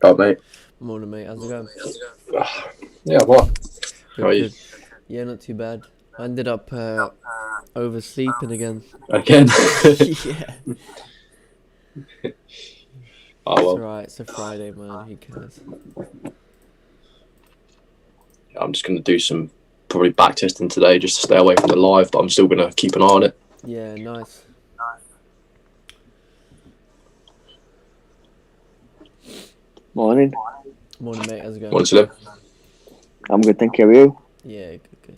Oh, mate. Morning, mate. How's it going? Yeah, what? How Good, are you? good. Yeah, not too bad. I ended up oversleeping again. Again? Yeah. Oh, It's well. alright. It's a Friday, man. Who cares? I'm just going to do some probably back testing today just to stay away from the live, but I'm still going to keep an eye on it. Yeah, nice. Morning. Morning, mate. How's it going? Morning, Slim. I'm good, thank you. How are you? Yeah, good, good.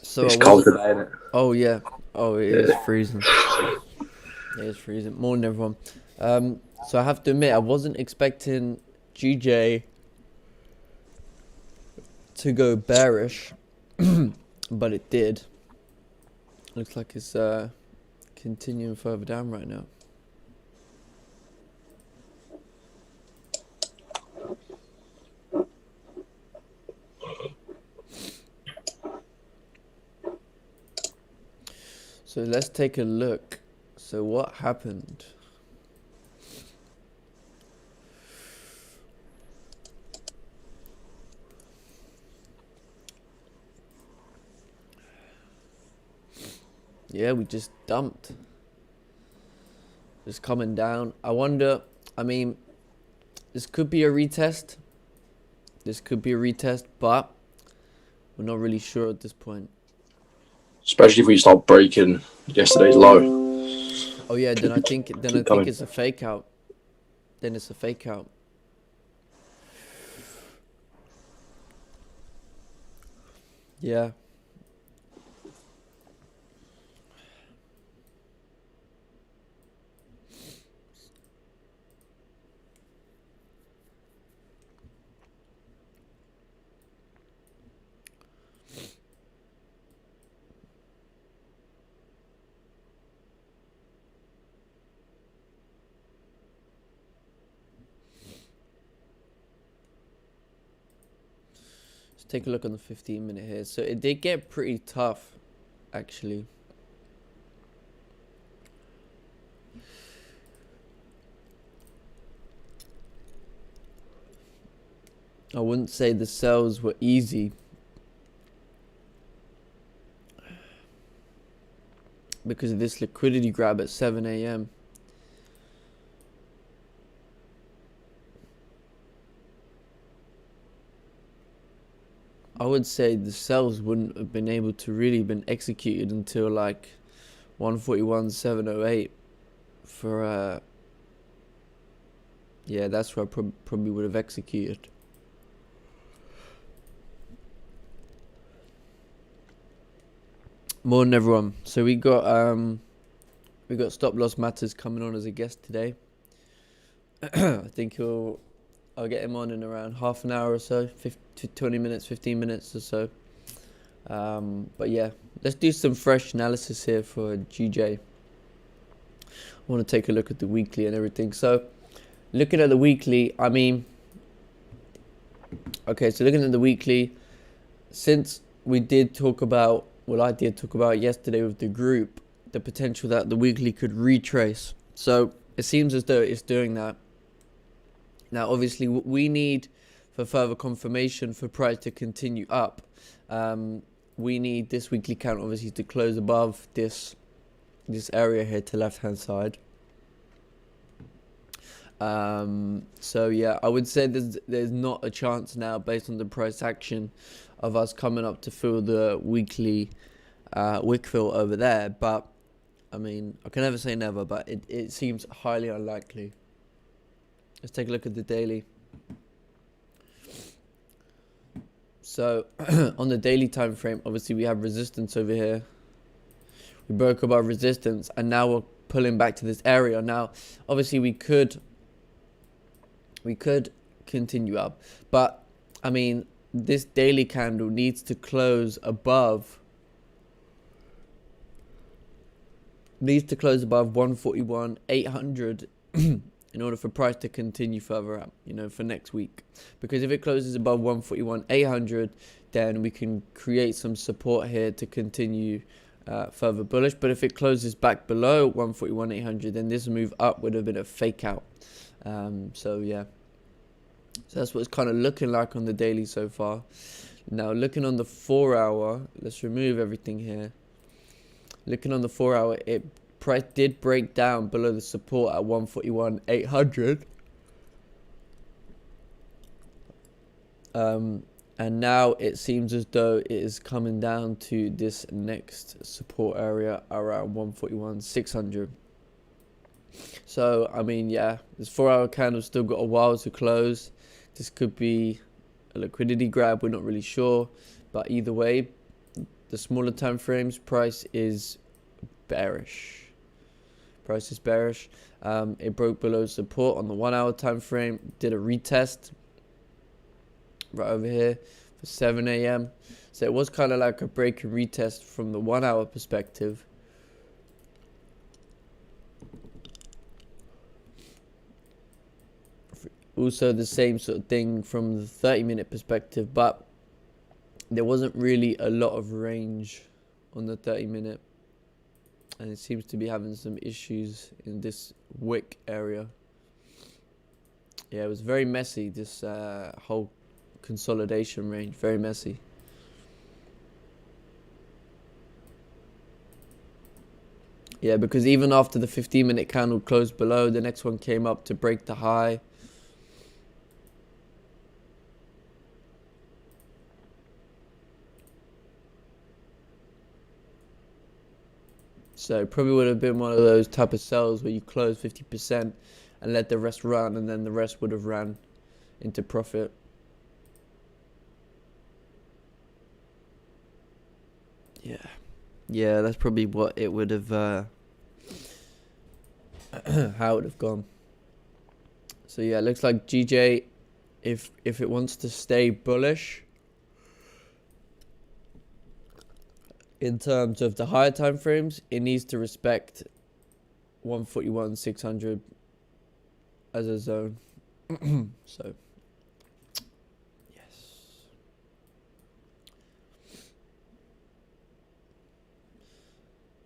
So It's I cold wasn't. today, isn't it? Oh yeah. Oh, it is Yeah. freezing. It is freezing. Morning, everyone. So I have to admit, I wasn't expecting GJ to go bearish, but it did. Looks like it's continuing further down right now. So let's take a look. So what happened? Yeah, we just dumped. Just coming down. I wonder, I mean, this could be a retest. This could be a retest, but we're not really sure at this point. Especially if we start breaking yesterday's low. Oh yeah, then I think it's a fake out. Then it's a fake out. Yeah. Let's take a look on the 15-minute here. So it did get pretty tough, actually. I wouldn't say the sells were easy, because of this liquidity grab at 7 a.m. I would say the sells wouldn't have been able to really been executed until like 141.708 for yeah, that's where I probably would have executed. Morning, everyone. So we got stop loss matters coming on as a guest today. I think I'll get him on in around half an hour or so, 20 minutes, 15 minutes or so. But yeah, let's do some fresh analysis here for GJ. I want to take a look at the weekly and everything. So looking at the weekly, I mean, okay, so looking at the weekly, since we did talk about, well, I did talk about yesterday with the group, the potential that the weekly could retrace. So it seems as though it's doing that. Now, obviously, we need, for further confirmation for price to continue up, we need this weekly count, obviously, to close above this area here to left-hand side. So, yeah, I would say there's not a chance now, based on the price action, of us coming up to fill the weekly wick fill over there. But, I mean, I can never say never, but it seems highly unlikely. Let's take a look at the daily. So on the daily time frame, obviously we have resistance over here. We broke above resistance, and now we're pulling back to this area. Now, obviously we could continue up, but I mean, this daily candle needs to close above 141,800 in order for price to continue further up, for next week. Because if it closes above 141,800, then we can create some support here to continue further bullish. But if it closes back below 141.800, then this move up would have been a fake out. So yeah, so that's what it's kind of looking like on the daily so far. Now looking on the 4 hour, let's remove everything here. Looking on the 4 hour, price did break down below the support at 141.800. And now it seems as though it is coming down to this next support area around 141.600. So I mean, yeah, this 4 hour candle still got a while to close. This could be a liquidity grab, we're not really sure, but either way, the smaller time frames, price is bearish. It broke below support on the 1 hour time frame, did a retest right over here for 7 a.m. So it was kind of like a break and retest from the 1 hour perspective. Also the same sort of thing from the 30-minute perspective, but there wasn't really a lot of range on the 30-minute, and it seems to be having some issues in this wick area. Yeah, it was very messy, this whole consolidation range, very messy. Yeah, because even after the 15-minute candle closed below, the next one came up to break the high. So it probably would have been one of those type of sells where you close 50% and let the rest run, and then the rest would have ran into profit. Yeah, that's probably what it would have, how it would have gone. So yeah, it looks like GJ, if it wants to stay bullish in terms of the higher time frames, it needs to respect 141.600 as a zone. So yes.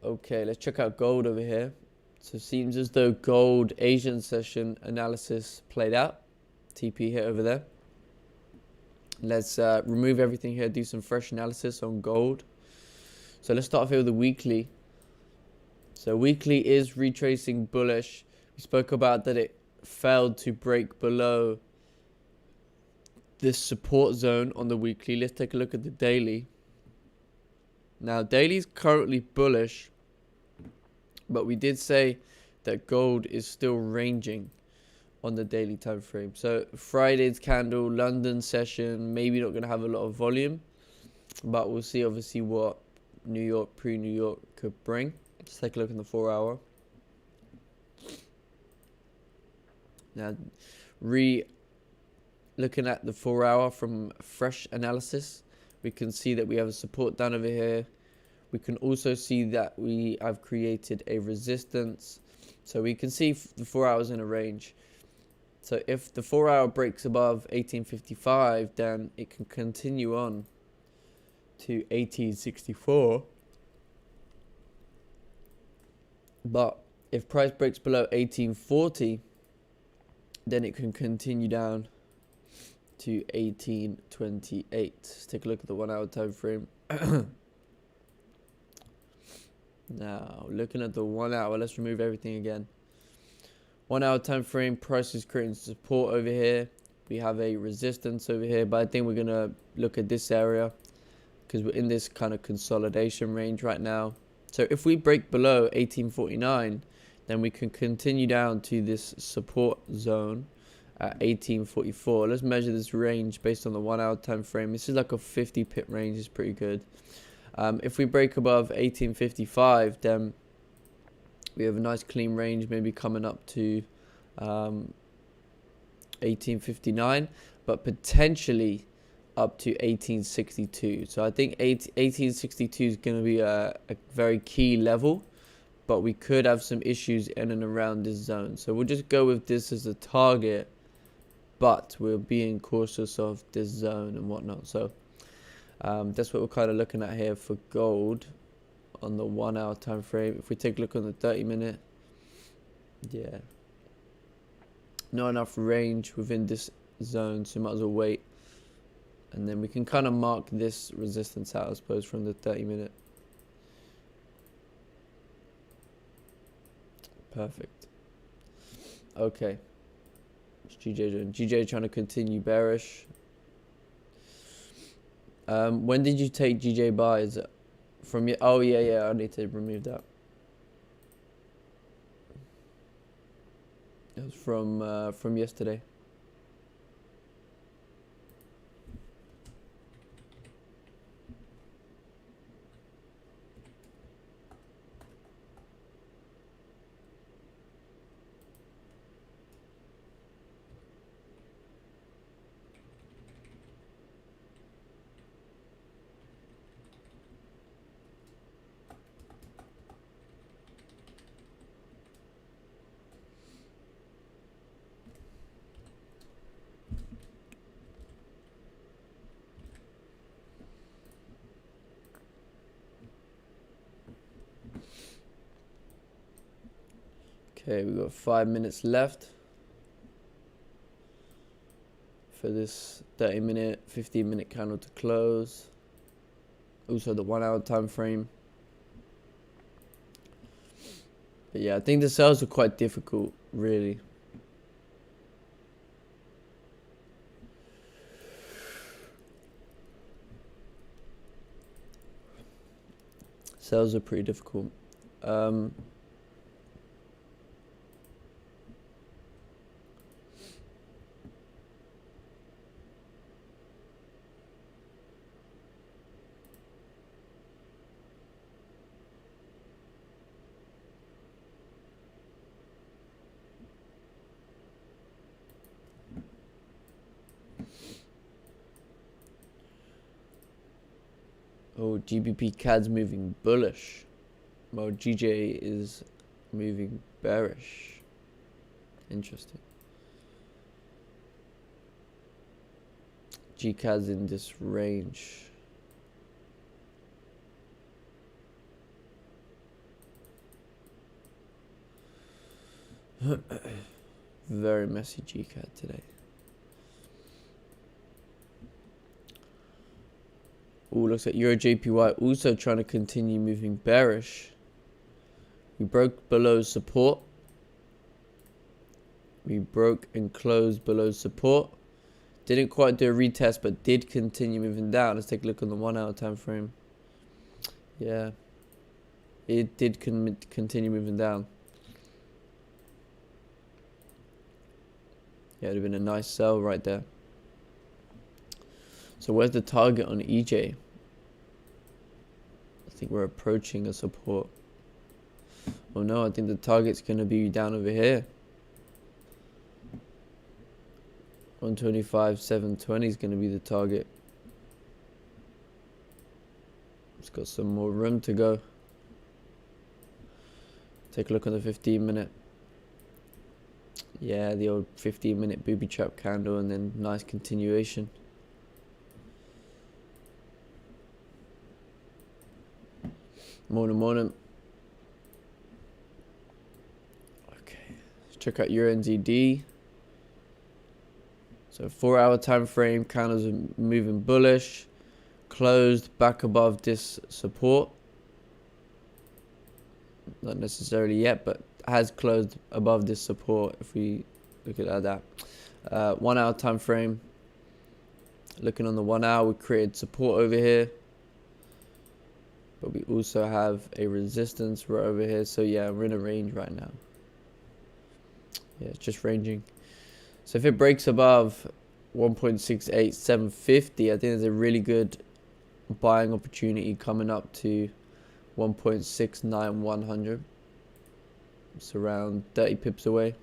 Okay, let's check out gold over here. So it seems as though gold Asian session analysis played out. TP hit over there. Let's remove everything here, do some fresh analysis on gold. So let's start off here with the weekly. So weekly is retracing bullish. We spoke about that it failed to break below this support zone on the weekly. Let's take a look at the daily. Now daily is currently bullish, but we did say that gold is still ranging on the daily time frame. So Friday's candle, London session, maybe not going to have a lot of volume, but we'll see obviously what New York, pre-New York could bring. Let's take a look in the 4 hour. Now, looking at the 4 hour from fresh analysis, we can see that we have a support down over here. We can also see that we have created a resistance. So we can see the 4 hours in a range. So if the 4 hour breaks above 1855, then it can continue on to 1864. But if price breaks below 1840, then it can continue down to 1828. Let's take a look at the 1 hour time frame. Now looking at the 1 hour, let's remove everything again. 1 hour time frame, price is creating support over here. We have a resistance over here, but I think we're gonna look at this area because we're in this kind of consolidation range right now. So if we break below 1849, then we can continue down to this support zone at 1844. Let's measure this range based on the 1 hour time frame. This is like a 50 pip range, is pretty good. If we break above 1855, then we have a nice clean range, maybe coming up to 1859, but potentially up to 1862. So I think 1862 is going to be a very key level, but we could have some issues in and around this zone. So we'll just go with this as a target, but we're being cautious of this zone and whatnot. So that's what we're kind of looking at here for gold on the 1 hour time frame. If we take a look on the 30-minute, yeah, not enough range within this zone, so might as well wait. And then we can kind of mark this resistance out, I suppose, from the 30-minute. Perfect. Okay. What's GJ doing? GJ trying to continue bearish. When did you take GJ buy? Is it from your... Oh, yeah, I need to remove that. It was from yesterday. Okay, we've got 5 minutes left for this 30-minute, 15-minute candle to close. Also the 1 hour time frame. But yeah, I think the sales are quite difficult, really. Sales are pretty difficult. Oh, GBP CAD's moving bullish. Well, GJ is moving bearish. Interesting. GCAD's in this range. Very messy GCAD today. Ooh, looks like Euro JPY also trying to continue moving bearish. We broke below support. We broke and closed below support. Didn't quite do a retest, but did continue moving down. Let's take a look on the 1 hour time frame. Yeah, it did continue moving down. Yeah, it'd have been a nice sell right there. So where's the target on EJ? I think we're approaching a support. Oh no, I think the target's going to be down over here. 125.720 is going to be the target. It's got some more room to go. Take a look on the 15-minute. Yeah, the old 15-minute booby trap candle, and then nice continuation. Morning. Okay, let's check out your NZD. So 4 hour time frame, candles are moving bullish. Closed back above this support. Not necessarily yet, but has closed above this support if we look at it like that. 1 hour time frame. Looking on the 1 hour, we created support over here. But we also have a resistance right over here. So yeah, we're in a range right now. Yeah, it's just ranging. So if it breaks above 1.68750, I think there's a really good buying opportunity coming up to 1.69100. It's around 30 pips away.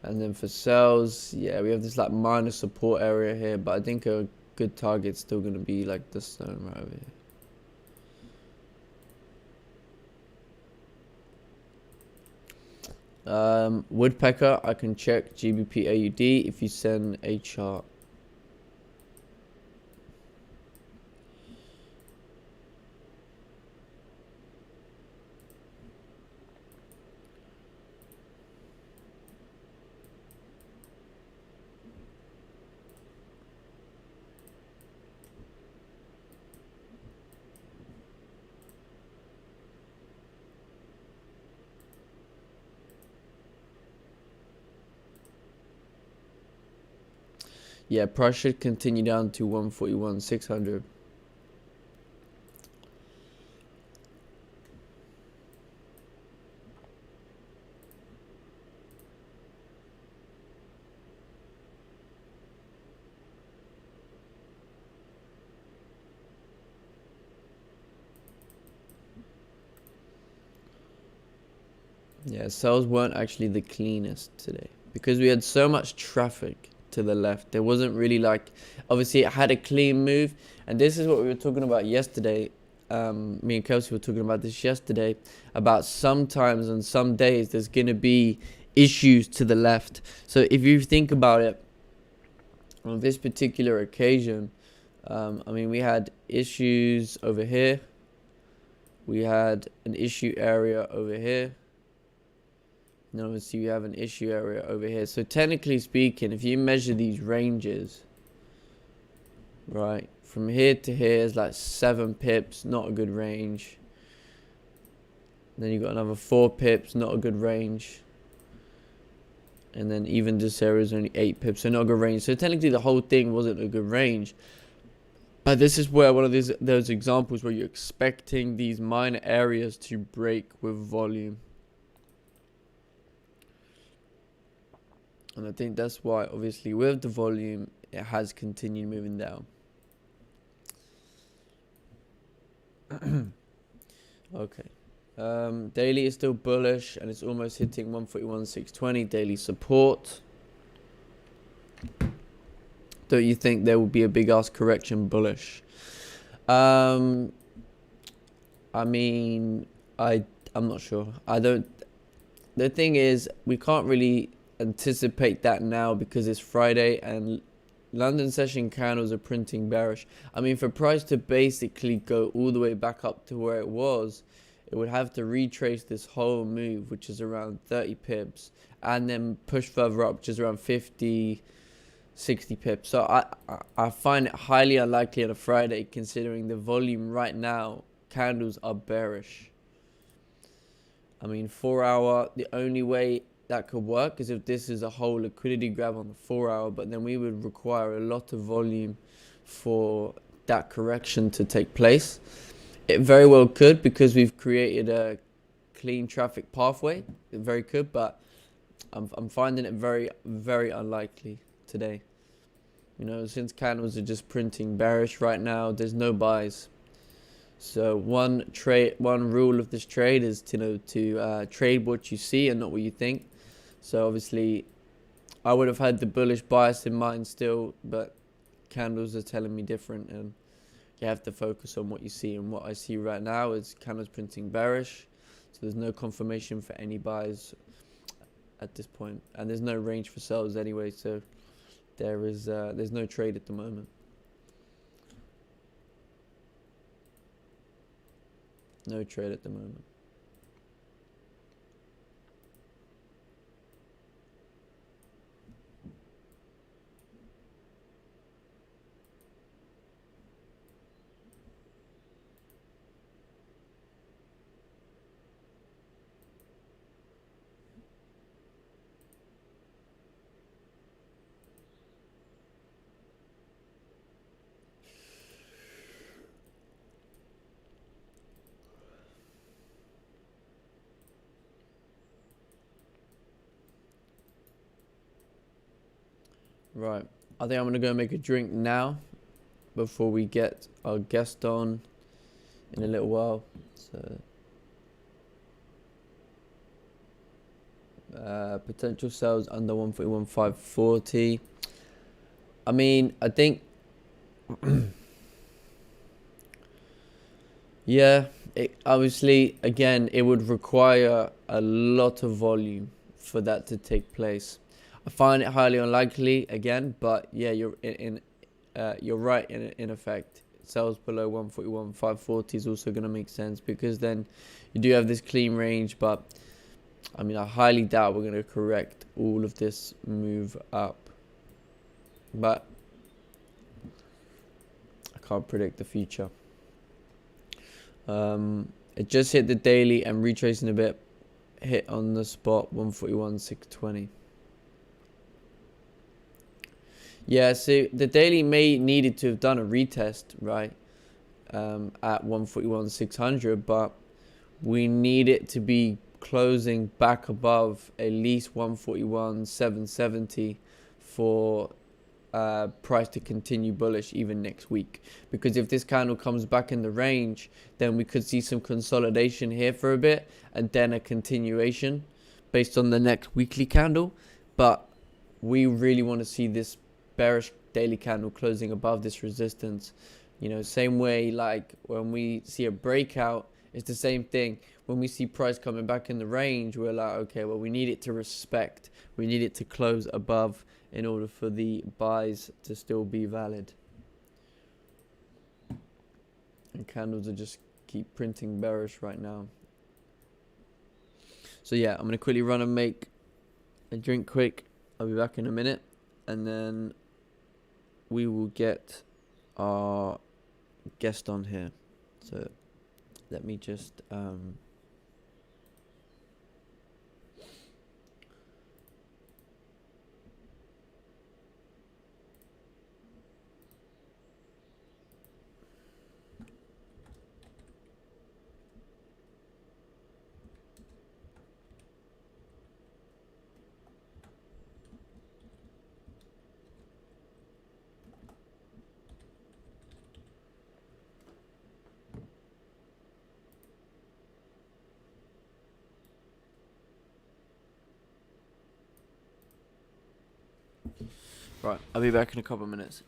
And then for sells, yeah, we have this like minor support area here, but I think a good target's still going to be like this zone right over here. Woodpecker, I can check GBP AUD if you send a chart. Yeah, price should continue down to 141,600. Yeah, sales weren't actually the cleanest today because we had so much traffic to the left. There wasn't really like, obviously it had a clean move, and this is what we were talking about yesterday. Me and Kelsey were talking about this yesterday, about sometimes on some days there's gonna be issues to the left. So if you think about it, on this particular occasion, I mean, we had issues over here. We had an issue area over here. And obviously we have an issue area over here. So technically speaking, if you measure these ranges, right, from here to here is like 7 pips, not a good range. Then you got another 4 pips, not a good range. And then even this area is only 8 pips, so not a good range. So technically the whole thing wasn't a good range. But this is where one of those examples where you're expecting these minor areas to break with volume. And I think that's why, obviously, with the volume, it has continued moving down. Okay. Daily is still bullish, and it's almost hitting 141,620 daily support. Don't you think there will be a big ass correction bullish? I mean, I'm not sure. The thing is, we can't really anticipate that now because it's Friday and London session candles are printing bearish. I mean, for price to basically go all the way back up to where it was, it would have to retrace this whole move, which is around 30 pips, and then push further up, which is around 50, 60 pips. So I find it highly unlikely on a Friday, considering the volume right now, candles are bearish. I mean, 4 hour, the only way that could work is if this is a whole liquidity grab on the 4 hour, but then we would require a lot of volume for that correction to take place. It very well could, because we've created a clean traffic pathway. It very could, but I'm finding it very, very unlikely today. You know, since candles are just printing bearish right now, there's no buys. So one rule of this trade is to trade what you see and not what you think. So obviously, I would have had the bullish bias in mind still, but candles are telling me different, and you have to focus on what you see. And what I see right now is candles printing bearish, so there's no confirmation for any buys at this point, and there's no range for sells anyway. So there's no trade at the moment. No trade at the moment. Right, I think I'm going to go make a drink now before we get our guest on in a little while. So, potential sales under 141,540. I mean, I think, yeah, obviously, again, it would require a lot of volume for that to take place. I find it highly unlikely again, but yeah, you're right in effect. Sales below 141,540 is also going to make sense, because then you do have this clean range. But I mean, I highly doubt we're going to correct all of this move up, but I can't predict the future. It just hit the daily and retracing a bit, hit on the spot 141,620. Yeah, so the daily may needed to have done a retest, right, at 141,600, but we need it to be closing back above at least 141,770 for price to continue bullish even next week. Because if this candle comes back in the range, then we could see some consolidation here for a bit and then a continuation based on the next weekly candle. But we really want to see this bearish daily candle closing above this resistance. You know, same way like when we see a breakout, it's the same thing. When we see price coming back in the range, we're like, okay, well, we need it to respect. We need it to close above in order for the buys to still be valid. And candles are just keep printing bearish right now. So yeah, I'm going to quickly run and make a drink quick. I'll be back in a minute. And then we will get our guest on here. So let me just... Right, I'll be back in a couple of minutes.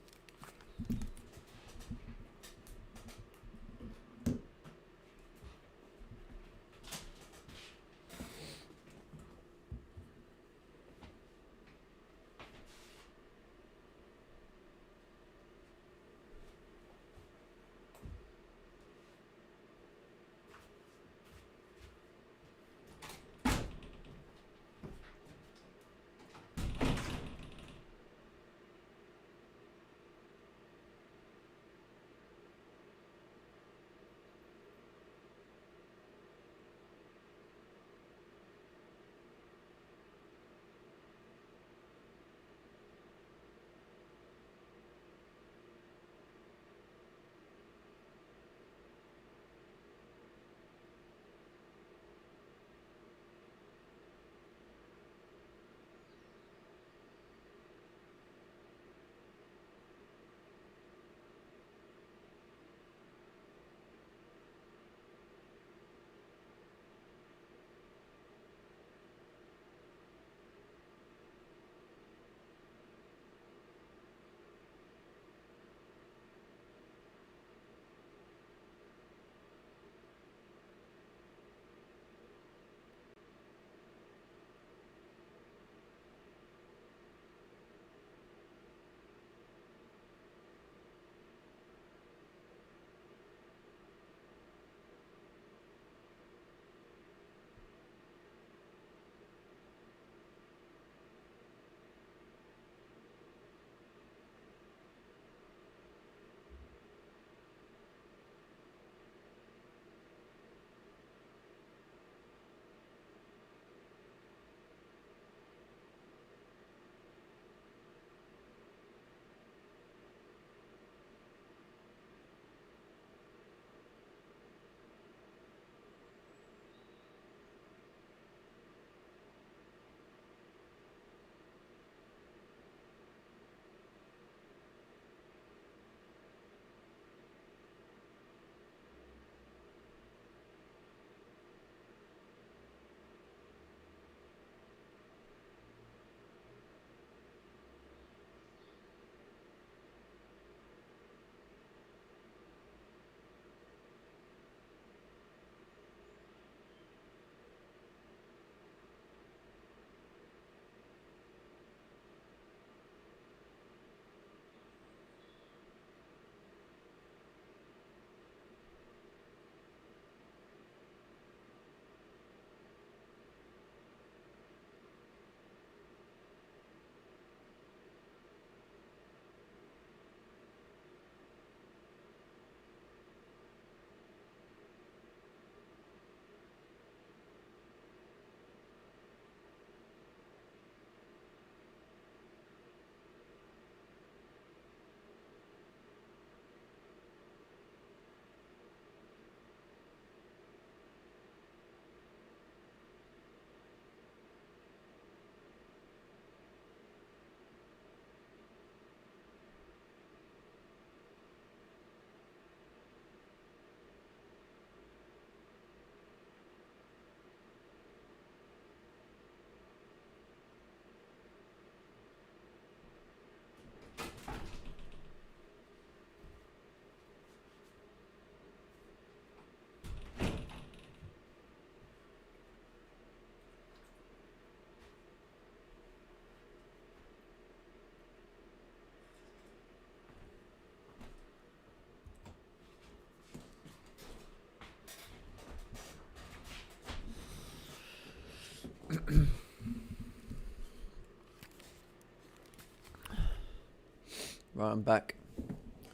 Right, I'm back.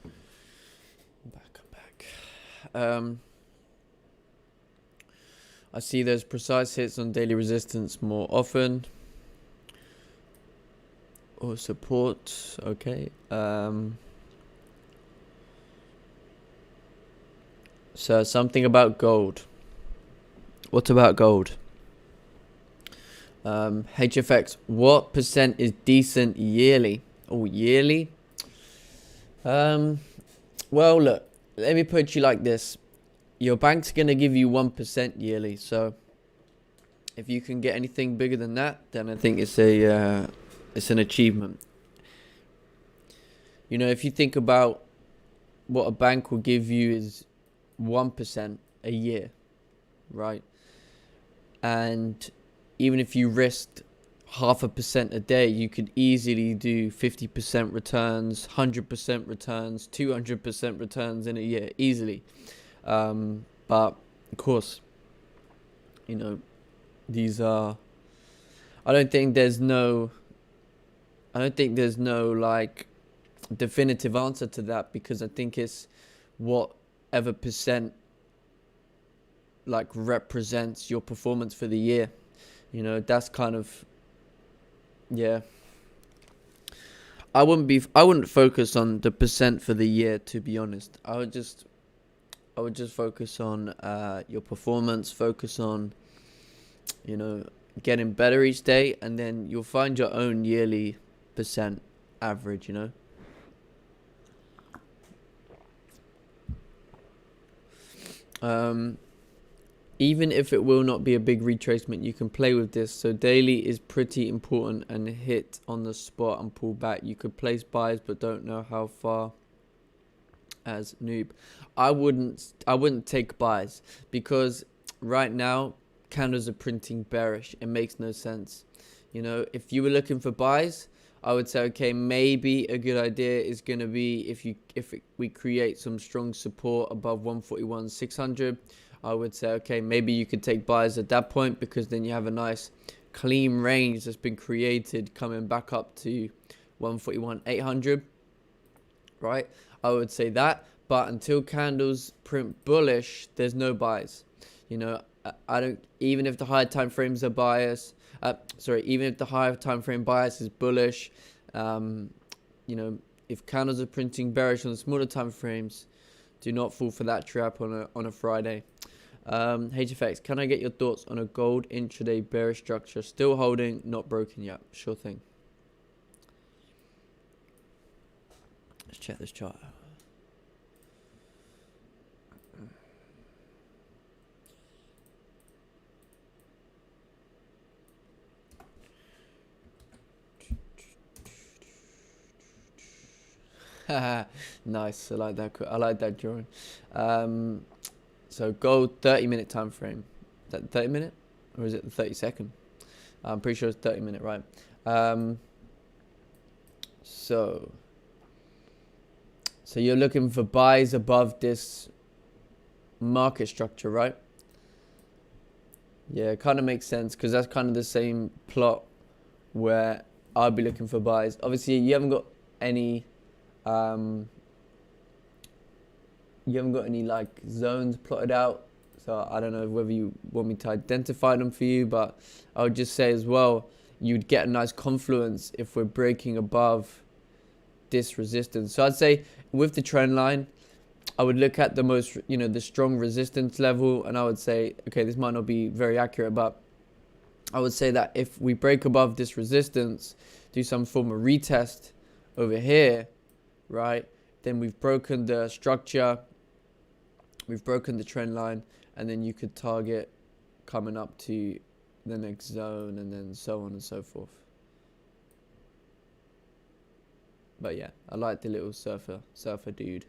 I'm back. I see those precise hits on daily resistance more often. Or support, okay. So something about gold. What about gold? HFX, what percent is decent yearly? Oh, yearly? Well, look, let me put you like this. Your bank's going to give you 1% yearly. So if you can get anything bigger than that, then I think it's an achievement. You know, if you think about what a bank will give you is 1% a year, right? And even if you risked 0.5% a day, you could easily do 50% returns, 100% returns, 200% returns in a year, easily. But of course, you know, these are, I don't think there's no like definitive answer to that, because I think it's whatever percent like represents your performance for the year. You know, that's kind of, yeah. I wouldn't focus on the percent for the year, to be honest. I would just focus on your performance, focus on, you know, getting better each day, and then you'll find your own yearly percent average, you know. Even if it will not be a big retracement, you can play with this. So daily is pretty important, and hit on the spot and pull back. You could place buys, but don't know how far as noob. I wouldn't take buys, because right now candles are printing bearish. It makes no sense. You know, if you were looking for buys, I would say, okay, maybe a good idea is going to be if we create some strong support above 141,600. I would say, okay, maybe you could take buys at that point, because then you have a nice clean range that's been created coming back up to 141,800, right? I would say that, but until candles print bullish, there's no buys. You know, I don't, even if the higher time frames are biased, even if the higher time frame bias is bullish, you know, if candles are printing bearish on the smaller time frames, do not fall for that trap on a Friday. HFX, can I get your thoughts on a gold intraday bearish structure? Still holding, not broken yet. Sure thing. Let's check this chart. Nice. I like that drawing. So gold 30-minute time frame. Is that 30-minute, or is it the 30-second? I'm pretty sure it's 30-minute, right? So you're looking for buys above this market structure, right? Yeah, it kind of makes sense, because that's kind of the same plot where I'll be looking for buys. Obviously, you haven't got any like zones plotted out, so I don't know whether you want me to identify them for you, but I would just say as well, you'd get a nice confluence if we're breaking above this resistance. So I'd say with the trend line, I would look at the most, you know, the strong resistance level, and I would say, okay, this might not be very accurate, but I would say that if we break above this resistance, do some form of retest over here, right, then we've broken the structure, we've broken the trend line, and then you could target coming up to the next zone, and then so on and so forth. But yeah, I like the little surfer dude.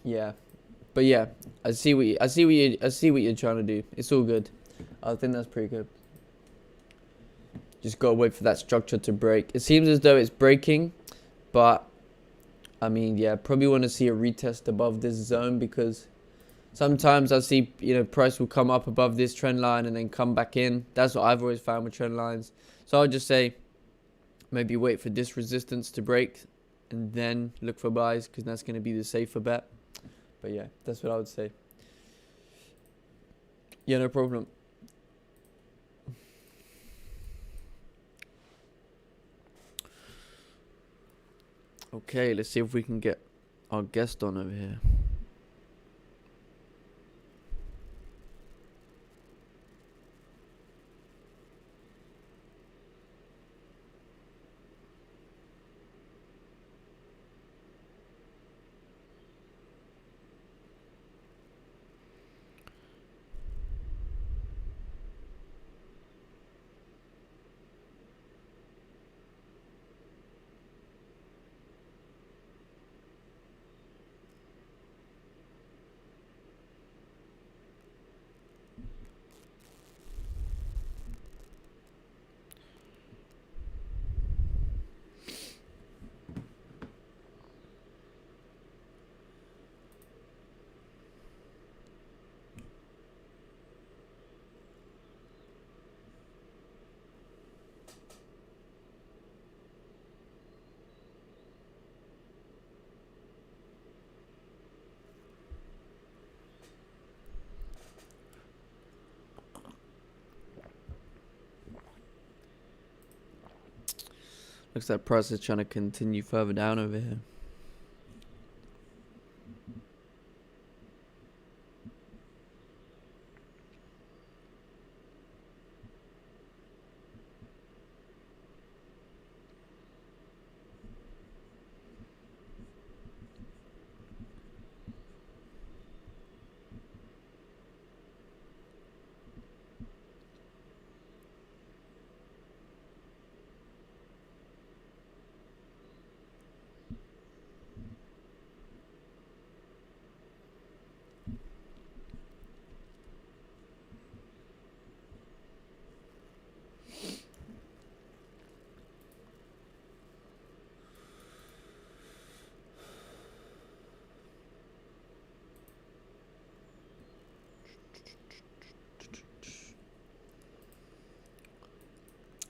Yeah, but yeah, I see what you're trying to do. It's all good. I think that's pretty good. Just gotta wait for that structure to break. It seems as though it's breaking, but I mean, yeah, probably want to see a retest above this zone, because Sometimes I see, price will come up above this trend line and then come back in. That's what I've always found with trend lines. So I'll just say maybe wait for this resistance to break and then look for buys, because that's going to be the safer bet. But yeah, that's what I would say. Yeah, no problem. Okay, let's see if we can get our guest on over here. Looks like price is trying to continue further down over here.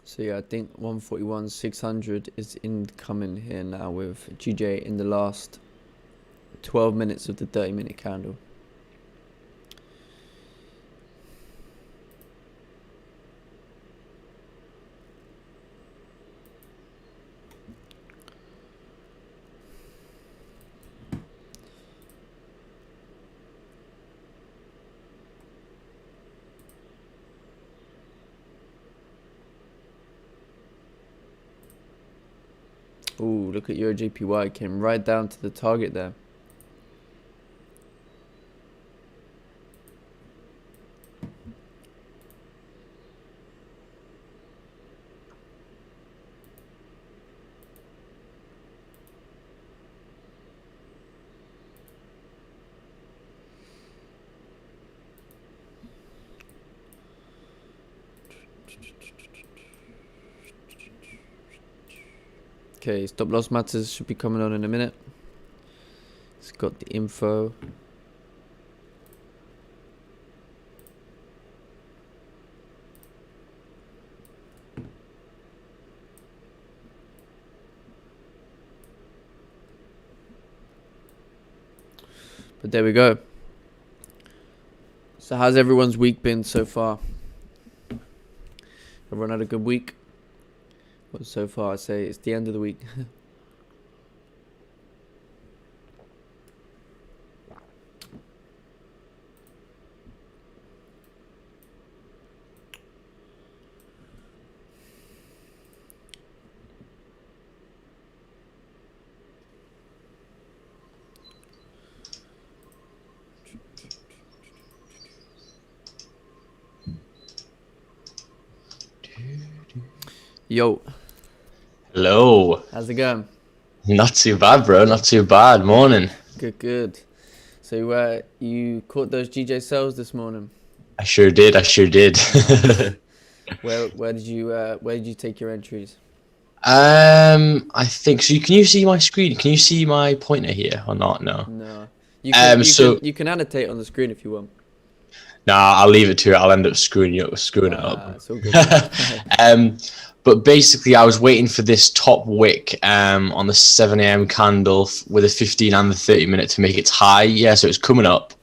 So yeah, I think 141.600 is incoming here now with GJ in the last 12 minutes of the 30-minute candle. Ooh, look at your JPY, came right down to the target there. Okay, stop loss matters should be coming on in a minute. It's got the info. But there we go. So how's everyone's week been so far? Everyone had a good week? Well, so far, I'd say it's the end of the week. Yo. Hello. How's it going? Not too bad, bro. Not too bad. Morning. Good, good. So you caught those GJ sales this morning? I sure did. Where did you take your entries? I think so. Can you see my screen? Can you see my pointer here or not? No. No. You can annotate on the screen if you want. Nah, I'll leave it to it. I'll end up screwing it up. It's all good. But basically, I was waiting for this top wick on the 7 a.m. candle with the 15 and the 30 minute to make its high. Yeah, so it's coming up.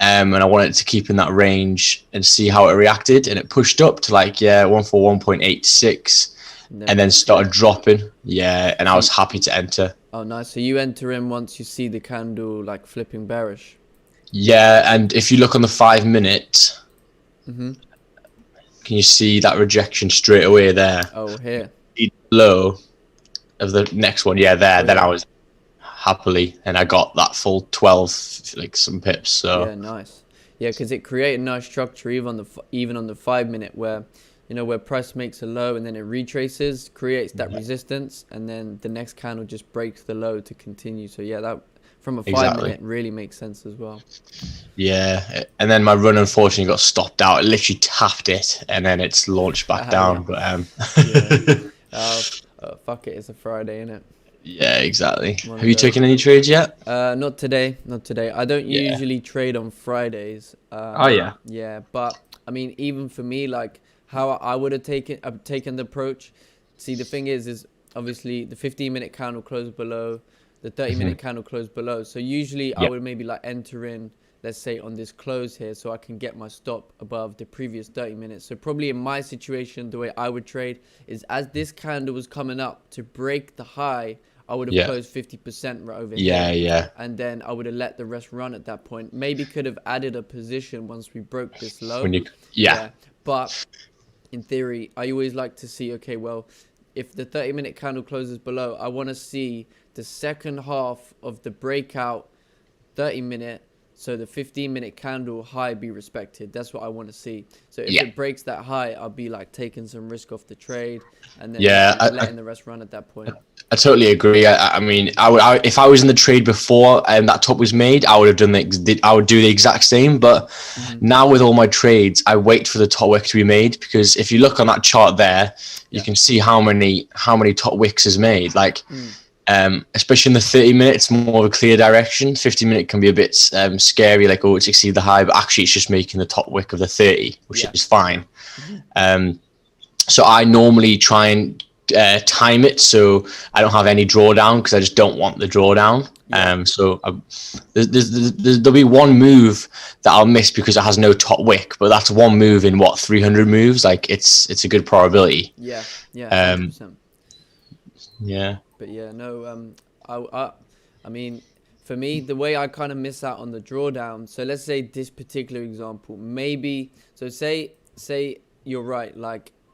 And I wanted to keep in that range and see how it reacted. And it pushed up to 141.86 and then started dropping. Yeah, and I was happy to enter. Oh, nice. So you enter in once you see the candle flipping bearish. Yeah, and if you look on the 5 minute, can you see that rejection straight away there? Oh, here. Low of the next one. Yeah, there. Then I was happily, and I got that full 12, some pips. So yeah, nice. Yeah, because it created a nice structure even on the 5 minute where, where price makes a low and then it retraces, creates that resistance, and then the next candle just breaks the low to continue. So yeah, that from a 5 minute really makes sense as well. Yeah, and then my run unfortunately got stopped out. It literally tapped it, and then it's launched back down. But fuck it, it's a Friday, innit? Yeah, exactly. Have you taken any trades yet? Not today. I don't usually trade on Fridays. Yeah, but I mean, even for me, how I would have taken the approach. See, the thing is obviously the 15-minute candle closed below, the 30-minute candle closed below. So usually I would maybe enter in, let's say, on this close here, so I can get my stop above the previous 30 minutes. So probably in my situation, the way I would trade is as this candle was coming up to break the high, I would have closed 50% right over here. Yeah. And then I would have let the rest run at that point. Maybe could have added a position once we broke this low. But in theory, I always like to see, okay, well, if the 30-minute candle closes below, I want to see the second half of the breakout 30-minute, so the 15-minute candle high be respected. That's what I want to see. So if it breaks that high, I'll be taking some risk off the trade and then letting the rest run at that point. I totally agree. I mean, if I was in the trade before that top was made, I would have done I would do the exact same. But now with all my trades, I wait for the top wick to be made, because if you look on that chart there, you can see how many top wicks is made. Especially in the 30 minutes, more of a clear direction. 50 minute can be a bit scary, it's exceeded the high, but actually it's just making the top wick of the 30, which is fine. So I normally try and time it so I don't have any drawdown, because I just don't want the drawdown. So there'll be one move that I'll miss because it has no top wick, but that's one move in 300 moves. It's a good probability. Yeah 100%. Yeah. But yeah, no, I mean, for me, the way I kind of miss out on the drawdown. So let's say this particular example, maybe. So say you're right.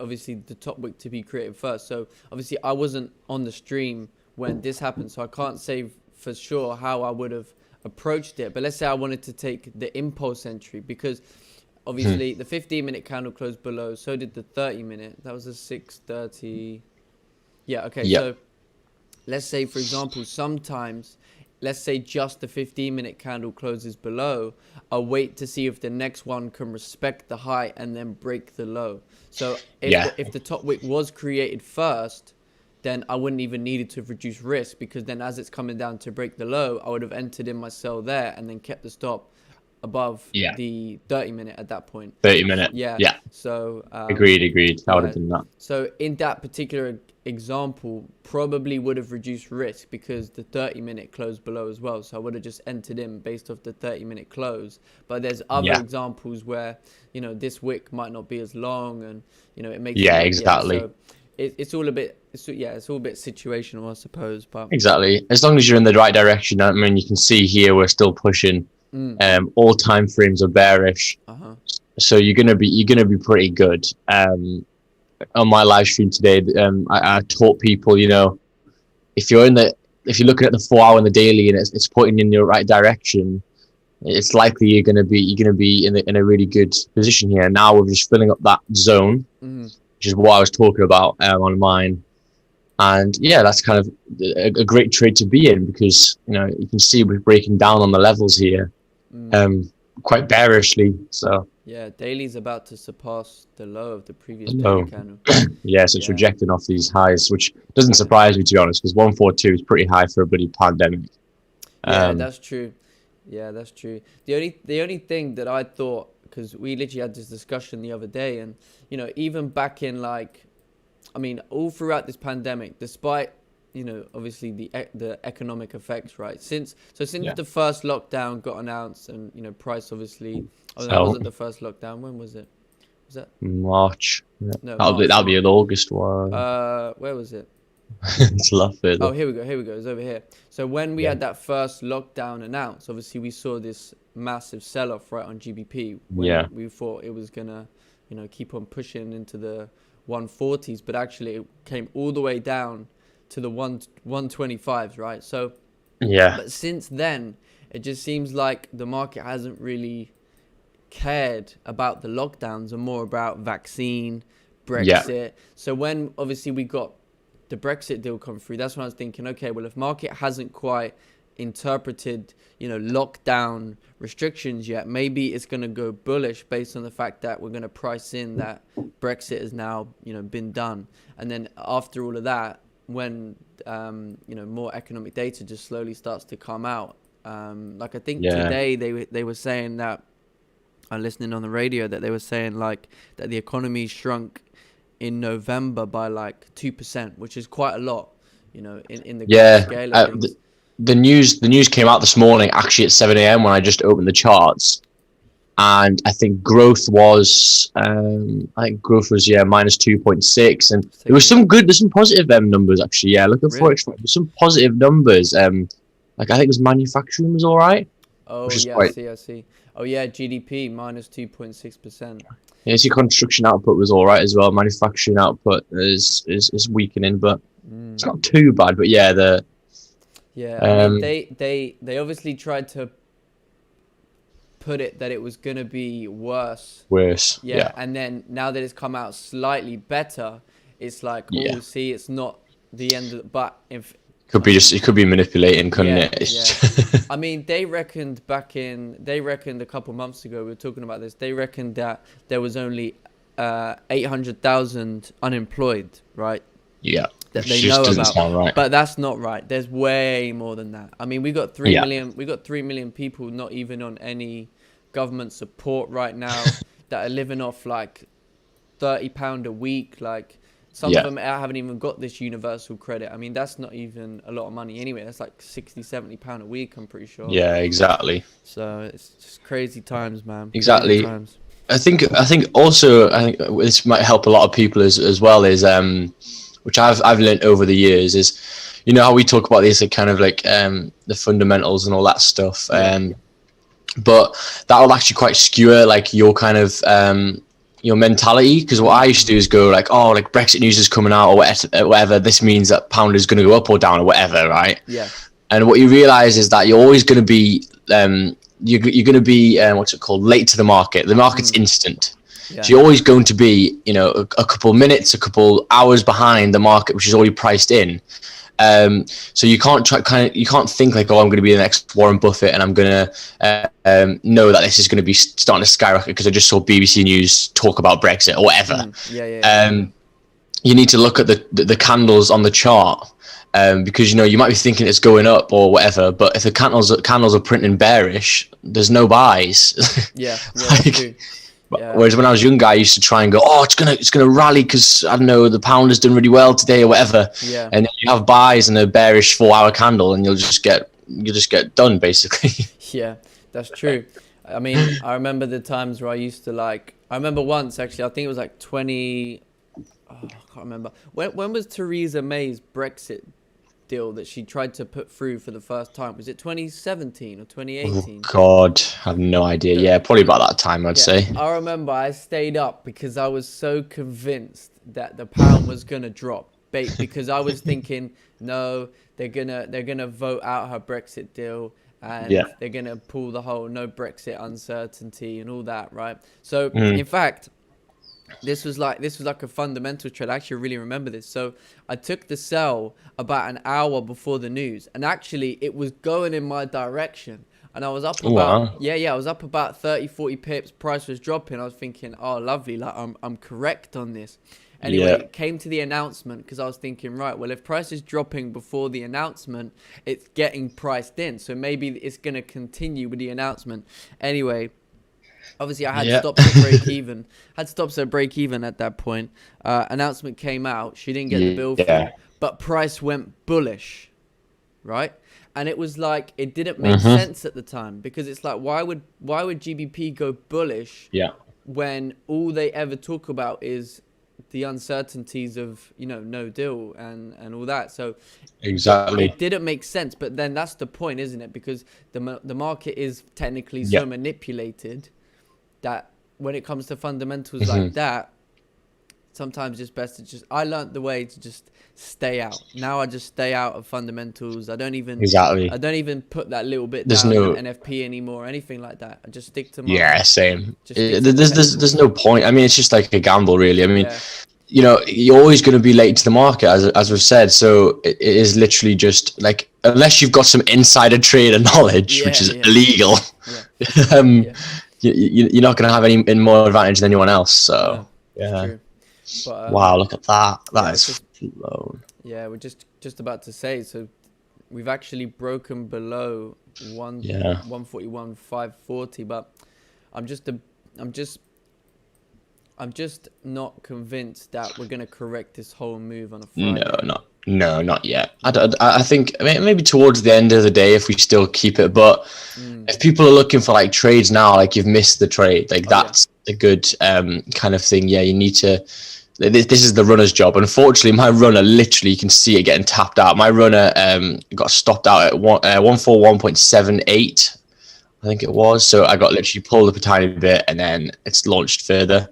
Obviously the top wick to be created first. So obviously I wasn't on the stream when this happened, so I can't say for sure how I would have approached it. But let's say I wanted to take the impulse entry, because obviously the 15-minute candle closed below, so did the 30-minute. That was a 6:30. Yeah. Okay. So let's say, for example, sometimes, let's say just the 15-minute candle closes below, I'll wait to see if the next one can respect the high and then break the low. So if the top wick was created first, then I wouldn't even need to reduce risk, because then as it's coming down to break the low, I would have entered in my sell there and then kept the stop above the 30-minute at that point. 30-minute. Yeah. So agreed. I would have done that. So in that particular example, probably would have reduced risk because the 30-minute closed below as well. So I would have just entered in based off the 30-minute close. But there's other examples where this wick might not be as long, and it makes exactly. So it's all a bit situational, I suppose. But exactly, as long as you're in the right direction. I mean, you can see here we're still pushing. All time frames are bearish, so you're gonna be pretty good. On my live stream today, I taught people, if you're looking at the 4 hour and the daily and it's pointing in your right direction, it's likely you're gonna be in a really good position here. Now we're just filling up that zone, which is what I was talking about on mine. And yeah, that's kind of a great trade to be in, because you can see we're breaking down on the levels here, quite bearishly. So yeah, daily's about to surpass the low of the previous daily candle. So it's rejecting off these highs, which doesn't surprise me, to be honest, because 142 is pretty high for a bloody pandemic. Yeah, that's true. Yeah, that's true. The only thing that I thought, because we literally had this discussion the other day, and even back in like, I mean, all throughout this pandemic, despite obviously the economic effects, right? Since Yeah. the first lockdown got announced, and price obviously, oh, that So wasn't the first lockdown. When was it? Was that March. Yeah. no That'll March? be an August one. Where was it? It's laughing. Oh, here we go. Here we go. It's over here. So when we Yeah. had that first lockdown announced, obviously we saw this massive sell-off right on GBP when Yeah. we thought it was gonna, keep on pushing into the 140s, but actually it came all the way down to the 125s, right? So, Yeah. but since then, it just seems like the market hasn't really cared about the lockdowns and more about vaccine, Yeah. Brexit. So when obviously we got the Brexit deal come through, that's when I was thinking, okay, well, if market hasn't quite interpreted, lockdown restrictions yet, maybe it's going to go bullish based on the fact that we're going to price in that Brexit has now, been done. And then after all of that, when, more economic data just slowly starts to come out, like I think Yeah. today they were saying that, I'm listening on the radio, that they were saying like that the economy shrunk in November by like 2%, which is quite a lot, in the grand scale of things. The news came out this morning actually at 7 a.m. when I just opened the charts, and I think growth was minus 2.6, and there's some positive numbers actually. Yeah, look at Really? Forex Trading. There's some positive numbers. Like I think it was manufacturing was all right. Oh yeah, I see. Oh yeah, GDP minus 2.6%. Yeah, see, construction output was all right as well. Manufacturing output is weakening, but it's not too bad. But yeah, I mean, they obviously tried to put it that it was gonna be worse. Worse. Yeah, and then now that it's come out slightly better, it's like, Yeah. oh, see, it's not the end of the, but if it could be manipulating, couldn't Yeah, it? yeah. I mean, they reckoned a couple months ago, we were talking about this, they reckoned that there was only 800,000 unemployed, right? Yeah. That Which they just know doesn't about. sound right. But that's not right. There's way more than that. I mean, we got 3 Yeah. million, we got 3 million people not even on any government support right now that are living off like £30 a week. Like some Yeah. of them haven't even got this universal credit. I mean, that's not even a lot of money anyway. That's like £60-70 a week, I'm pretty sure. Yeah, exactly. So it's just crazy times, man. Exactly. Crazy times. I think this might help a lot of people as well is which I've learned over the years is, how we talk about these kind of like the fundamentals and all that stuff, but that will actually quite skewer like your kind of your mentality, because what I used to do is go like, oh, like Brexit news is coming out or whatever, this means that pound is going to go up or down or whatever, right? Yeah. And what you realize is that you're always going to be you're going to be what's it called, late to the market. The market's instant. Yeah. So you're always going to be, a couple minutes, a couple hours behind the market, which is already priced in. So you can't think like, oh, I'm going to be the next Warren Buffett and I'm going to know that this is going to be starting to skyrocket because I just saw BBC News talk about Brexit or whatever. You need to look at the candles on the chart, because you might be thinking it's going up or whatever, but if the candles are printing bearish, there's no buys. Yeah. Like, whereas when I was younger, I used to try and go, oh, it's gonna rally because I don't know, the pound has done really well today or whatever. Yeah. And then you have buys and a bearish 4-hour candle, and you'll just get done basically. Yeah, that's true. I mean, I remember the times where I remember once actually, I think it was like 20. Oh, I can't remember. When was Theresa May's Brexit deal that she tried to put through for the first time? Was it 2017 or 2018? Oh God, I have no idea. Yeah, probably about that time, I'd say. I remember I stayed up because I was so convinced that the pound was gonna drop, because I was thinking, no, they're gonna vote out her Brexit deal, and they're gonna pull the whole no Brexit uncertainty and all that, right? So in fact, this was like a fundamental trade. I actually really remember this. So I took the sell about an hour before the news, and actually it was going in my direction, and I was up about I was up about 30-40 pips. Price was dropping. I was thinking, oh, lovely, like I'm correct on this. Anyway, Yeah. it came to the announcement because I was thinking, right, well, if price is dropping before the announcement, it's getting priced in. So maybe it's going to continue with the announcement. Anyway, obviously I had stops at break even. Had stops at break even at that point. Announcement came out. She didn't get the bill through, but price went bullish, right? And it was like, it didn't make sense at the time, because it's like, why would GBP go bullish when all they ever talk about is the uncertainties of, you know, no deal and all that. So exactly, it didn't make sense. But then that's the point, isn't it? Because the market is technically so manipulated that when it comes to fundamentals like that, sometimes it's best to just, I learned the way to just stay out. Now I just stay out of fundamentals. I don't even put that little bit down in NFP anymore or anything like that. I just stick to my same. There's no point. I mean, it's just like a gamble, really. I mean, you know, you're always going to be late to the market, as we've said. So it is literally just like, unless you've got some insider trader knowledge, which is illegal, you're not going to have any more advantage than anyone else. So true. But, wow, look at that. That is flown. Yeah, we're just about to say, so we've actually broken below 141 540, but I'm just not convinced that we're going to correct this whole move on a Friday. Not yet. I think maybe towards the end of the day, if we still keep it, but if people are looking for like trades now, like you've missed the trade, like that's a good kind of thing. Yeah, you need to. This is the runner's job. Unfortunately, my runner, literally, you can see it getting tapped out. My runner got stopped out at 141.78, I think it was. So I got literally pulled up a tiny bit, and then it's launched further.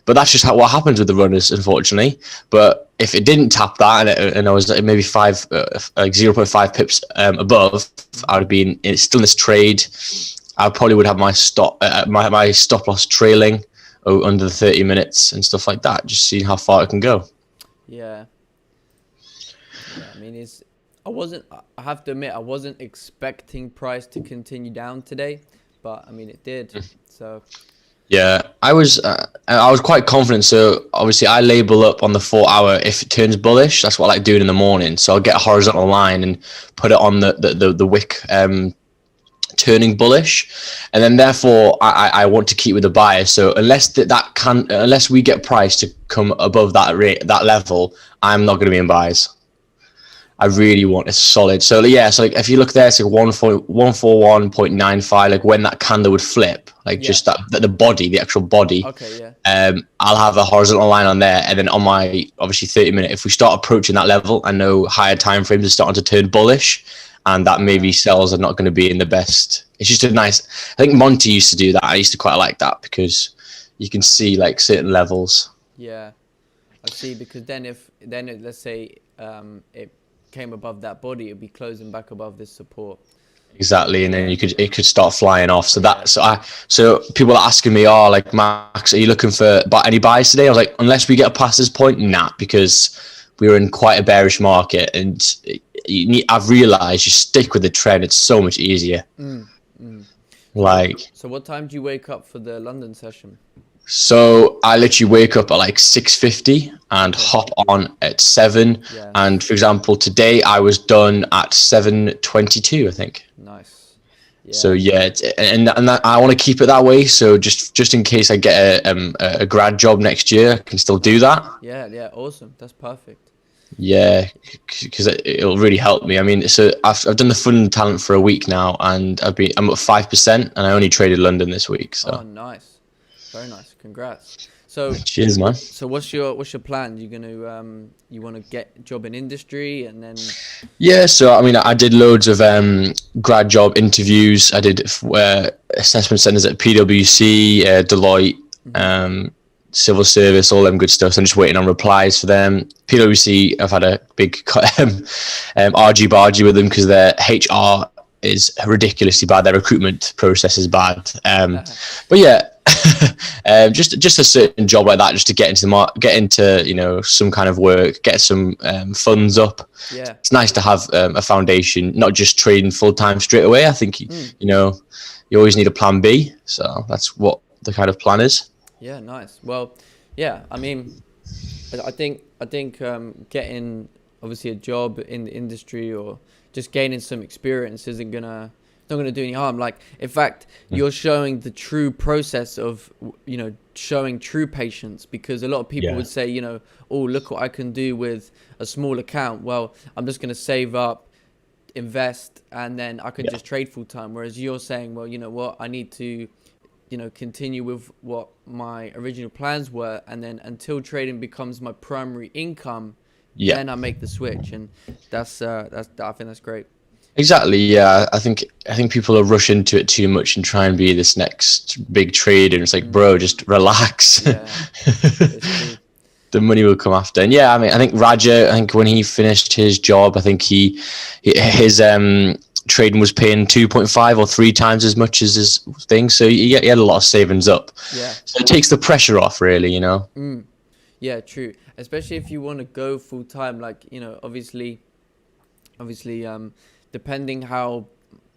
But that's just what happens with the runners, unfortunately. But if it didn't tap that, and I was maybe 0.5 pips above, I would be still in this trade. I probably would have my stop loss trailing under the 30 minutes and stuff like that, just seeing how far it can go. I mean, I have to admit, I wasn't expecting price to continue down today, but I mean, it did. So yeah, I was quite confident. So obviously I label up on the 4 hour if it turns bullish. That's what I like doing in the morning. So I'll get a horizontal line and put it on the wick turning bullish, and then therefore I want to keep with the buyer. So unless we get price to come above that level, I'm not going to be in buys. I really want it solid. So so like if you look there, it's like 141.95. Like when that candle would flip, like just the body, the actual body. Okay, I'll have a horizontal line on there, and then on my obviously 30-minute. If we start approaching that level, I know higher time frames are starting to turn bullish. And that maybe sales are not going to be in the best. It's just a nice. I think Monty used to do that. I used to quite like that because you can see like certain levels. Yeah, I see. Because let's say it came above that body, it'd be closing back above this support. Exactly, and then it could start flying off. So so people are asking me, like Max, are you looking for any buys today? I was like, unless we get past this point, nah, because we were in quite a bearish market, and I've realized you stick with the trend. It's so much easier. Like, so what time do you wake up for the London session? So I literally wake up at like 6:50 and hop on at 7. Yeah. And for example, today I was done at 7:22, I think. Nice. Yeah. So yeah, and I want to keep it that way. So just in case I get a grad job next year, I can still do that. Yeah, awesome. That's perfect. Yeah, because it'll really help me. I mean, so I've done the fund talent for a week now, and I'm at 5%, and I only traded London this week. So. Oh, nice, very nice. Congrats. So cheers, man. So what's your plan? You want to get a job in industry and then? Yeah, so I mean, I did loads of grad job interviews. I did assessment centers at PwC, Deloitte. Civil service, all them good stuff. So I'm just waiting on replies for them. PwC, I've had a big argy-bargy with them because their HR is ridiculously bad. Their recruitment process is bad. But yeah, just a certain job like that, just to get into some kind of work, get some funds up. Yeah, it's nice to have a foundation, not just trading full time straight away. I think you always need a plan B. So that's what the kind of plan is. Yeah, nice. Well, yeah, I mean, I think getting obviously a job in the industry or just gaining some experience isn't gonna not gonna do any harm. Like, in fact, you're showing the true process of, you know, showing true patience, because a lot of people would say, you know, oh, look what I can do with a small account. Well, I'm just gonna save up, invest, and then I can just trade full time. Whereas you're saying, well, you know what, I need to, you know, continue with what my original plans were, and then until trading becomes my primary income, then I make the switch. And that's I think that's great. Exactly. Yeah, I think people are rushing into it too much and try and be this next big trader. And it's like, bro, just relax. Yeah, it's true. The money will come after. And yeah, I mean, I think Raja, I think when he finished his job, I think his trading was paying 2.5 or 3 times as much as his thing. So he had a lot of savings up. Yeah. So it takes the pressure off, really, you know. Yeah, true. Especially if you want to go full time, like, you know, obviously, depending how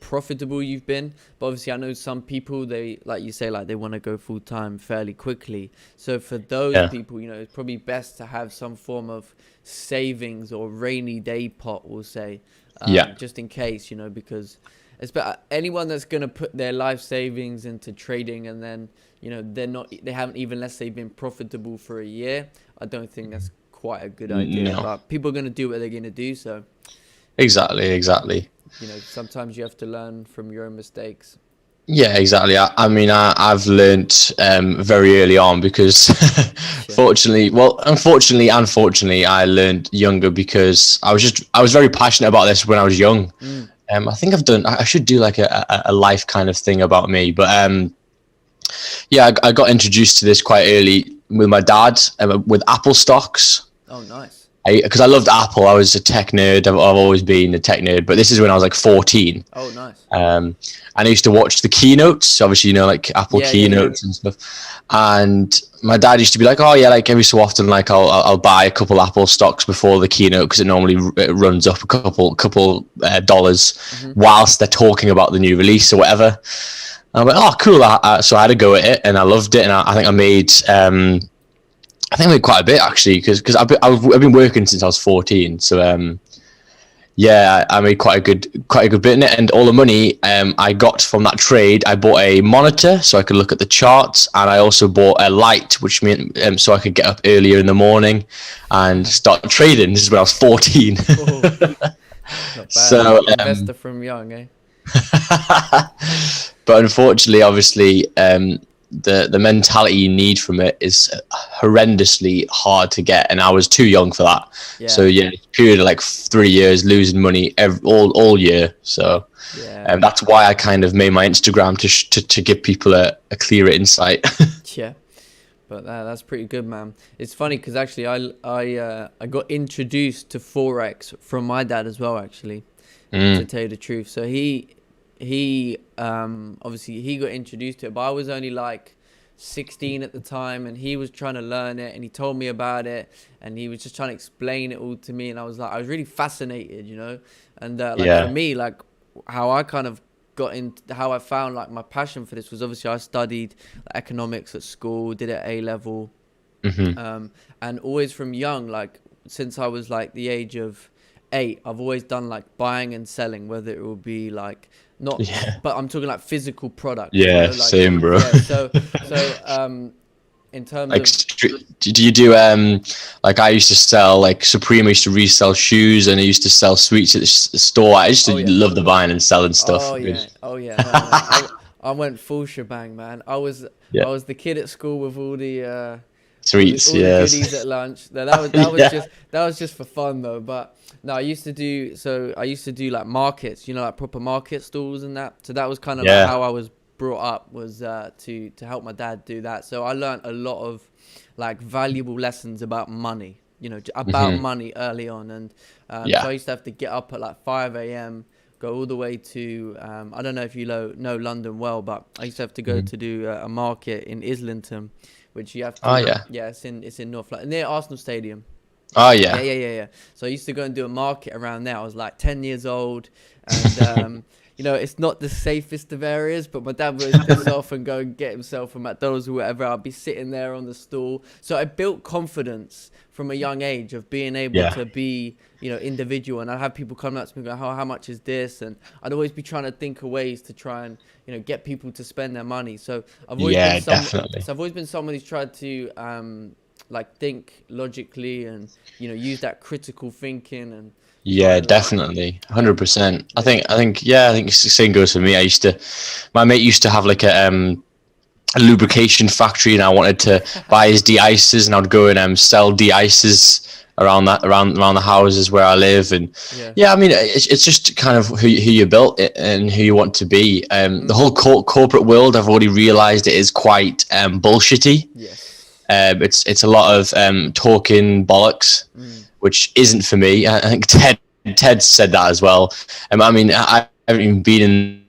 profitable you've been, but obviously I know some people, they, like you say, like they want to go full time fairly quickly. So for those people, you know, it's probably best to have some form of savings or rainy day pot, we'll say, just in case, you know, because anyone that's going to put their life savings into trading and then, you know, they haven't even, let's say, been profitable for a year, I don't think that's quite a good idea. No. But people are going to do what they're going to do, so Exactly. you know, sometimes you have to learn from your own mistakes. Yeah, exactly. I mean, I've learnt very early on because, unfortunately, I learned younger because I was very passionate about this when I was young. I think I should do like a life kind of thing about me, but yeah, I got introduced to this quite early with my dad with Apple stocks. Oh, nice. Because I loved Apple. I was a tech nerd. I've always been a tech nerd, but this is when I was like 14. Oh, nice. And I used to watch the keynotes, obviously, you know, like Apple keynotes and stuff. And my dad used to be like, oh yeah, like every so often, like I'll buy a couple Apple stocks before the keynote because it normally runs up a couple dollars whilst they're talking about the new release or whatever. And I'm like, oh, cool. So I had a go at it and I loved it. And I think I made quite a bit actually, because I've been working since I was 14. So yeah, I made quite a good bit in it, and all the money I got from that trade, I bought a monitor so I could look at the charts, and I also bought a light, which meant so I could get up earlier in the morning and start trading. This is when I was 14. Oh, not bad. So investor from young, eh? But unfortunately, obviously, the mentality you need from it is horrendously hard to get, and I was too young for that. So yeah, period of like 3 years losing money all year. So that's why I kind of made my Instagram to give people a clearer insight. Yeah, but that's pretty good, man. It's funny because actually I got introduced to Forex from my dad as well, actually, to tell you the truth. So he obviously he got introduced to it, but I was only like 16 at the time, and he was trying to learn it, and he told me about it, and he was just trying to explain it all to me, and I was really fascinated, you know. And for me, like how I kind of got into, how I found like my passion for this was, obviously I studied economics at school, did it A level, and always from young, like since I was like the age of 8, I've always done like buying and selling, whether it will be like but I'm talking like physical products. Yeah, you know, like, same, bro. Yeah, so in terms like, of, do you do like I used to sell like Supreme, I used to resell shoes, and I used to sell sweets at the store. I used to love the buying and selling stuff. Oh yeah. No, I went full shebang, man. I was the kid at school with all the sweets, all the goodies at lunch. That was just for fun though. But no, I used to do like markets, you know, like proper market stalls and that. So that was kind of like how I was brought up, was to help my dad do that. So I learned a lot of like valuable lessons about money, you know, about money early on. And so I used to have to get up at like 5 a.m, go all the way to I don't know if you know London well, but I used to have to go to do a market in Islington, which you have to it's in North London, near Arsenal Stadium. Oh yeah. Yeah. So I used to go and do a market around there. I was like 10 years old, and you know, it's not the safest of areas, but my dad would piss off and go and get himself a McDonald's or whatever. I'd be sitting there on the stool. So I built confidence from a young age of being able to be, you know, individual. And I'd have people come up to me and go, how much is this? And I'd always be trying to think of ways to try and, you know, get people to spend their money. So I've always I've always been someone who's tried to like think logically and, you know, use that critical thinking and definitely 100%. I think the same goes for me. My mate used to have like a lubrication factory, and I wanted to buy his de-icers, and I would go and sell de-icers around the houses where I live. And I mean, it's just kind of who you built it and who you want to be. The whole corporate world, I've already realized it is quite bullshitty. It's a lot of talking bollocks, which isn't for me. I think Ted said that as well. I mean, I haven't even been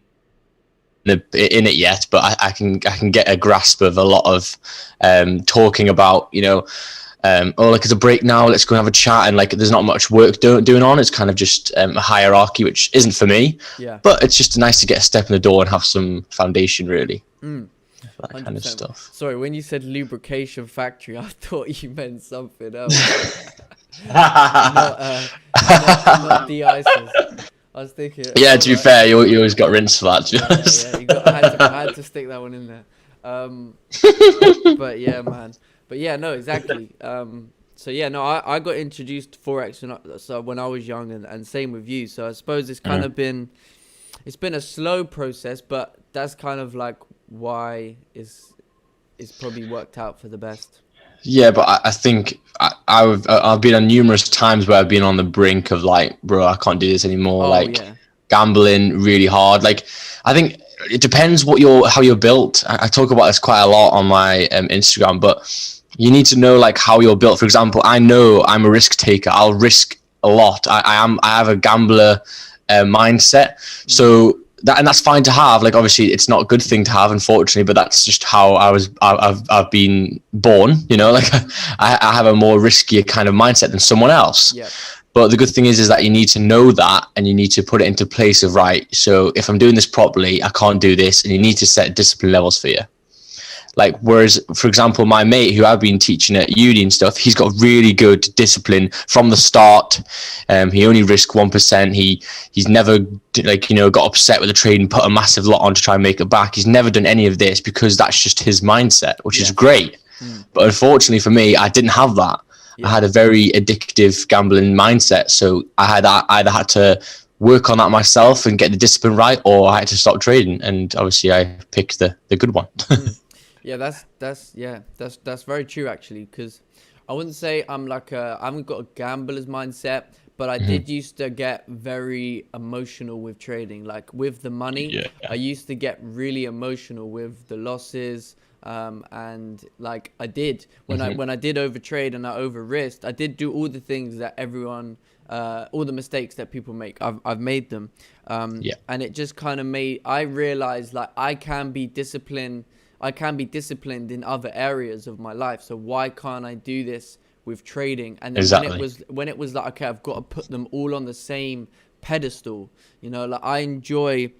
in it yet, but I can get a grasp of a lot of talking about, you know, like it's a break now, let's go and have a chat, and like there's not much work doing on. It's kind of just a hierarchy, which isn't for me. But it's just nice to get a step in the door and have some foundation, really. That 100%. kind of stuff. Sorry, when you said lubrication factory, I thought you meant something else. not de-icers. I was thinking. Yeah, to be fair, you always got rinsed for that. To be honest. I had to stick that one in there. But yeah, man. But yeah, no, exactly. So yeah, no, I got introduced to Forex when I was young, and same with you. So I suppose it's kind of been a slow process, but that's kind of like why it's probably worked out for the best. Yeah, but I think I've been on numerous times where I've been on the brink of like, bro, I can't do this anymore. Gambling really hard. Like, I think it depends how you're built. I talk about this quite a lot on my Instagram, but you need to know like how you're built. For example, I know I'm a risk taker. I'll risk a lot. I have a gambler mindset. So that's fine to have. Like, obviously it's not a good thing to have, unfortunately, but that's just how I've been born, you know. Like I have a more riskier kind of mindset than someone else. But the good thing is that you need to know that, and you need to put it into place of, right, so if I'm doing this properly, I can't do this, and you need to set discipline levels for you. Like, whereas, for example, my mate who I've been teaching at uni and stuff, he's got really good discipline from the start. He only risked 1%. He's never, like, you know, got upset with a trade and put a massive lot on to try and make it back. He's never done any of this because that's just his mindset, which is great. But unfortunately for me, I didn't have that. I had a very addictive gambling mindset. So I either had to work on that myself and get the discipline right, or I had to stop trading. And obviously I picked the good one. Yeah, that's very true, actually, because I wouldn't say I haven't got a gambler's mindset, but I did used to get very emotional with trading. Like with the money, I used to get really emotional with the losses, and like I did when I did overtrade and I over risked, I did do all the things that everyone, all the mistakes that people make. I've made them, and it just kind of I realized like I can be disciplined in other areas of my life. So why can't I do this with trading? And then when it was like, okay, I've got to put them all on the same pedestal, you know, like I enjoy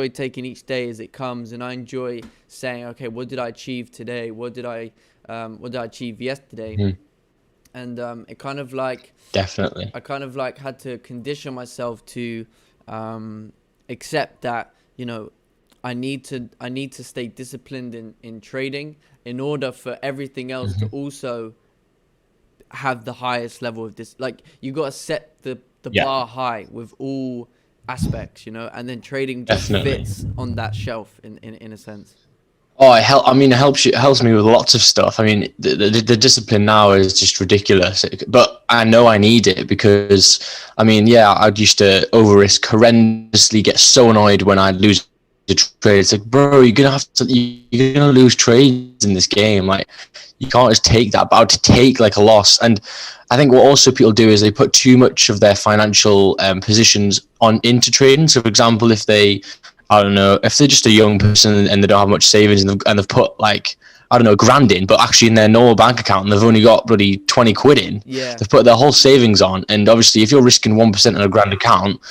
taking each day as it comes, and I enjoy saying, okay, what did I achieve today? What did I achieve yesterday? And it kind of like, definitely, I kind of like had to condition myself to accept that, you know, I need to stay disciplined in trading in order for everything else to also have the highest level of this. Like, you got to set the bar high with all aspects, you know, and then trading just fits on that shelf in a sense. Oh, it helps me with lots of stuff. I mean, the discipline now is just ridiculous, but I know I need it because, I mean, I used to over risk horrendously, get so annoyed when I'd lose the trade. It's like, bro, you're gonna lose trades in this game. Like, you can't just take that, but to take like a loss. And I think what also people do is they put too much of their financial positions into trading. So for example, if they're just a young person and they don't have much savings, and they've put like, I don't know, £1,000 in, but actually in their normal bank account, and they've only got bloody 20 quid in. They've put their whole savings on, and obviously if you're risking 1% on a grand account,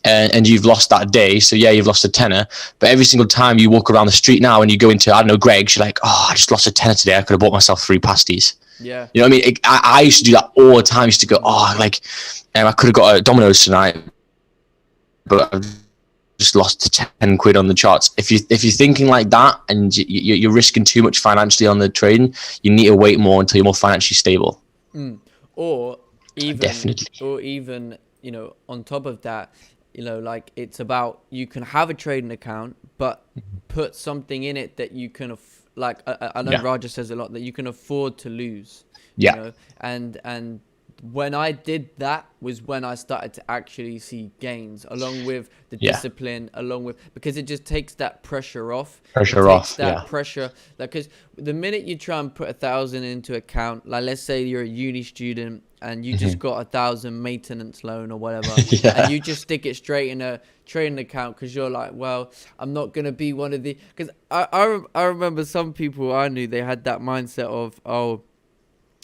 and you've lost that day. So yeah, you've lost a tenner. But every single time you walk around the street now and you go into, I don't know, Greg's, you're like, oh, I just lost a tenner today. I could have bought myself 3 pasties. Yeah. You know what I mean? I used to do that all the time. I used to go, oh, like, I could have got a Domino's tonight, but I've just lost 10 quid on the charts. If you're thinking like that and you're risking too much financially on the trading, you need to wait more until you're more financially stable. Or even, Definitely. or even, you know, on top of that, you know, like it's about, you can have a trading account, but put something in it that you can, like, I know Raja says a lot, that you can afford to lose. Yeah. You know? And when I did that was when I started to actually see gains, along with the discipline, because it just takes that pressure off. Pressure, like, because the minute you try and put 1,000 into account, like let's say you're a uni student and you just got 1,000 maintenance loan or whatever, and you just stick it straight in a trading account because you're like, well, I'm not gonna be one of the, because I remember some people I knew, they had that mindset of, oh,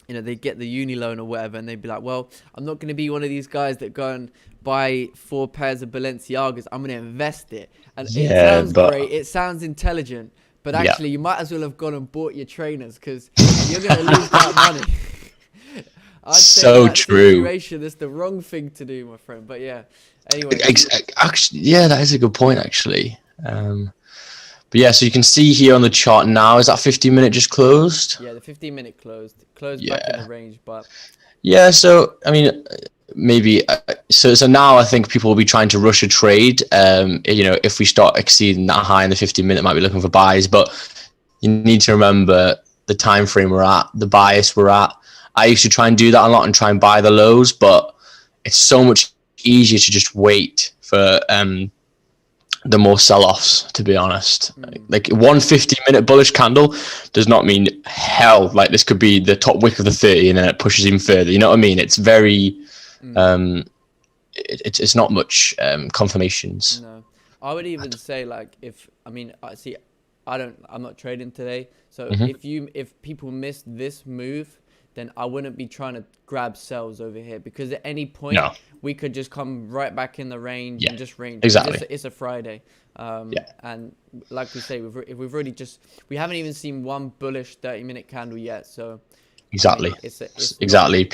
you know, they get the uni loan or whatever, and they'd be like, well, I'm not going to be one of these guys that go and buy 4 pairs of Balenciagas. I'm going to invest it. And it sounds great. It sounds intelligent. But actually, you might as well have gone and bought your trainers, because you're going to lose that money. I'd say so that true. Situation, it's the wrong thing to do, my friend. But yeah, anyway. Actually, yeah, that is a good point, actually. But yeah, so you can see here on the chart now, is that 15-minute just closed? Yeah, the 15-minute closed back in the range, but yeah. So I mean, maybe so now I think people will be trying to rush a trade. You know, if we start exceeding that high in the 15-minute, might be looking for buys, but you need to remember the time frame we're at, the bias we're at. I used to try and do that a lot and try and buy the lows, but it's so much easier to just wait for the more sell-offs, to be honest. Like 1 15-minute bullish candle does not mean hell. Like this could be the top wick of the 30 and then it pushes even further. You know what I mean? It's very it's not much confirmations. No, I would even say, like, I'm not trading today, so if people miss this move, then I wouldn't be trying to grab sells over here, because at any point we could just come right back in the range and just range. Exactly. It's a Friday. And like we say, we haven't even seen one bullish 30-minute candle yet. So exactly. I mean, exactly.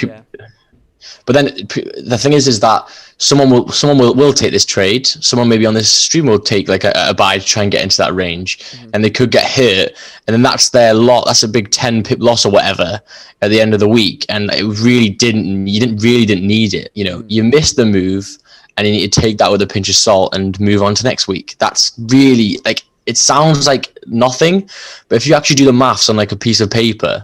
But then the thing is that someone will take this trade. Someone maybe on this stream will take like a buy to try and get into that range, and they could get hit, and then that's their lot. That's a big 10 pip loss or whatever at the end of the week, and it really didn't need it. You know, you missed the move, and you need to take that with a pinch of salt and move on to next week. That's really, like, it sounds like nothing, but if you actually do the maths on like a piece of paper,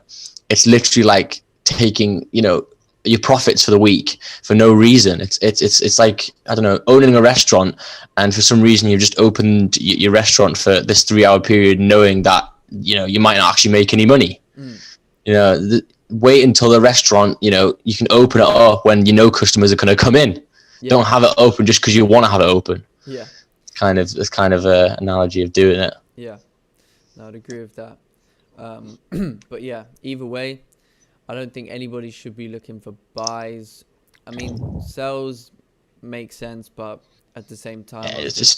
it's literally like taking, you know, your profits for the week for no reason. It's like, I don't know, owning a restaurant, and for some reason you've just opened your restaurant for this 3-hour period, knowing that, you know, you might not actually make any money. You know, wait until the restaurant, you know, you can open it up when you know customers are going to come in. Don't have it open just because you want to have it open. It's kind of a analogy of doing it. No, I'd agree with that. But yeah, either way, I don't think anybody should be looking for buys. I mean, sells make sense, but at the same time, there's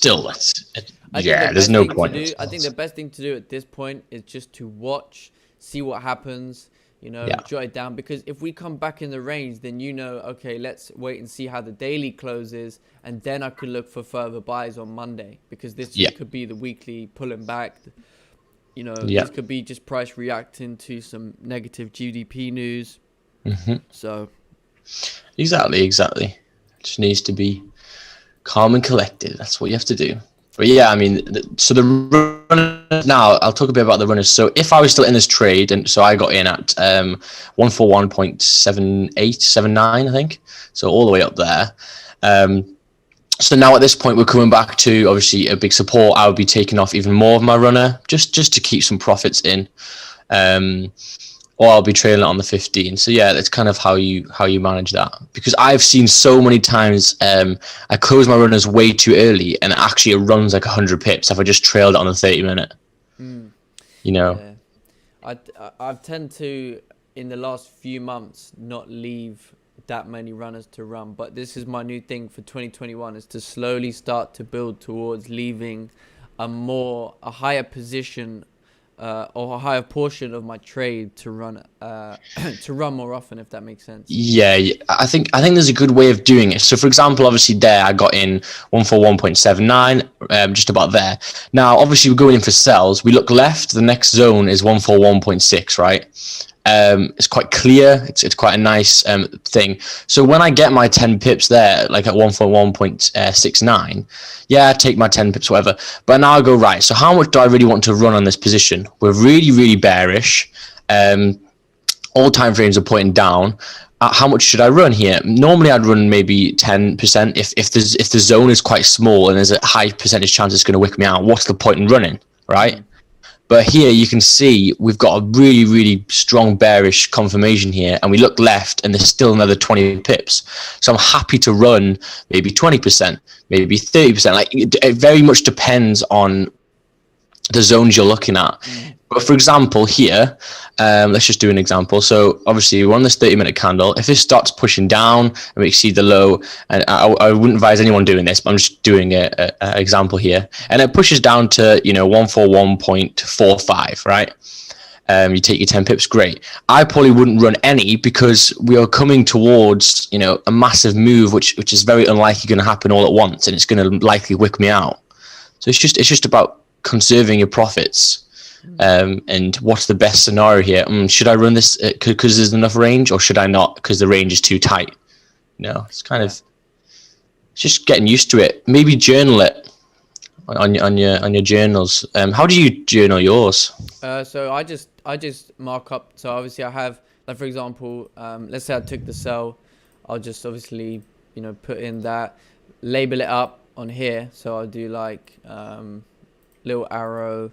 no point. I think the best thing to do at this point is just to watch, see what happens, you know, jot it down. Because if we come back in the range, then, you know, okay, let's wait and see how the daily closes, and then I could look for further buys on Monday, because this could be the weekly pulling back. You know, this could be just price reacting to some negative GDP news. So, exactly. Just needs to be calm and collected. That's what you have to do. But yeah, I mean, so the runners now, I'll talk a bit about the runners. So if I was still in this trade, and so I got in at 141.7879, I think. So all the way up there. So now at this point, we're coming back to obviously a big support. I would be taking off even more of my runner just to keep some profits in, or I'll be trailing it on the 15. So yeah, that's kind of how you manage that, because I've seen so many times I close my runners way too early, and actually it runs like 100 pips if I just trailed it on the 30-minute. You know, I've tend to, in the last few months, not leave that many runners to run. But this is my new thing for 2021, is to slowly start to build towards leaving a higher position or a higher portion of my trade to run to run more often, if that makes sense. Yeah, I think there's a good way of doing it. So, for example, obviously there I got in 141.79, just about there. Now, obviously we're going in for sells. We look left. The next zone is 141.6, right? It's quite clear. It's quite a nice thing. So when I get my 10 pips there, like at 141.69, yeah, I take my 10 pips, whatever. But now I go, right, so how much do I really want to run on this position? We're really, really bearish. All time frames are pointing down. How much should I run here? Normally I'd run maybe 10%. If the zone is quite small and there's a high percentage chance it's going to wick me out, what's the point in running, right? But here you can see we've got a really, really strong bearish confirmation here, and we look left and there's still another 20 pips. So I'm happy to run maybe 20%, maybe 30%. Like it very much depends on the zones you're looking at. But for example, here, let's just do an example. So obviously we're on this 30-minute candle. If this starts pushing down and we exceed the low, and I wouldn't advise anyone doing this, but I'm just doing an example here, and it pushes down to 141.45, right? You take your 10 pips, great. I probably wouldn't run any because we are coming towards a massive move, which is very unlikely going to happen all at once, and it's going to likely wick me out. So it's just about conserving your profits. And what's the best scenario here? Should I run this because there's enough range, or should I not because the range is too tight? It's kind of, it's just getting used to it. Maybe journal it on your journals. How do you journal yours? So I just mark up. So obviously I have, like, for example, let's say I took the sell, I'll just obviously put in that, label it up on here. So I'll do like little arrow,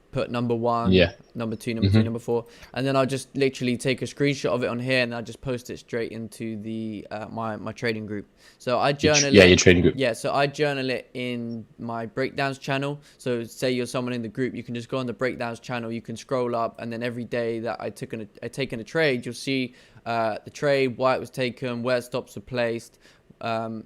put number 1, number 2, number 3, number 4, and then I'll just literally take a screenshot of it on here, and I'll just post it straight into the my trading group. So I journal your trading group. Yeah, so I journal it in my breakdowns channel. So say you're someone in the group, you can just go on the breakdowns channel, you can scroll up, and then every day that I taken a trade, you'll see the trade, why it was taken, where stops were placed,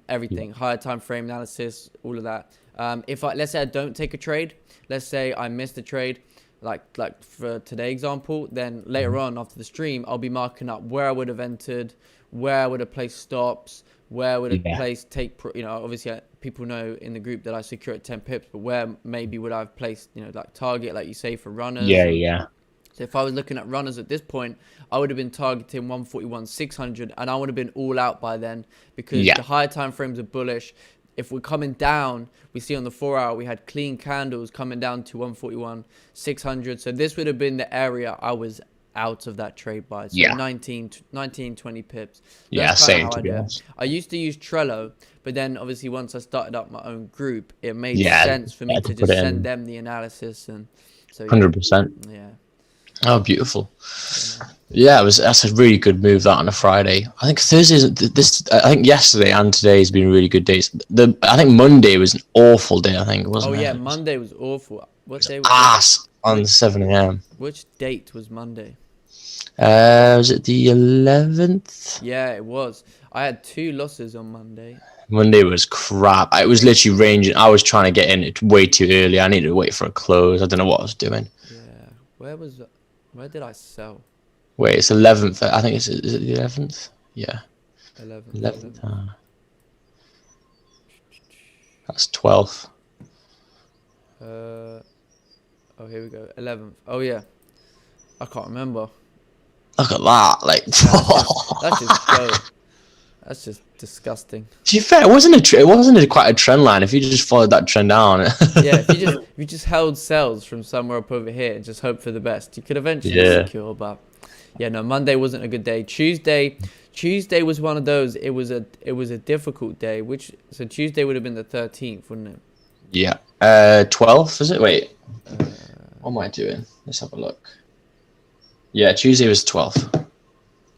everything, higher time frame analysis, all of that. Let's say I don't take a trade, let's say I missed a trade, like for today's example, then later on after the stream, I'll be marking up where I would have entered, where I would have placed stops, where I would have placed obviously people know in the group that I secure at 10 pips, but where maybe would I have placed, like target, like you say, for runners. So if I was looking at runners at this point, I would have been targeting 141.600, and I would have been all out by then, because the higher time frames are bullish. If we're coming down, we see on the 4 hour, we had clean candles coming down to 141.600. So this would have been the area I was out of that trade by. So 19, 20 pips. That's same, to be honest. I used to use Trello, but then obviously once I started up my own group, it made sense for me to just send them the analysis. And so 100%. Yeah. Oh, beautiful. That's a really good move, that on a Friday. I think I think yesterday and today has been really good days. I think Monday was an awful day, wasn't it? Oh yeah, Monday was awful. What day was ass on 7 a.m. Which date was Monday? Was it the 11th? Yeah, it was. I had 2 losses on Monday. Monday was crap. It was literally ranging. I was trying to get in way too early. I needed to wait for a close. I don't know what I was doing. Yeah. Where did I sell? Wait, it's 11th. I think is it the 11th? Yeah. 11th. That's 12th. Oh, here we go. 11th. Oh yeah. I can't remember. Look at that. Like that's just dope. That's just disgusting. To be fair, it wasn't quite a trend line. If you just followed that trend down. Yeah, if you just held sells from somewhere up over here and just hope for the best, you could eventually secure. But yeah, no, Monday wasn't a good day. Tuesday was one of those. It was a difficult day. So Tuesday would have been the 13th, wouldn't it? Yeah. 12th, is it? Wait. What am I doing? Let's have a look. Yeah, Tuesday was 12th.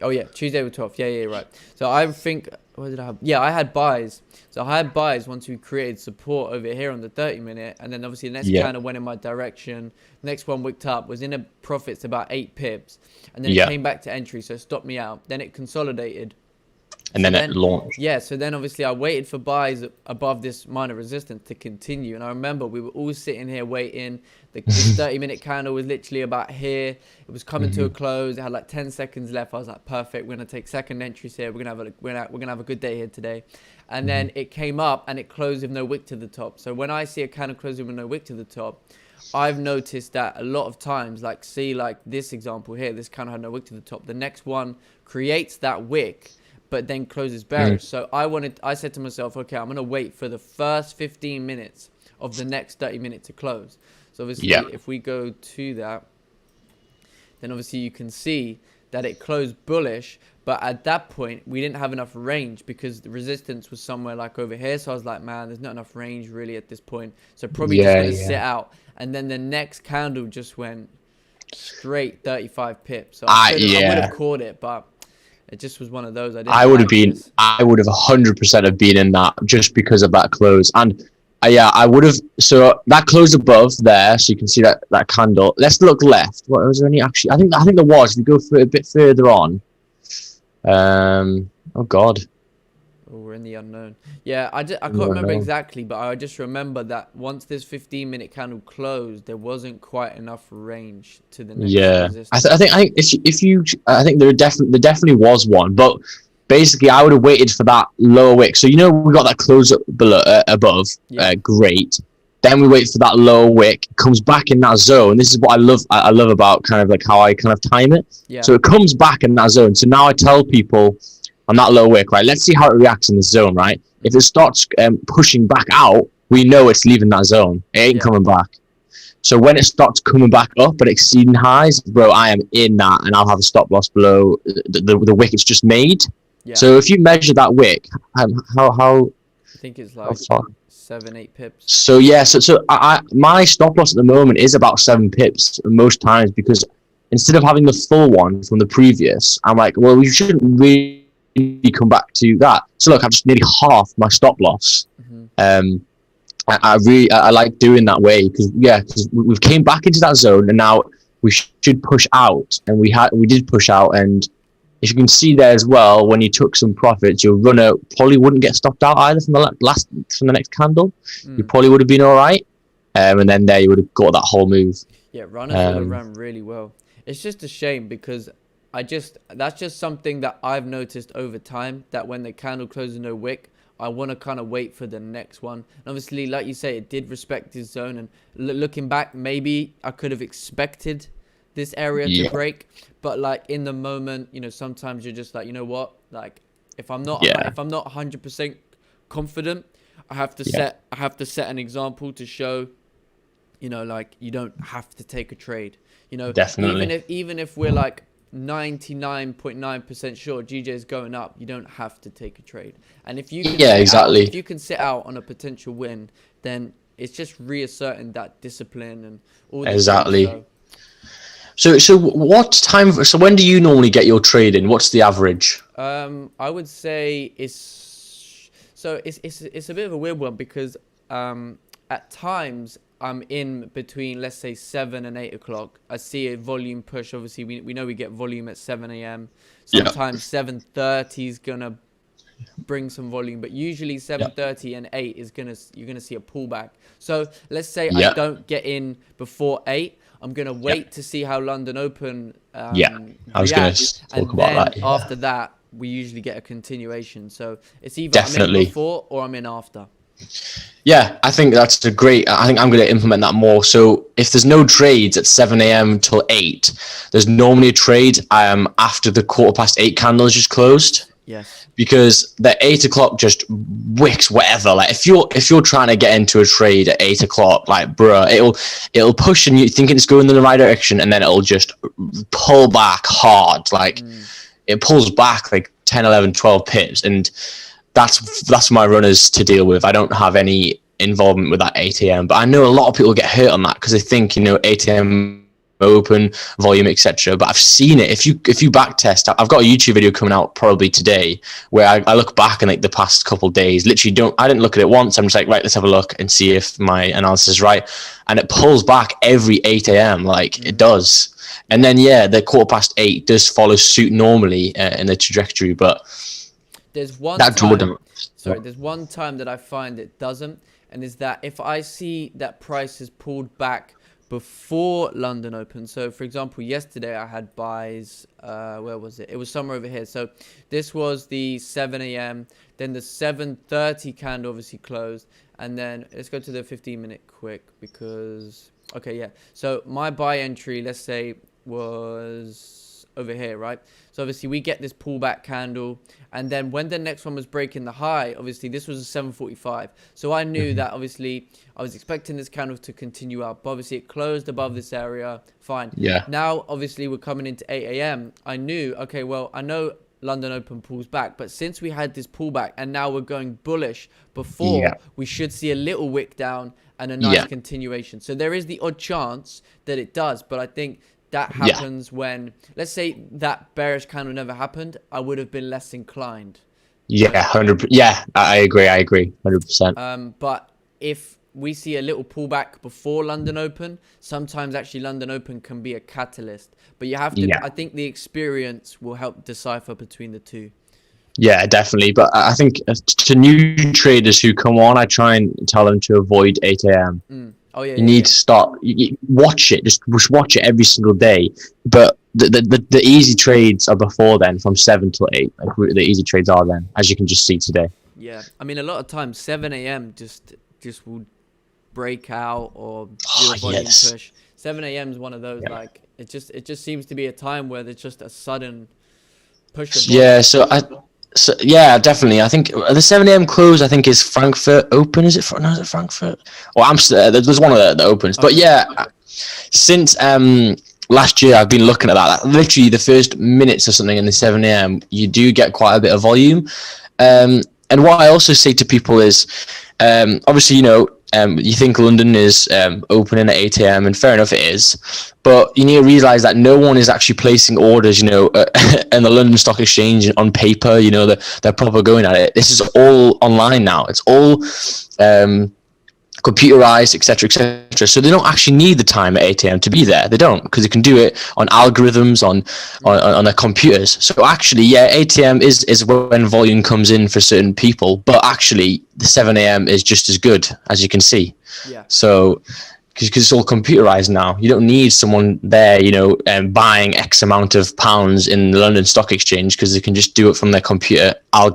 Oh yeah, Tuesday was 12th. Yeah, right. So I think, what did I have? Yeah, I had buys. So I had buys once we created support over here on the 30-minute, and then obviously the next kind of went in my direction. Next one wicked up, was in a profits about 8 pips, and then it came back to entry, so it stopped me out. Then it consolidated, and then it launched. Yeah, so then obviously I waited for buys above this minor resistance to continue. And I remember we were all sitting here waiting. This 30-minute candle was literally about here. It was coming to a close. It had like 10 seconds left. I was like, perfect. We're gonna take second entries here. We're gonna have a good day here today. And then it came up and it closed with no wick to the top. So when I see a candle closing with no wick to the top, I've noticed that a lot of times, like this example here, this candle had no wick to the top. The next one creates that wick, but then closes bearish. So I said to myself, okay, I'm going to wait for the first 15 minutes of the next 30 minutes to close. So obviously, if we go to that, then obviously you can see that it closed bullish. But at that point, we didn't have enough range because the resistance was somewhere like over here. So I was like, man, there's not enough range really at this point. So probably just going to sit out. And then the next candle just went straight 35 pips. So I would have caught it, but it just was one of those. I would have 100% have been in that just because of that close. And I would have. So that close above there, so you can see that candle. Let's look left. What was there any actually? I think there was. If you go for a bit further on. Oh God. Oh, we're in the unknown. Yeah, I can't remember exactly, but I just remember that once this 15-minute candle closed, there wasn't quite enough range to the next resistance. I think there definitely was one, but basically I would have waited for that lower wick. So we got that close up below, above, great. Then we wait for that lower wick, comes back in that zone. This is what I love about kind of like how I kind of time it. Yeah. So it comes back in that zone. So now I tell people on that lower wick, right, let's see how it reacts in this zone, right? If it starts pushing back out, we know it's leaving that zone. It ain't coming back. So when it starts coming back up but exceeding highs, bro, I am in that, and I'll have a stop loss below the wick it's just made. Yeah. So if you measure that wick, how I think it's like 7-8 pips. So my stop loss at the moment is about 7 pips most times, because instead of having the full one from the previous, I'm like, well, we shouldn't really come back to that. So look, I've just nearly half my stop loss. I like doing that way because we've came back into that zone, and now we should push out, and we did push out. And if you can see there as well, when you took some profits, your runner probably wouldn't get stopped out either from the next candle. You probably would have been all right, and then there you would have got that whole move. Yeah, runners would have ran really well. It's just a shame because that's just something that I've noticed over time, that when the candle closes no wick, I want to kind of wait for the next one. And obviously, like you say, it did respect his zone. And looking back, maybe I could have expected this area to break. But like in the moment, sometimes you're just like, you know what? Like if I'm not 100% confident, I have to set an example to show, like you don't have to take a trade. Definitely. Even if we're like 99.9% sure GJ is going up, you don't have to take a trade. And if you can if you can sit out on a potential win, then it's just reasserting that discipline and all this So what time? So when do you normally get your trade in? What's the average? I would say it's a bit of a weird one because at times I'm in between, let's say 7 and 8 o'clock. I see a volume push. Obviously, we know we get volume at 7 a.m. Sometimes 7:30 is gonna bring some volume, but usually 7:30 and 8 you're gonna see a pullback. So let's say I don't get in before 8. I'm gonna wait to see how London Open I was gonna talk about that. After that, we usually get a continuation. So it's either I'm in before or I'm in after. Yeah, I think I think I'm going to implement that more. So if there's no trades at 7 a.m. till 8, there's normally a trade after the 8:15 candle is just closed. Yes. Because the 8 o'clock just wicks whatever. Like if you're trying to get into a trade at 8 o'clock, like bruh, it'll push and you thinking it's going in the right direction, and then it'll just pull back hard. Like it pulls back like 10, 11, 12 pips, and that's my runners to deal with. I don't have any involvement with that 8 a.m. But I know a lot of people get hurt on that because they think 8 a.m. open volume, etc. But I've seen it. If you back test, I've got a YouTube video coming out probably today where I look back in like the past couple of days. Literally, I didn't look at it once. I'm just like, right, let's have a look and see if my analysis is right. And it pulls back every 8 a.m. like it does. And then the 8:15 does follow suit normally in the trajectory, but. There's one that time, drawdown. sorry, there's one time that I find it doesn't, and is that if I see that price is pulled back before London Open. So for example, yesterday I had buys, where was it? It was somewhere over here. So this was the 7 a.m. Then the 7:30 candle obviously closed. And then let's go to the 15-minute quick because, okay, yeah. So my buy entry, let's say, was over here, right? So obviously we get this pullback candle, and then when the next one was breaking the high, obviously this was a 7:45. So I knew that obviously I was expecting this candle to continue up, but obviously it closed above this area. Fine. Yeah. Now obviously we're coming into 8 a.m. I knew, okay, well, I know London Open pulls back, but since we had this pullback and now we're going bullish before, we should see a little wick down and a nice continuation. So there is the odd chance that it does, but I think that happens when, let's say that bearish candle never happened, I would have been less inclined. Yeah, 100%. Yeah, I agree. 100%. But if we see a little pullback before London Open, sometimes actually London Open can be a catalyst. But you have to, I think the experience will help decipher between the two. Yeah, definitely. But I think to new traders who come on, I try and tell them to avoid 8 a.m. Oh yeah, you need to start. Watch it. Just watch it every single day. But the easy trades are before then, from 7 till 8. Like the easy trades are then, as you can just see today. Yeah, I mean a lot of times 7 a.m. just will break out or do a volume push. 7 a.m. is one of those like it just seems to be a time where there's just a sudden push. Of volume. So yeah, definitely. I think the 7 a.m. close, I think, is Frankfurt Open. Is it Frankfurt? Or Amsterdam? There's one of the opens. Okay. But yeah, since last year, I've been looking at that. Literally, the first minutes or something in the 7 a.m., you do get quite a bit of volume. And what I also say to people is, obviously, you think London is opening at 8 a.m. and fair enough it is, but you need to realize that no one is actually placing orders, in the London Stock Exchange on paper. They're proper going at it. This is all online now. It's all computerized, etc. So they don't actually need the time at 8 a.m. to be there. They don't, because they can do it on algorithms on their computers. So actually, yeah, 8 a.m. is when volume comes in for certain people, but actually the 7 a.m. is just as good, as you can see. Yeah. So because it's all computerized now, you don't need someone there, buying X amount of pounds in the London Stock Exchange, because they can just do it from their computer on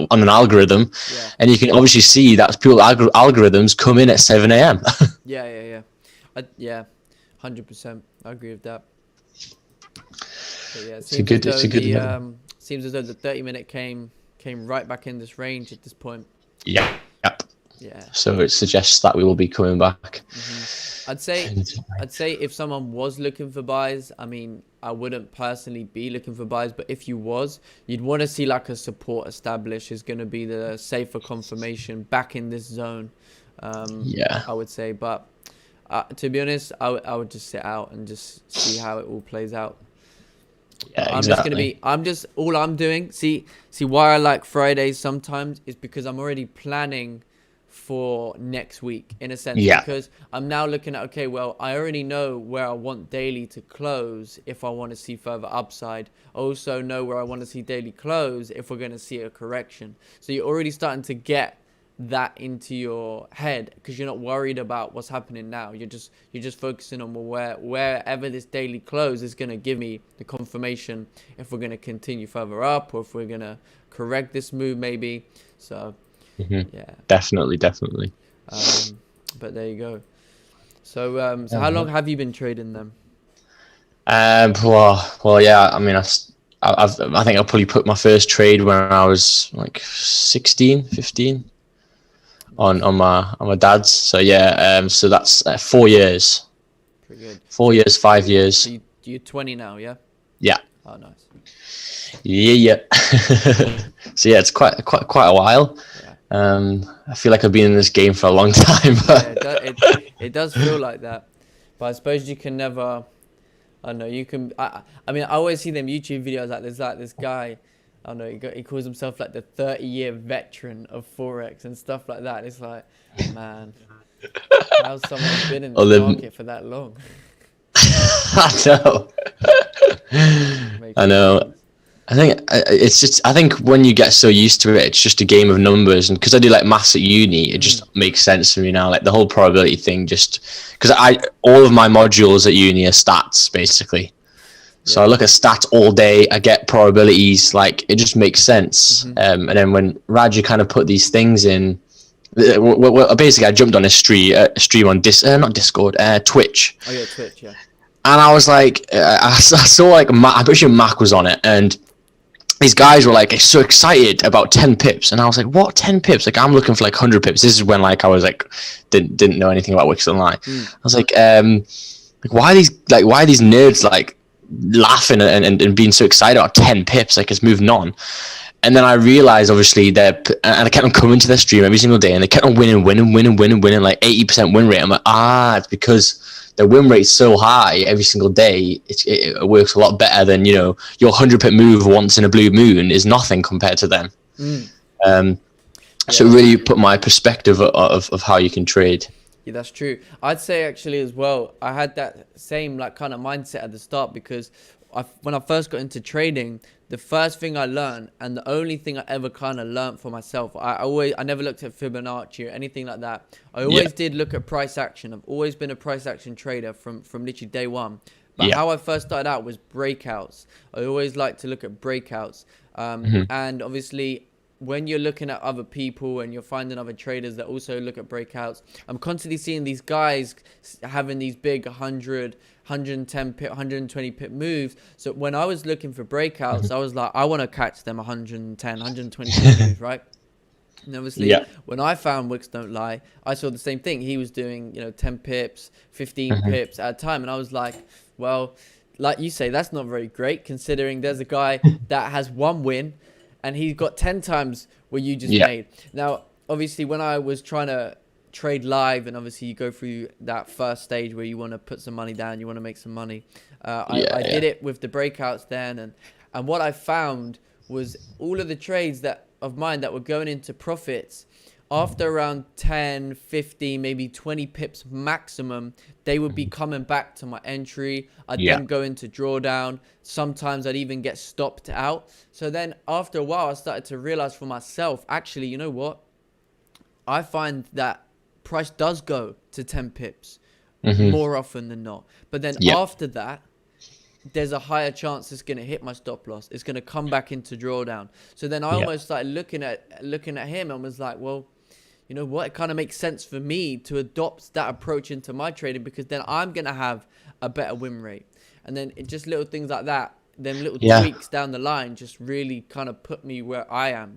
an algorithm. Yeah. And you can obviously see that people algorithms come in at 7 a.m. Yeah. 100%. I agree with that. But yeah, seems as though the 30-minute came right back in this range at this point. Yeah. Yep. Yeah. So it suggests that we will be coming back. I'd say if someone was looking for buys, I mean, I wouldn't personally be looking for buys, but if you was, you'd want to see like a support established is going to be the safer confirmation back in this zone. I would say, but to be honest, I would just sit out and just see how it all plays out. Yeah, all I'm doing, see why I like Fridays sometimes is because I'm already planning for next week in a sense, because I'm now looking at, okay, well, I already know where I want daily to close if I want to see further upside. I also know where I want to see daily close if we're going to see a correction. So you're already starting to get that into your head, because you're not worried about what's happening now. You're just focusing on wherever this daily close is going to give me the confirmation if we're going to continue further up or if we're going to correct this move maybe. So yeah, definitely. But there you go. So how long have you been trading them? Well, yeah. I mean, I think I probably put my first trade when I was like 16, 15 on my dad's. So yeah, so that's 4 years. Pretty good. 4 years, 5 years. So you're 20 now, yeah? Yeah. Oh, nice. Yeah. So yeah, it's quite a while. I feel like I've been in this game for a long time. But yeah, it does feel like that. But I suppose you can never. I don't know. You can. I mean, I always see them YouTube videos like there's like this guy. I don't know. He calls himself like the 30-year veteran of Forex and stuff like that. It's like, man, how's someone been in the market for that long? I know. I think it's just, I think when you get so used to it, it's just a game of numbers. And because I do like maths at uni, it just makes sense for me now. Like the whole probability thing, just because all of my modules at uni are stats basically. So I look at stats all day. I get probabilities. Like it just makes sense. And then when Raja kind of put these things in, basically I jumped on a stream on not Discord, Twitch. Oh yeah, Twitch, yeah. And I was like, I saw like, I'm pretty sure Mac was on it, and these guys were like so excited about 10 pips, and I was like, what 10 pips? Like I'm looking for like 100 pips. This is when like I was like didn't know anything about Wix Online. I was like why are these nerds like laughing and being so excited about 10 pips? Like it's moving on. And then I realized obviously and I kept on coming to their stream every single day, and they kept on winning like 80% win rate. I'm like, it's because their win rate's so high every single day. It works a lot better than, your 100 pip move once in a blue moon is nothing compared to them. So it really put my perspective of how you can trade. Yeah, that's true. I'd say actually as well, I had that same like kind of mindset at the start, because when I first got into trading, the first thing I learned, and the only thing I ever kind of learned for myself, I never looked at Fibonacci or anything like that. I always did look at price action. I've always been a price action trader from literally day one. But how I first started out was breakouts. I always like to look at breakouts. And obviously, when you're looking at other people and you're finding other traders that also look at breakouts, I'm constantly seeing these guys having these big 100, 110 pip, 120 pip moves. So when I was looking for breakouts, I was like, I want to catch them 110, 120 pip moves, right? And obviously, when I found Wix Don't Lie, I saw the same thing. He was doing, 10 pips, 15 pips at a time. And I was like, well, like you say, that's not very great, considering there's a guy that has one win and he's got 10 times what you just made. Now, obviously, when I was trying to trade live, and obviously you go through that first stage where you want to put some money down, you want to make some money. I did it with the breakouts then, and what I found was all of the trades of mine that were going into profits, after around 10, 15, maybe 20 pips maximum, they would be coming back to my entry. I'd then go into drawdown. Sometimes I'd even get stopped out. So then after a while, I started to realize for myself, actually, you know what? I find that price does go to 10 pips more often than not. But then after that, there's a higher chance it's going to hit my stop loss. It's going to come back into drawdown. So then I almost started looking at him and was like, well, you know what? It kind of makes sense for me to adopt that approach into my trading, because then I'm going to have a better win rate. And then it just little things like that, them little tweaks down the line just really kind of put me where I am,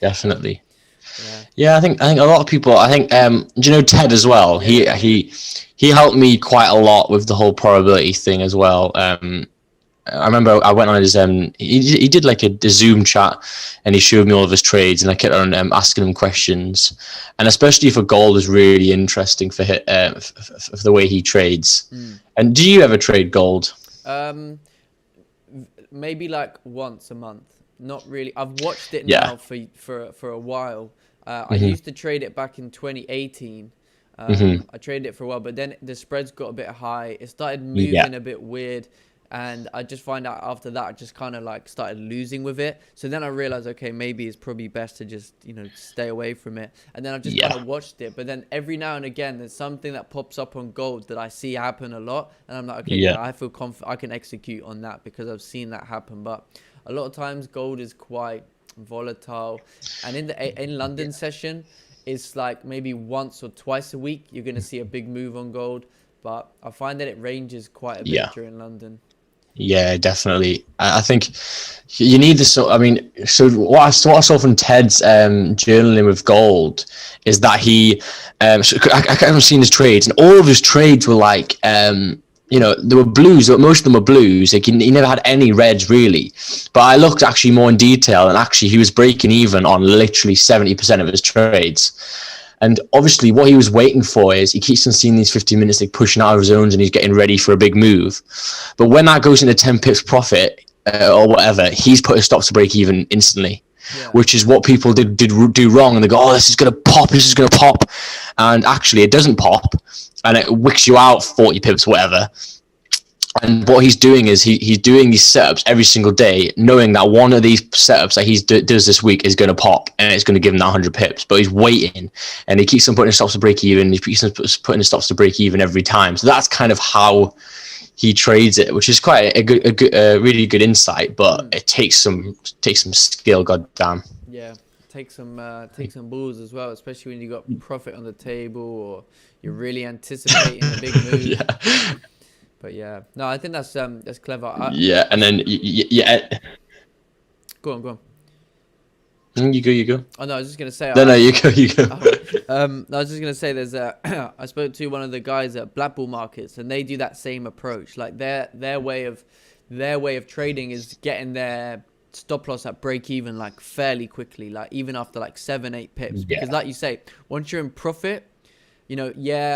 Definitely. Yeah, I think a lot of people, do you know Ted as well? He helped me quite a lot with the whole probability thing as well. I remember I went on his he did like a Zoom chat, and he showed me all of his trades, and I kept on asking him questions, and especially for gold is really interesting for the way he trades. And do you ever trade gold? Maybe like once a month. Not really. I've watched it now for a while. I used to trade it back in 2018. I traded it for a while, but then the spreads got a bit high. It started moving a bit weird. And I just find out after that, I just kind of like started losing with it. So then I realized, okay, maybe it's probably best to just, stay away from it. And then I just kind of watched it. But then every now and again, there's something that pops up on gold that I see happen a lot. And I'm like, okay, I feel confident I can execute on that because I've seen that happen. But a lot of times gold is quite volatile. And in London session, it's like maybe once or twice a week, you're going to see a big move on gold. But I find that it ranges quite a bit during London. Yeah, definitely. I think you need this. So what I saw from Ted's journaling with gold is that he, I kind of seen his trades, and all of his trades were like, there were blues. Most of them were blues. Like he never had any reds really. But I looked actually more in detail, and actually he was breaking even on literally 70% of his trades. And obviously what he was waiting for is he keeps on seeing these 15 minutes like pushing out of zones, and he's getting ready for a big move. But when that goes into 10 pips profit or whatever, he's put a stop to break even instantly, which is what people did do wrong. And they go, oh, this is going to pop. And actually it doesn't pop, and it wicks you out 40 pips, whatever. And what he's doing is he's doing these setups every single day, knowing that one of these setups that he does this week is going to pop and it's going to give him that 100 pips. But he's waiting, and he keeps on putting stops to break even. He keeps on putting stops to break even every time. So that's kind of how he trades it, which is quite a really good insight. But it takes some skill. Goddamn. Yeah, take some balls as well, especially when you got profit on the table or you're really anticipating a big move. Yeah. But yeah, no, I think that's clever. Yeah, and then yeah. Go on. You go. Oh no, I was just gonna say. No, you go. I was just gonna say, there's I spoke to one of the guys at Black Bull Markets, and they do that same approach. Like their way of trading is getting their stop loss at break even like fairly quickly, like even after like 7-8 pips. Because like you say, once you're in profit, you know,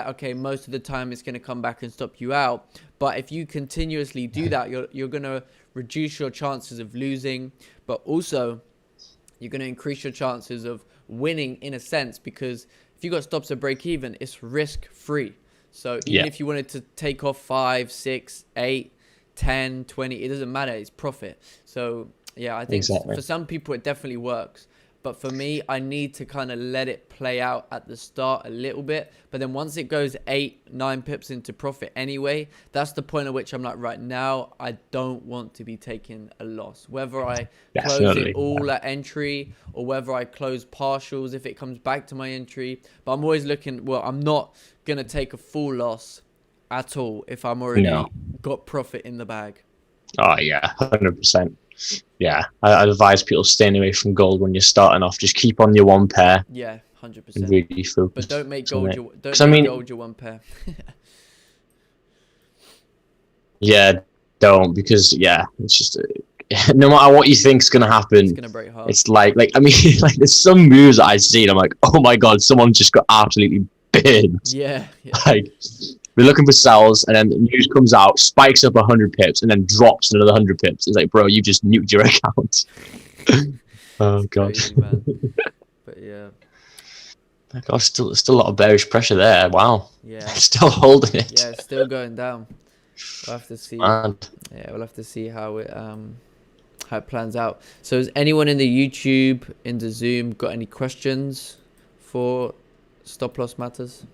okay, most of the time it's going to come back and stop you out. But if you continuously do that, you're going to reduce your chances of losing, but also you're going to increase your chances of winning in a sense, because if you got stops at break even, it's risk free. So even if you wanted to take off 5, 6, 8, 10, 20, it doesn't matter. It's profit. So yeah, I think for some people it definitely works. But for me, I need to kind of let it play out at the start a little bit. But then once it goes 8, 9 pips into profit anyway, that's the point at which I'm like, right now, I don't want to be taking a loss. Whether I close it all at entry or whether I close partials if it comes back to my entry. But I'm always looking, well, I'm not going to take a full loss at all if I'm already got profit in the bag. Oh, yeah, 100%. Yeah, I advise people staying away from gold when you're starting off. Just keep on your one pair. Yeah, 100%. Really focus. But don't make gold gold your one pair. Yeah, don't, because it's just no matter what you think's gonna happen, it's gonna break hard. It's like I mean, like there's some moves that I see and I'm like, oh my god, someone just got absolutely burned. Yeah. Like, we're looking for sells, and then the news comes out, spikes up 100 pips, and then drops another 100 pips. It's like, bro, you just nuked your account. Oh god. Crazy, man. But yeah. God, still a lot of bearish pressure there. Wow. Yeah. Still holding it. Yeah, it's still going down. We'll have to see. Man. Yeah, we'll have to see how it plans out. So, has anyone in the YouTube, in the Zoom, got any questions for Stop Loss Matters?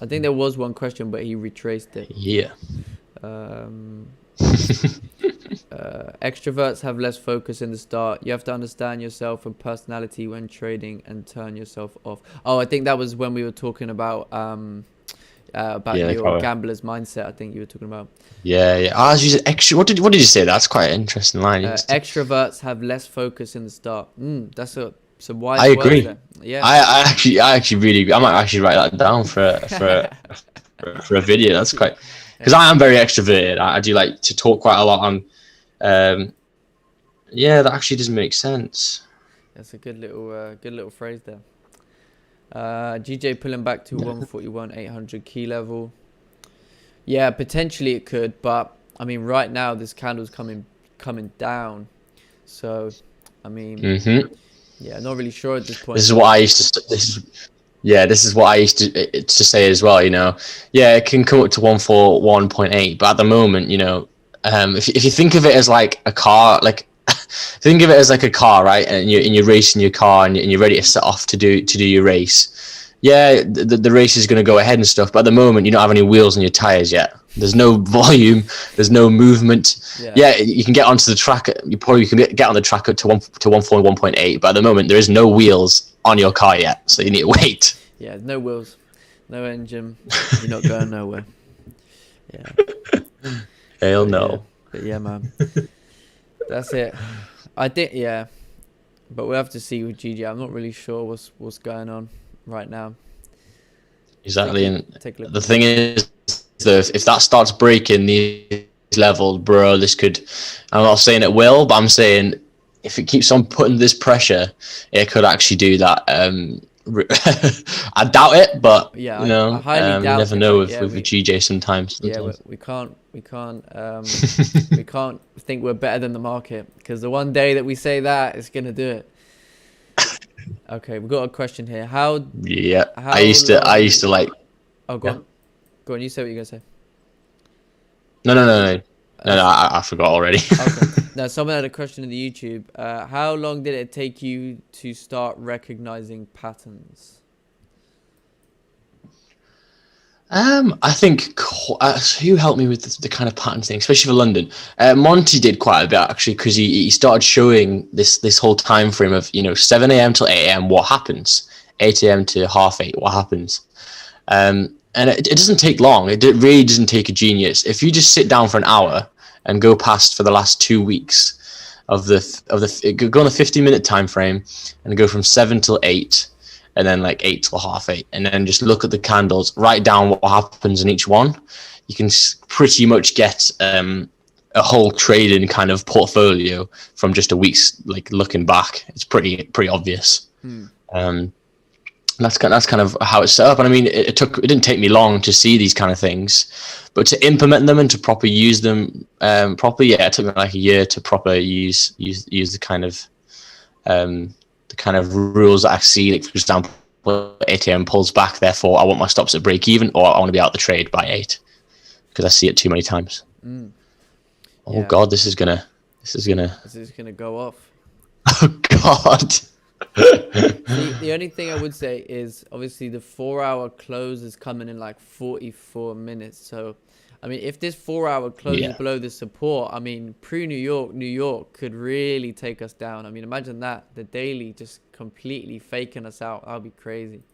I think there was one question, but he retraced it. Yeah. Extroverts have less focus in the start. You have to understand yourself and personality when trading and turn yourself off. Oh, I think that was when we were talking about your gambler's mindset. I think you were talking about. Yeah. What did you say? That's quite an interesting line. Extroverts have less focus in the start. That's some wise I agree. There. Yeah. I actually really. I might actually write that down for a video. That's quite, because I am very extroverted. I do like to talk quite a lot. That actually does make sense. That's a good little phrase there. GJ pulling back to 141 800 key level. Yeah, potentially it could, but I mean, right now this candle's coming down, so I mean. Yeah, not really sure at this point. This is what I used to say as well. You know, it can come up to 141.8, but at the moment, if you think of it as like a car, think of it as like a car, right? And you're racing your car and you're ready to set off to do your race. Yeah, the race is going to go ahead and stuff, but at the moment you don't have any wheels on your tires yet. There's no volume. There's no movement. Yeah, you can get onto the track. You probably can get on the track to 141.8, but at the moment there is no wheels on your car yet, so you need to wait. Yeah, no wheels, no engine. You're not going nowhere. Yeah. Hell no. But yeah, man. That's it. I think but we'll have to see with GG. I'm not really sure what's going on right now. Exactly, and the thing is, if that starts breaking these levels, bro, this could. I'm not saying it will, but I'm saying if it keeps on putting this pressure, it could actually do that. I doubt it, but I highly doubt. You never know with GJ sometimes. Yeah, we can't think we're better than the market, because the one day that we say that, it's gonna do it. Okay, we've got a question here. I used to like. Oh, go on. You say what you're gonna say. No, I forgot already. Okay. Now, someone had a question in the YouTube. How long did it take you to start recognizing patterns? I think who helped me with the kind of pattern thing, especially for London. Monty did quite a bit actually, because he started showing this whole time frame of 7 a.m. till 8 a.m. what happens, 8 a.m. to half 8 what happens. And it doesn't take long. It really doesn't take a genius. If you just sit down for an hour and go past for the last 2 weeks of go on a 50-minute time frame and go from 7 till 8. And then like 8 till half 8, and then just look at the candles, write down what happens in each one. You can pretty much get a whole trading kind of portfolio from just a week's like looking back. It's pretty obvious. That's kind of how it's set up. And I mean, it didn't take me long to see these kind of things, but to implement them and to properly use them properly, yeah, it took me like a year to properly use the kind of rules that I see. Like, for example, ATM pulls back, therefore I want my stops at break even, or I want to be out the trade by 8, because I see it too many times. Oh God, this is gonna go off. Oh God. The only thing I would say is obviously the 4-hour close is coming in like 44 minutes. So I mean, if this 4-hour close is below the support, I mean, New York could really take us down. I mean, imagine that, the daily just completely faking us out. That would be crazy.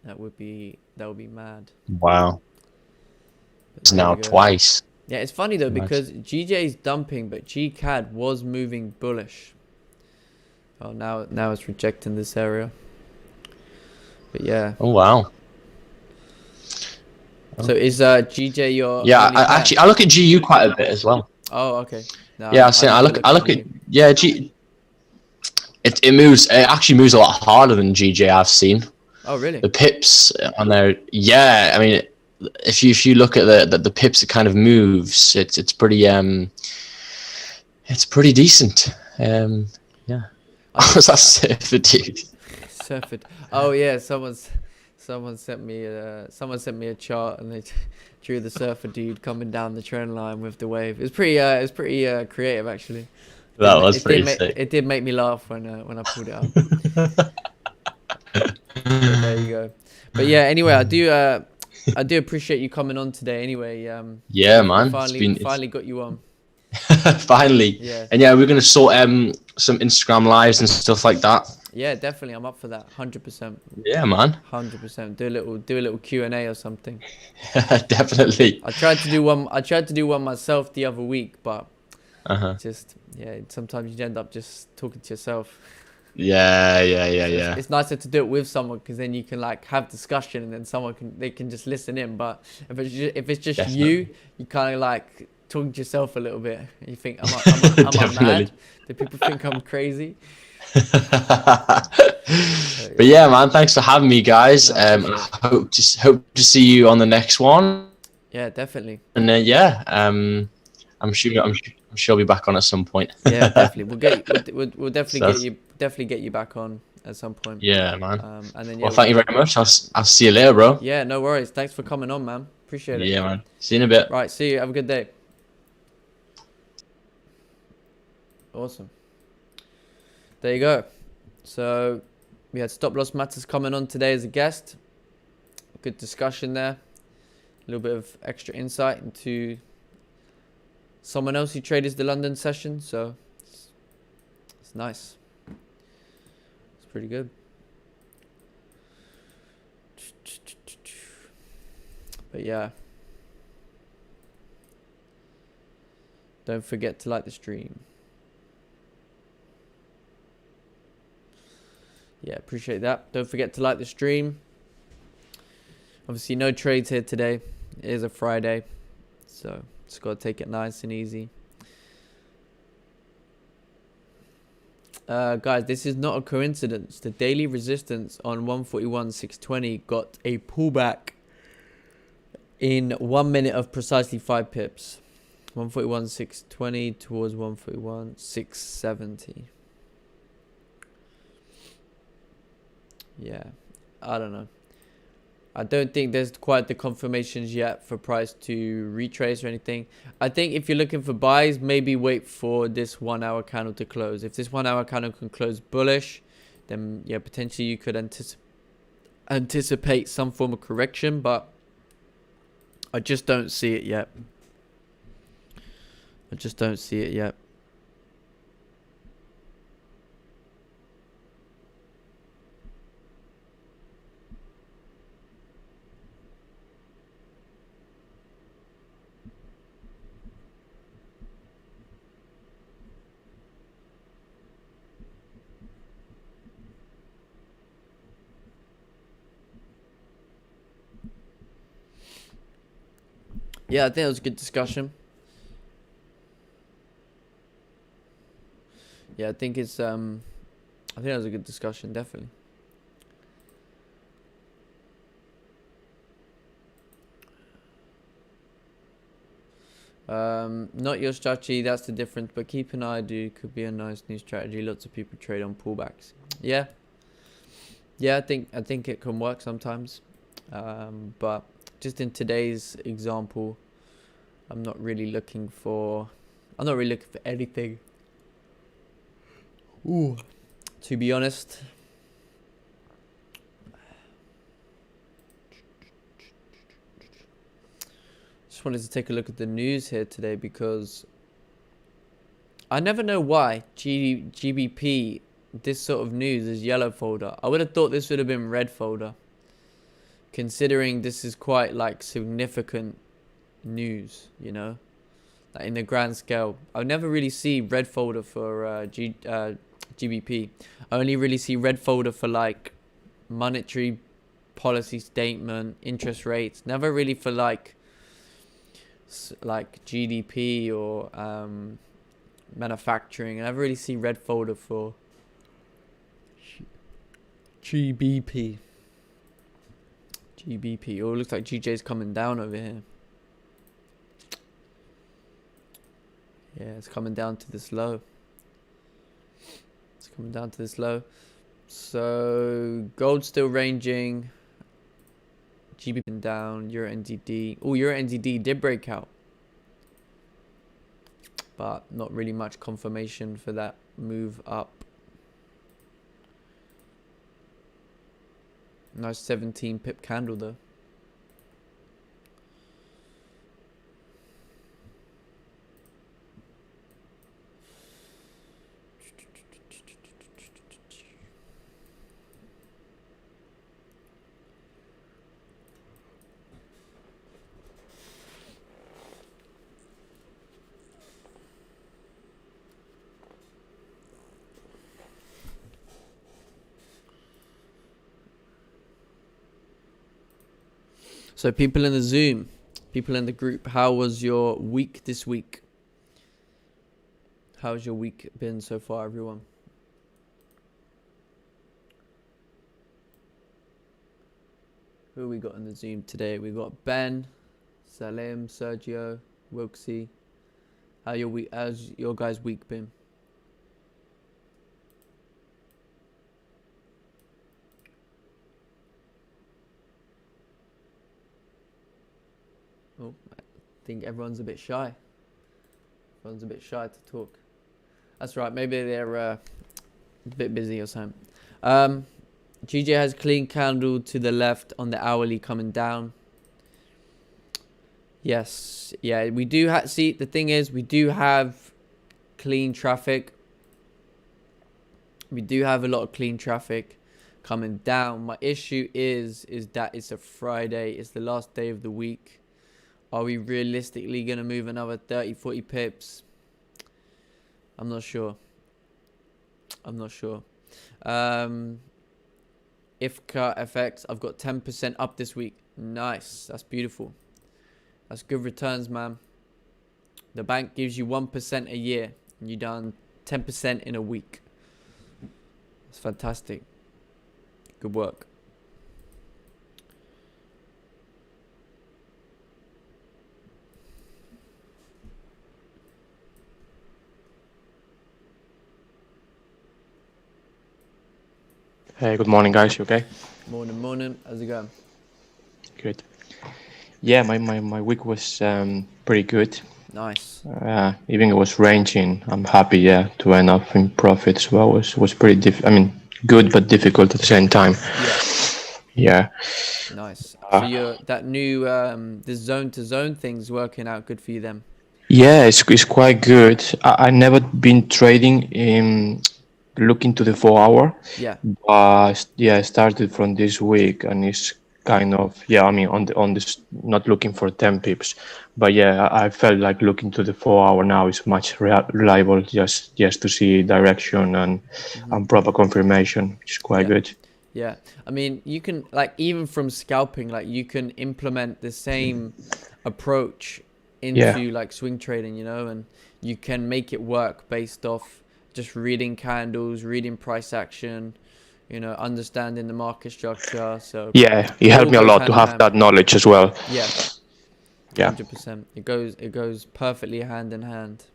That would be mad. Wow. It's now twice. Yeah, it's funny though, because GJ's dumping, but GCAD was moving bullish. Oh, now it's rejecting this area. But yeah. Oh wow. So is GJ your? Yeah, I look at GU quite a bit as well. Oh, okay. No, yeah, I look at it moves. It actually moves a lot harder than GJ I've seen. Oh, really? The pips on there. Yeah, I mean, if you look at the pips, it kind of moves. It's pretty decent. Yeah. Was that Surfer dude? Surfer. Oh yeah, someone sent me a chart, and they drew the surfer dude coming down the trend line with the wave. It was pretty creative actually. That was pretty sick. It did make me laugh when I pulled it up. There you go. But yeah, anyway, I do appreciate you coming on today. Anyway, yeah, man. Finally got you on. Finally. Yeah. And yeah, we're gonna sort some Instagram lives and stuff like that. Yeah, definitely. I'm up for that. 100%. Yeah, man. 100%. Do a little Q&A or something. Definitely. I tried to do one myself the other week, but sometimes you end up just talking to yourself. Yeah. It's nicer to do it with someone, because then you can like have discussion, and then they can just listen in. But if it's just you kind of like talking to yourself a little bit. You think, am I mad? Do people think I'm crazy? But yeah, man, thanks for having me, guys. Hope to see you on the next one. Yeah, definitely. And then I'm sure I'll be back on at some point. Yeah, definitely. We'll definitely get you back on at some point. Yeah, man. And then well, thank you very much. I'll see you later, bro. Yeah, no worries. Thanks for coming on, man. Appreciate it. Yeah, man. See you in a bit. Right, see you. Have a good day. Awesome. There you go. So we had Stop Loss Matters coming on today as a guest. Good discussion there. A little bit of extra insight into someone else who traded the London session. So it's nice. It's pretty good. But yeah. Don't forget to like the stream. Yeah, appreciate that. Don't forget to like the stream. Obviously, no trades here today. It is a Friday, so just got to take it nice and easy. Guys, this is not a coincidence. The daily resistance on 141.620 got a pullback in 1 minute of precisely 5 pips. 141.620 towards 141.670. Yeah, I don't know. I don't think there's quite the confirmations yet for price to retrace or anything. I think if you're looking for buys, maybe wait for this 1 hour candle to close. If this 1 hour candle can close bullish, then yeah, potentially you could anticipate some form of correction, but I just don't see it yet. I just don't see it yet. Yeah, I think it was a good discussion. Yeah, I think it's I think it was a good discussion, definitely. Not your strategy, that's the difference, but keep an eye, dude. Could be a nice new strategy. Lots of people trade on pullbacks. Yeah. Yeah, I think it can work sometimes. But just in today's example, I'm not really looking for anything. Ooh. To be honest. Just wanted to take a look at the news here today because I never know why GBP, this sort of news is yellow folder. I would have thought this would have been red folder, considering this is quite like significant news, you know, like in the grand scale. I never really see red folder for GBP. I only really see red folder for like monetary policy statement, interest rates. Never really for like GDP or manufacturing. I never really see red folder for GBP. Oh, it looks like GJ's coming down over here. Yeah, it's coming down to this low. It's coming down to this low. So gold still ranging. GBP down. Euro NZD. Oh, Euro NZD did break out, but not really much confirmation for that move up. Nice 17 pip candle though. So people in the Zoom, people in the group, how was your week this week? How's your week been so far, everyone? Who we got in the Zoom today? We got Ben, Salim, Sergio, Wilksy. How's your guys' week been? Oh, I think everyone's a bit shy. Everyone's a bit shy to talk. That's right. Maybe they're a bit busy or something. GJ has clean candle to the left on the hourly coming down. Yes. Yeah, we do see, the thing is, we do have clean traffic. We do have a lot of clean traffic coming down. My issue is that it's a Friday. It's the last day of the week. Are we realistically going to move another 30, 40 pips? I'm not sure. HFX, I've got 10% up this week. Nice. That's beautiful. That's good returns, man. The bank gives you 1% a year, and you done 10% in a week. It's fantastic. Good work. Hey, good morning, guys. You okay? Morning. How's it going? good. Yeah, my week was pretty good. Nice. Even it was ranging. I'm happy, yeah, to end up in profit as well. Was pretty good but difficult at the same time. Yeah. Yeah. Nice. So you're that new this zone to zone thing's working out good for you then. Yeah, it's quite good. I never been trading in looking to the 4 hour. Yeah. Yeah, I started from this week and it's kind of, yeah, I mean on this not looking for 10 pips, but yeah, I felt like looking to the 4 hour now is much reliable just to see direction and proper confirmation, which is quite Yeah. good. Yeah. I mean, you can like even from scalping, like you can implement the same approach into like swing trading, you know, and you can make it work based off just reading candles, reading price action, you know, understanding the market structure. So Yeah, it helped me a goes lot hand to in have hand. that knowledge as well. Yeah. Yeah. 100%. It goes perfectly hand in hand.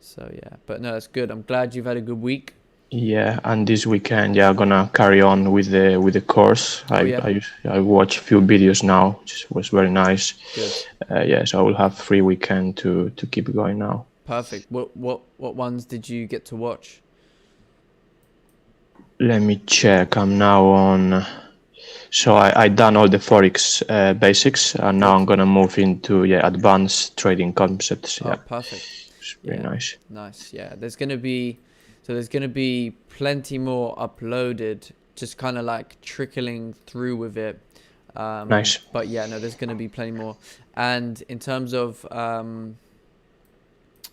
So yeah, but no, that's good. I'm glad you've had a good week. Yeah, and this weekend, yeah, I'm gonna carry on with the course. I watch a few videos now, which was very nice. Good. Yeah, so I will have free weekend to keep going now. Perfect. What ones did you get to watch? Let me check. I'm now on. So I done all the Forex basics, and now I'm gonna move into advanced trading concepts. Oh, Yeah, perfect. it's very nice. Nice. Yeah, there's gonna be plenty more uploaded, just kind of like trickling through with it. Nice. But yeah, no, there's gonna be plenty more. And in terms of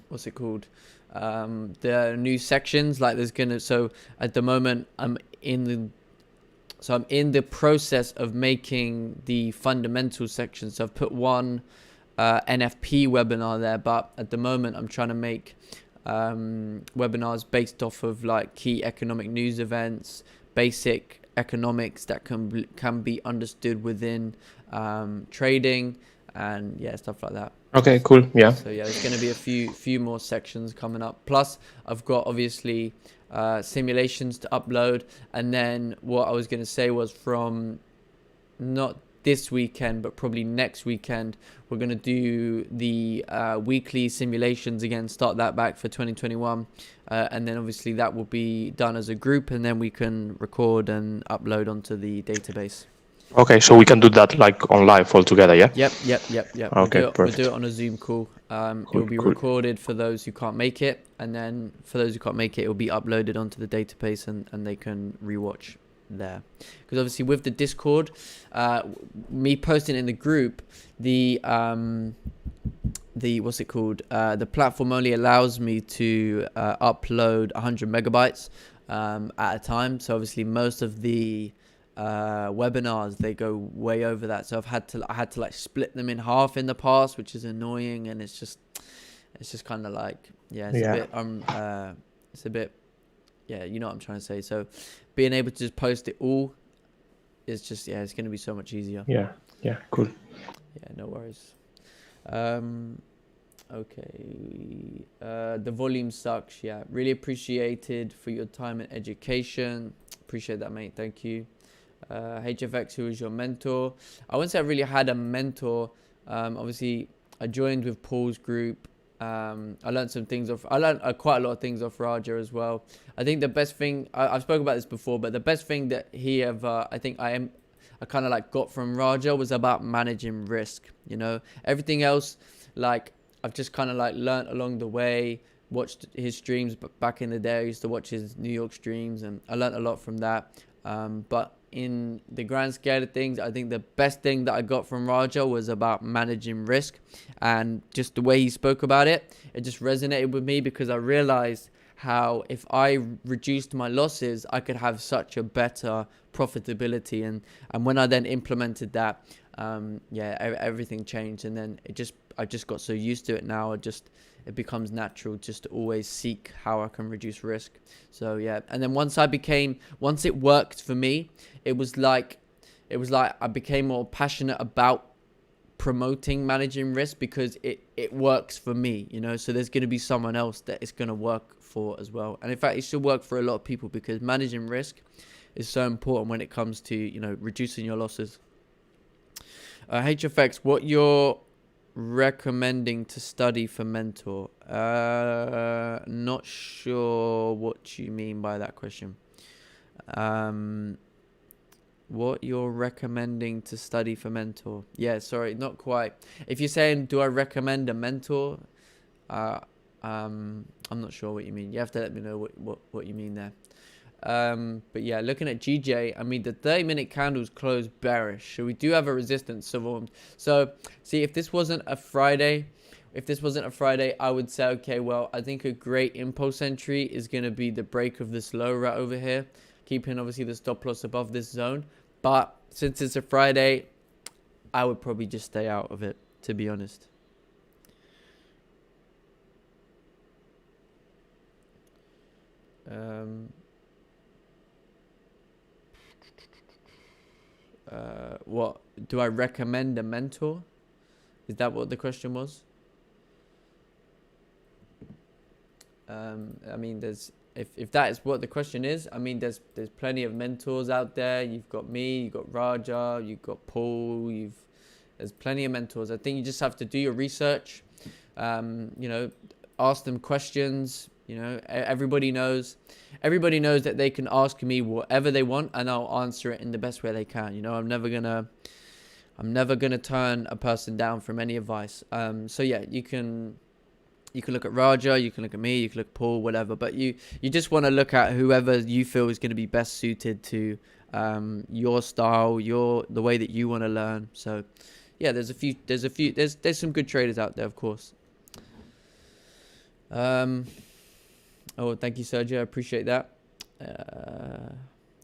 what's it called? The new sections, like there's gonna. So at the moment, I'm in the process of making the fundamental section. So I've put one NFP webinar there, but at the moment I'm trying to make webinars based off of like key economic news events, basic economics that can be understood within trading, and yeah, stuff like that. Okay, cool. Yeah. So yeah, there's going to be a few more sections coming up. Plus, I've got obviously simulations to upload, and then what I was going to say was from not this weekend, but probably next weekend, we're going to do the weekly simulations again, start that back for 2021. And then obviously that will be done as a group, and then we can record and upload onto the database. Okay, so we can do that like on live altogether, yeah? Yep. Okay, We'll perfect. do it on a Zoom call. It will be recorded for those who can't make it, and then for those who can't make it, it will be uploaded onto the database, and they can rewatch there. Because obviously with the Discord, me posting in the group, the what's it called? The platform only allows me to upload 100 megabytes at a time. So obviously most of the webinars, they go way over that, so I had to like split them in half in the past, which is annoying, and it's just kind of like it's a bit you know what I'm trying to say. So being able to just post it all is just it's going to be so much easier. Yeah, cool. Yeah, no worries. Okay, the volume sucks. Yeah, really appreciated for your time and education. Appreciate that, mate. Thank you. HFX, who is your mentor? I wouldn't say I really had a mentor. Obviously, I joined with Paul's group. I learned quite a lot of things off Raja as well. I think the best thing, I've spoken about this before, but the best thing that I kind of like got from Raja was about managing risk. You know, everything else, like I've just kind of like learned along the way. Watched his streams, but back in the day I used to watch his New York streams, and I learned a lot from that. But in the grand scale of things, I think the best thing that I got from Raja was about managing risk, and just the way he spoke about it, it just resonated with me, because I realized how if I reduced my losses, I could have such a better profitability. And when I then implemented that, everything changed. And then I just got so used to it now. It becomes natural just to always seek how I can reduce risk. So yeah, and then once it worked for me, it was like I became more passionate about promoting managing risk, because it works for me, you know. So there's going to be someone else that it's going to work for as well. And in fact, it should work for a lot of people, because managing risk is so important when it comes to, you know, reducing your losses. HFX, what you're recommending to study for mentor? Not sure what you mean by that question. What you're recommending to study for mentor? Yeah, sorry, not quite. If you're saying, do I recommend a mentor? I'm not sure what you mean. You have to let me know what you mean there. But yeah, looking at GJ, I mean, the 30-minute candles closed bearish, so we do have a resistance formed. So see, if this wasn't a Friday, I would say, okay, well, I think a great impulse entry is going to be the break of this low right over here, keeping obviously the stop loss above this zone. But since it's a Friday, I would probably just stay out of it, to be honest. What do I recommend a mentor? Is that what the question was? I mean, if that is what the question is, I mean, there's plenty of mentors out there. You've got me, you've got Raja, you've got Paul, there's plenty of mentors. I think you just have to do your research, you know, ask them questions. You know, everybody knows that they can ask me whatever they want and I'll answer it in the best way they can. You know, I'm never gonna turn a person down from any advice. So yeah, you can look at Raja, you can look at me, you can look at Paul, whatever. But you just want to look at whoever you feel is going to be best suited to your style, the way that you want to learn. So yeah, there's some good traders out there, of course. Oh, thank you, Sergio. I appreciate that.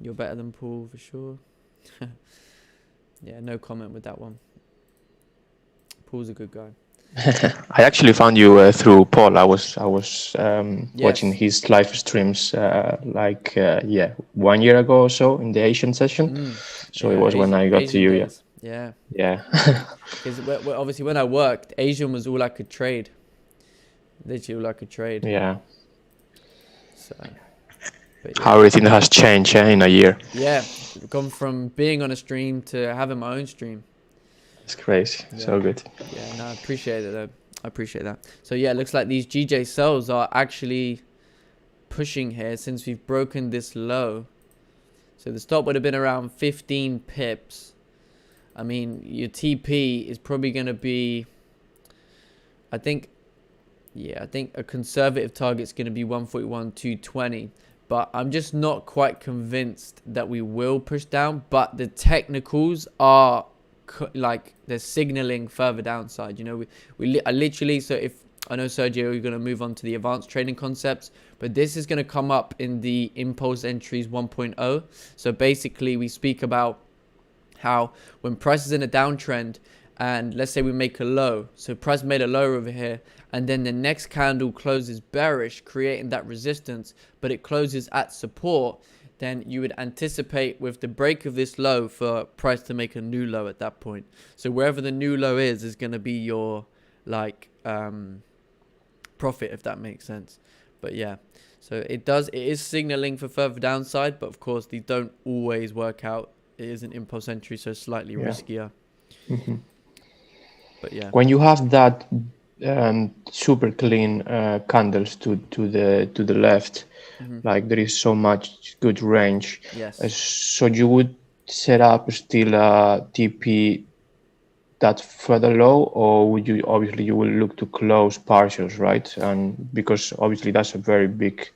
You're better than Paul for sure. Yeah, no comment with that one. Paul's a good guy. I actually found you through Paul. I was watching Yes. his live streams 1 year ago or so in the Asian session. So Yeah, it was when I got to Asian you. days. Yeah. Yeah. Because obviously when I worked, Asian was all I could trade. Literally all I could trade. Yeah. So, but yeah. How everything has changed in a year. Yeah, gone from being on a stream to having my own stream. It's crazy. Yeah. So good. Yeah, no, I appreciate it though. I appreciate that. So yeah, it looks like these GJ sells are actually pushing here since we've broken this low. So the stop would have been around 15 pips. I mean, your TP is probably going to be, I think a conservative target is going to be 141.220. But I'm just not quite convinced that we will push down. But the technicals are like they're signaling further downside. You know, I literally, so if I know, Sergio, you're going to move on to the advanced trading concepts, but this is going to come up in the impulse entries 1.0. So basically we speak about how when price is in a downtrend and let's say we make a low, so price made a low over here, and then the next candle closes bearish, creating that resistance, but it closes at support, then you would anticipate with the break of this low for price to make a new low at that point. So wherever the new low is going to be your like profit, if that makes sense. But yeah, so it is signaling for further downside, but of course these don't always work out. It is an impulse entry, so slightly riskier. Mm-hmm. But yeah, when you have that super clean candles to the left, like there is so much good range. Yes. So you would set up still a TP that further low, or would you will look to close partials, right? And because obviously that's a very big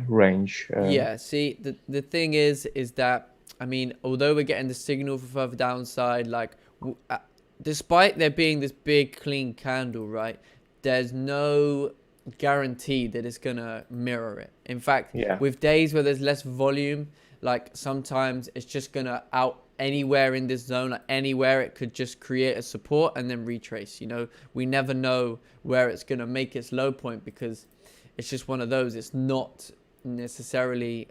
range. Yeah. See, the thing is that I mean, although we're getting the signal for further downside, like despite there being this big clean candle, right, there's no guarantee that it's gonna mirror it. In fact, with days where there's less volume, like sometimes it's just gonna out anywhere in this zone, like anywhere it could just create a support and then retrace. You know, we never know where it's gonna make its low point because it's just one of those. It's not necessarily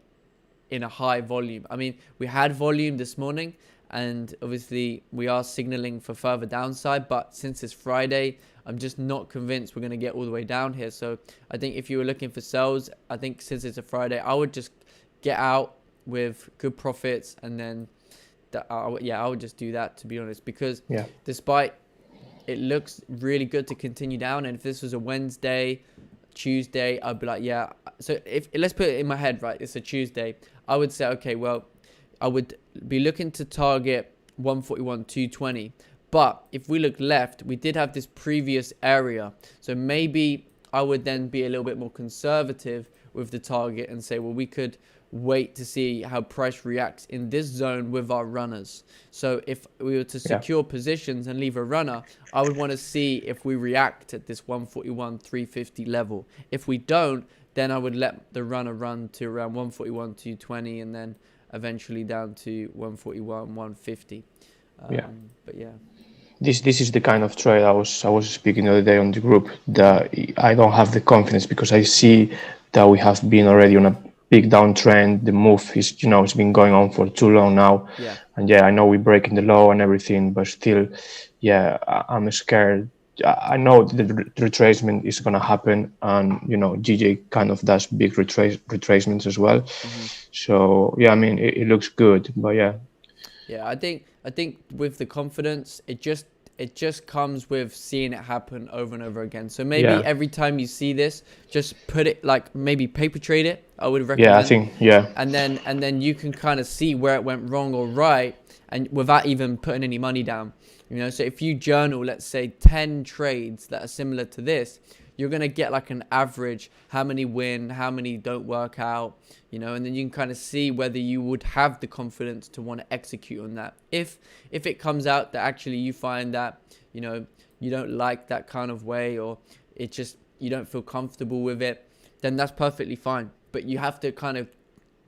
in a high volume. I mean, we had volume this morning, and obviously we are signaling for further downside, but since it's Friday, I'm just not convinced we're going to get all the way down here. So I think if you were looking for sells, I think since it's a Friday, I would just get out with good profits, and then I would just do that, to be honest, because Yeah. despite it looks really good to continue down, and if this was a Wednesday, Tuesday, I'd be like, yeah. So if let's put it in my head, right? It's a Tuesday. I would say, okay, well, I would be looking to target 141, 220. But if we look left, we did have this previous area. So maybe I would then be a little bit more conservative with the target and say, well, we could wait to see how price reacts in this zone with our runners. So if we were to secure positions and leave a runner, I would want to see if we react at this 141, 350 level. If we don't, then I would let the runner run to around 141, 220, and then eventually down to 141, 150. But yeah. This is the kind of trade I was speaking the other day on the group, that I don't have the confidence, because I see that we have been already on a big downtrend. The move is, it's been going on for too long now. Yeah. And I know we're breaking the law and everything, but still, I'm scared. I know the retracement is going to happen, and GJ kind of does big retracements as well. So I mean, it looks good, but yeah. I think with the confidence, it just comes with seeing it happen over and over again. So maybe every time you see this, just put it, like, maybe paper trade it. I would recommend. Yeah, I think And then you can kind of see where it went wrong or right, and without even putting any money down. So if you journal, let's say 10 trades that are similar to this, you're going to get like an average, how many win, how many don't work out, and then you can kind of see whether you would have the confidence to want to execute on that. If it comes out that actually you find that, you don't like that kind of way, or it just, you don't feel comfortable with it, then that's perfectly fine. But you have to kind of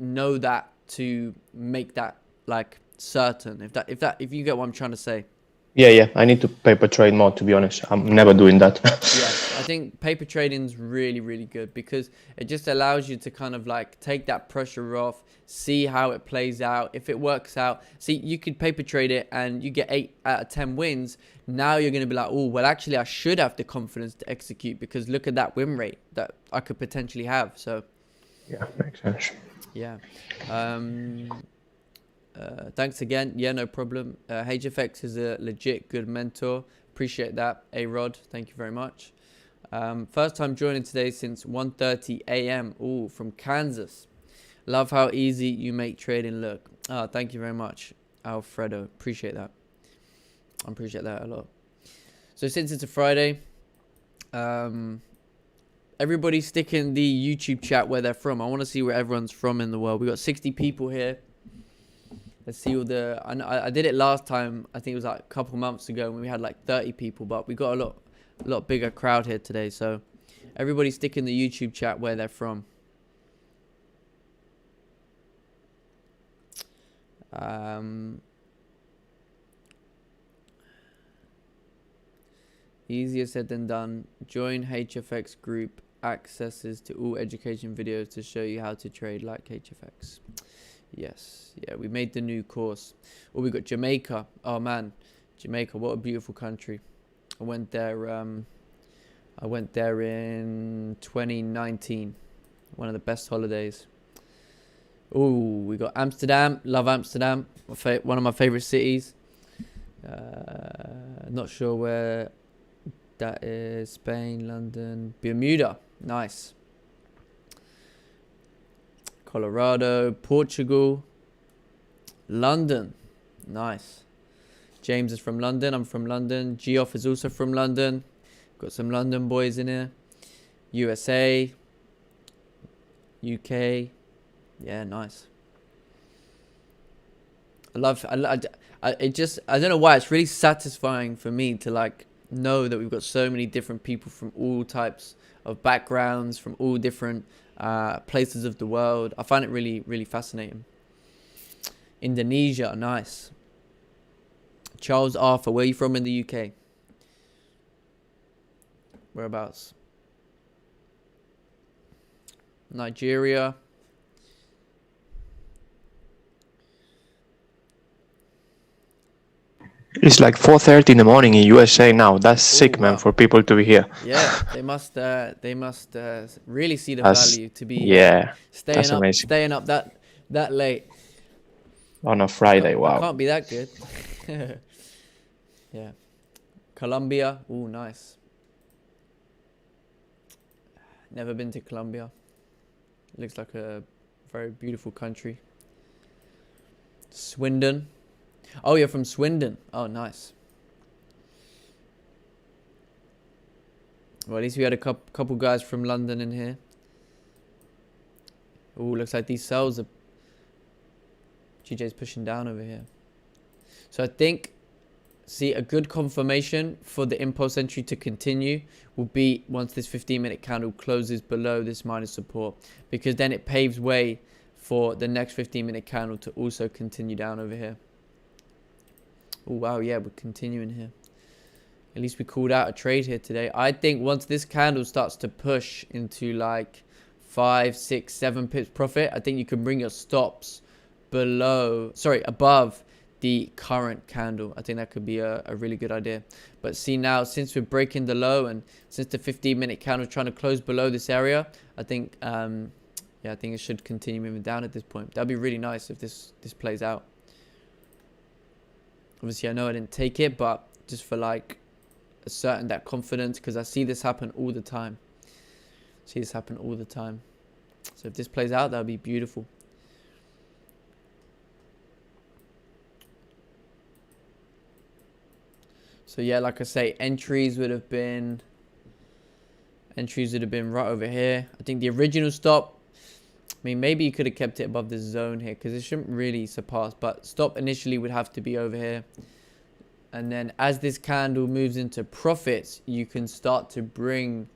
know that to make that like certain, if you get what I'm trying to say. Yeah, I need to paper trade more, to be honest. I'm never doing that. I think paper trading is really, really good, because it just allows you to kind of like take that pressure off, see how it plays out. If it works out, see, you could paper trade it and you get 8 out of 10 wins. Now you're going to be like, oh, well, actually, I should have the confidence to execute, because look at that win rate that I could potentially have. So yeah, makes sense. Yeah. Thanks again. Yeah, no problem. HFX is a legit good mentor. Appreciate that. A-Rod, thank you very much. First time joining today since 1:30 a.m. Ooh, from Kansas. Love how easy you make trading look. Oh, thank you very much, Alfredo. Appreciate that. I appreciate that a lot. So since it's a Friday, everybody stick in the YouTube chat where they're from. I want to see where everyone's from in the world. We got 60 people here. Let's see all the. I did it last time. I think it was like a couple months ago when we had like 30 people, but we got a lot bigger crowd here today. So everybody stick in the YouTube chat where they're from. Easier said than done. Join HFX group. Accesses to all education videos to show you how to trade like HFX. Yes, yeah, we made the new course. Oh, we got Jamaica. Oh man, Jamaica, what a beautiful country. I went there in 2019. One of the best holidays. Oh, we got Amsterdam. Love Amsterdam. One of my favorite cities. Not sure where that is. Spain, London, Bermuda. Nice. Colorado, Portugal, London. Nice. James is from London. I'm from London. Geoff is also from London. Got some London boys in here. USA, UK. Yeah, nice. I don't know why, it's really satisfying for me to like know that we've got so many different people from all types of backgrounds, from all different places of the world. I find it really, really fascinating. Indonesia, nice. Charles Arthur, where are you from in the UK? Whereabouts? Nigeria. It's like 4:30 in the morning in USA now. That's sick, man, for people to be here. Yeah, they must really see the value to be staying up that late. on a Friday. Wow. I can't be that good. Yeah. Colombia. Ooh, nice. Never been to Colombia. Looks like a very beautiful country. Swindon. Oh, you're from Swindon. Oh, nice. Well, at least we had a couple guys from London in here. Ooh, looks like these cells are... GJ's pushing down over here. So I think, see, a good confirmation for the impulse entry to continue will be once this 15-minute candle closes below this minor support, because then it paves way for the next 15-minute candle to also continue down over here. Oh, wow, yeah, we're continuing here. At least we called out a trade here today. I think once this candle starts to push into like 5, 6, 7 pips profit, I think you can bring your stops above the current candle. I think that could be a really good idea. But see now, since we're breaking the low and since the 15-minute candle is trying to close below this area, I think I think it should continue moving down at this point. That'd be really nice if this plays out. Obviously, I know I didn't take it, but just for like a certain that confidence, because I see this happen all the time. So if this plays out, that would be beautiful. So yeah, like I say, entries would have been right over here. I think the original stop, I mean, maybe you could have kept it above this zone here because it shouldn't really surpass, but stop initially would have to be over here. And then as this candle moves into profits, you can start to bring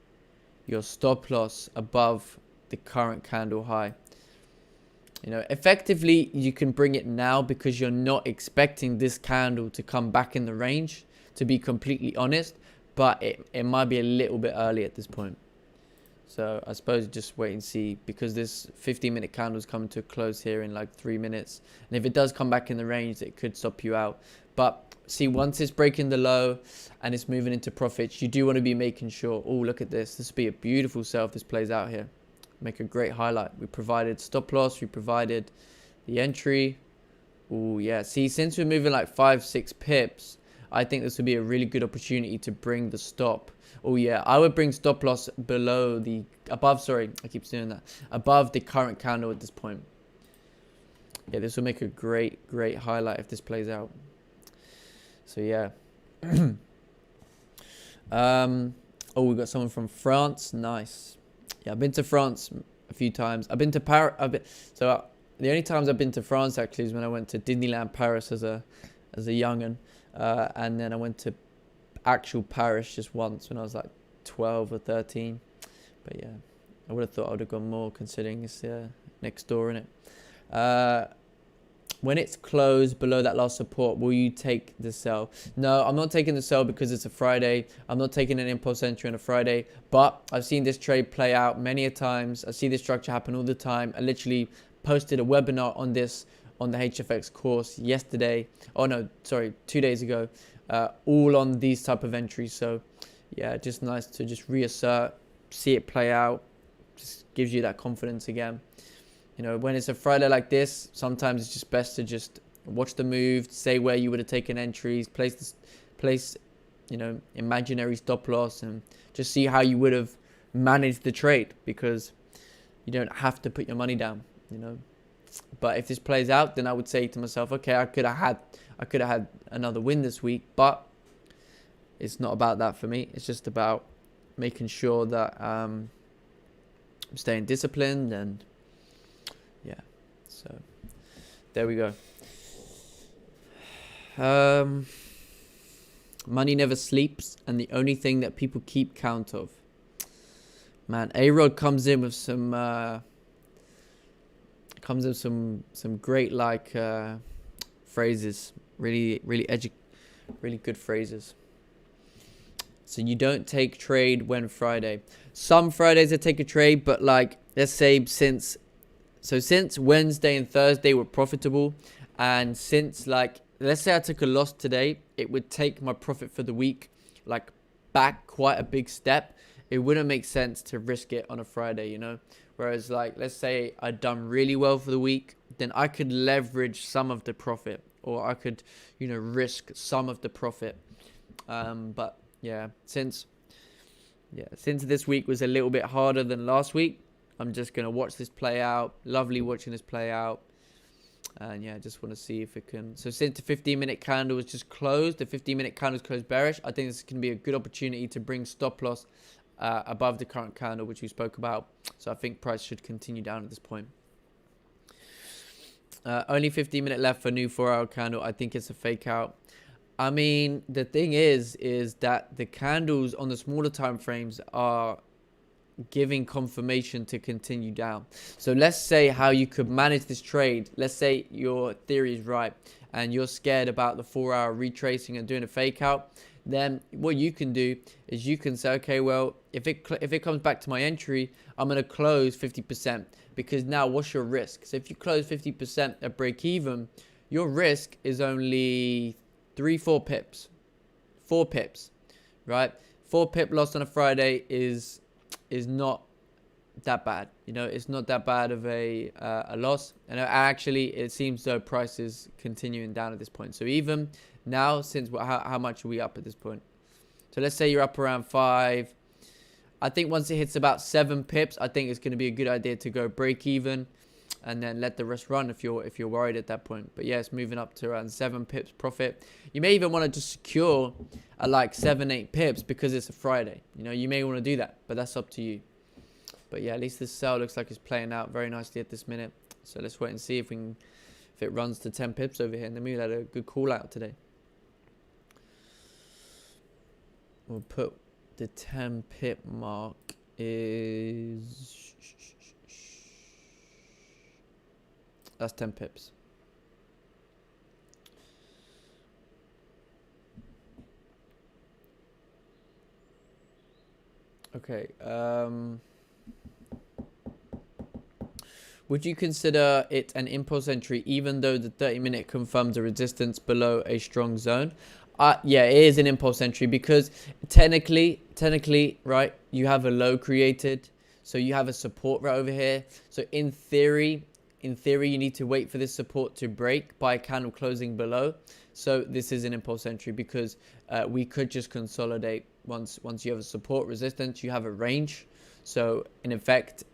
your stop loss above the current candle high. You know, effectively, you can bring it now because you're not expecting this candle to come back in the range, to be completely honest, but it might be a little bit early at this point. So I suppose just wait and see, because this 15-minute candle is coming to a close here in like 3 minutes. And if it does come back in the range, it could stop you out. But see, once it's breaking the low and it's moving into profits, you do want to be making sure, oh, look at this. This would be a beautiful sell if this plays out here. Make a great highlight. We provided stop loss. We provided the entry. Oh, yeah. See, since we're moving like 5, 6 pips, I think this would be a really good opportunity to bring the stop. Oh, yeah. I would bring stop loss above the current candle at this point. Yeah, this will make a great highlight if this plays out. So, yeah. Oh, we got someone from France. Nice. Yeah, I've been to France a few times. I've been to Paris. The only times I've been to France actually is when I went to Disneyland Paris as a young'un, and then I went to actual Paris just once when I was like 12 or 13. But yeah, I would have thought I would have gone more considering it's next door, innit? When it's closed below that last support, will you take the sell? No, I'm not taking the sell because it's a Friday. I'm not taking an impulse entry on a Friday. But I've seen this trade play out many a times. I see this structure happen all the time. I literally posted a webinar on this on the HFX course yesterday. Oh no, sorry, 2 days ago. All on these type of entries. So yeah, just nice to just reassert, see it play out. Just gives you that confidence again. You know, when it's a Friday like this, sometimes it's just best to just watch the move, say where you would have taken entries, place, you know, imaginary stop loss, and just see how you would have managed the trade, because you don't have to put your money down, you know. But if this plays out, then I would say to myself, okay, I could have had another win this week, but it's not about that for me. It's just about making sure that I'm staying disciplined, and yeah, so there we go. Money never sleeps, and the only thing that people keep count of. Man, A-Rod comes in with some great like phrases, really good phrases. So you don't take trade when Friday. Some Fridays I take a trade, but like let's say since Wednesday and Thursday were profitable, and since like let's say I took a loss today, it would take my profit for the week like back quite a big step. It wouldn't make sense to risk it on a Friday, you know. Whereas like let's say I'd done really well for the week, then I could leverage some of the profit, or I could, you know, risk some of the profit. But yeah, since this week was a little bit harder than last week, I'm just going to watch this play out. Lovely watching this play out. And yeah, I just want to see if it can. So since the 15-minute candle was just closed, the 15-minute candle is closed bearish. I think this can be a good opportunity to bring stop loss above the current candle, which we spoke about. So I think price should continue down at this point. Only 15-minute left for new 4-hour candle. I think it's a fake out. I mean, the thing is that the candles on the smaller time frames are giving confirmation to continue down. So let's say how you could manage this trade. Let's say your theory is right and you're scared about the 4-hour retracing and doing a fake out. Then what you can do is you can say, okay, well, if it comes back to my entry, I'm going to close 50%, because now what's your risk? So if you close 50% at break even, your risk is only 4 pips, right? 4 pip loss on a Friday is not that bad. You know, it's not that bad of a loss. And actually, it seems though price is continuing down at this point. So even now, since how much are we up at this point? So let's say you're up around 5. I think once it hits about 7 pips, I think it's going to be a good idea to go break even and then let the rest run if you're worried at that point. But yeah, it's moving up to around 7 pips profit. You may even want to just secure at like 7-8 pips because it's a Friday. You know, you may want to do that, but that's up to you. But yeah, at least this sell looks like it's playing out very nicely at this minute. So let's wait and see if it runs to 10 pips over here, and then we had a good call out today. We'll put the 10 pip mark is, that's 10 pips. Okay. Would you consider it an impulse entry even though the 30-minute confirms a resistance below a strong zone? Yeah, it is an impulse entry because technically, right, you have a low created. So you have a support right over here. So in theory, you need to wait for this support to break by a candle closing below. So this is an impulse entry because we could just consolidate once you have a support resistance, you have a range. So in effect,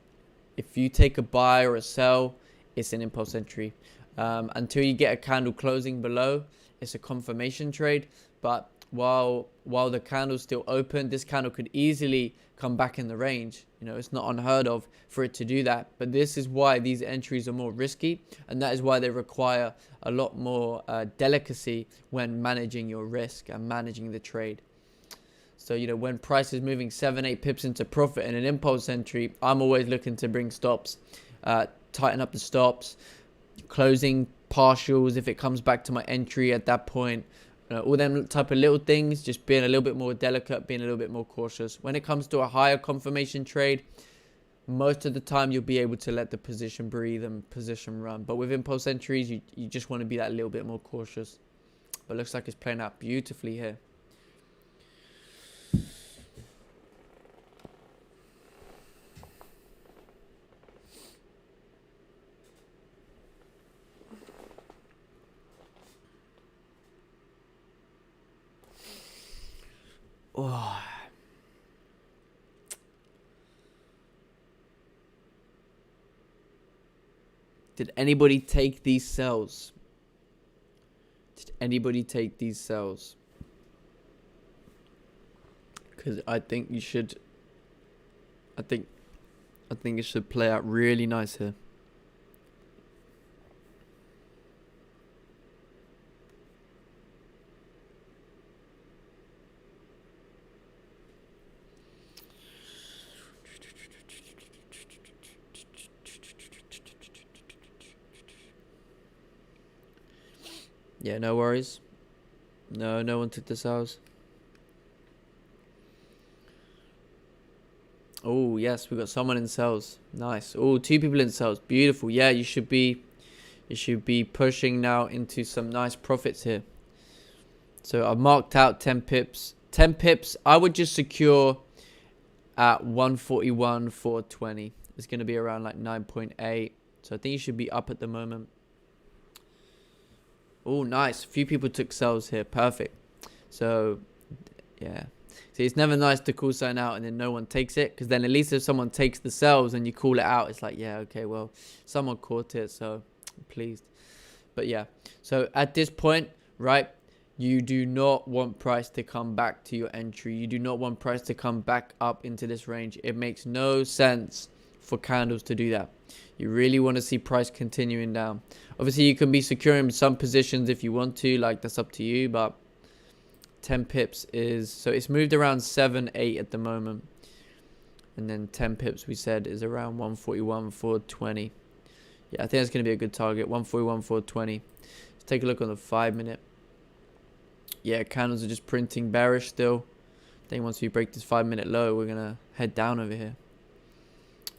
if you take a buy or a sell, it's an impulse entry. Until you get a candle closing below, it's a confirmation trade. But while the candle's still open, this candle could easily come back in the range. You know, it's not unheard of for it to do that. But this is why these entries are more risky, and that is why they require a lot more delicacy when managing your risk and managing the trade. So, you know, when price is moving 7-8 pips into profit in an impulse entry, I'm always looking to bring stops, tighten up the stops, closing partials if it comes back to my entry at that point. All them type of little things, just being a little bit more delicate, being a little bit more cautious. When it comes to a higher confirmation trade, most of the time you'll be able to let the position breathe and position run. But with impulse entries, you just want to be that little bit more cautious. But it looks like it's playing out beautifully here. Oh. Did anybody take these sells? Did anybody take these sells? Because I think you should. I think it should play out really nice here. Yeah, no worries. No one took the sells. Oh, yes, we got someone in sells. Nice. Oh, 2 people in sells. Beautiful. Yeah, you should be pushing now into some nice profits here. So I've marked out 10 pips. 10 pips, I would just secure at 141,420. It's going to be around like 9.8. So I think you should be up at the moment. Oh, nice. A few people took sells here. Perfect. So, yeah. See, it's never nice to call something out and then no one takes it, because then at least if someone takes the sells and you call it out, it's like, yeah, okay, well, someone caught it, so I'm pleased. But yeah, so at this point, right, you do not want price to come back to your entry. You do not want price to come back up into this range. It makes no sense for candles to do that. You really want to see price continuing down. Obviously, you can be securing some positions if you want to, like that's up to you, but 10 pips is, so it's moved around 7, 8 at the moment. And then 10 pips, we said, is around 141, 420. Yeah, I think that's going to be a good target, 141, 420. Let's take a look on the 5-minute. Yeah, candles are just printing bearish still. I think once we break this 5-minute low, we're going to head down over here.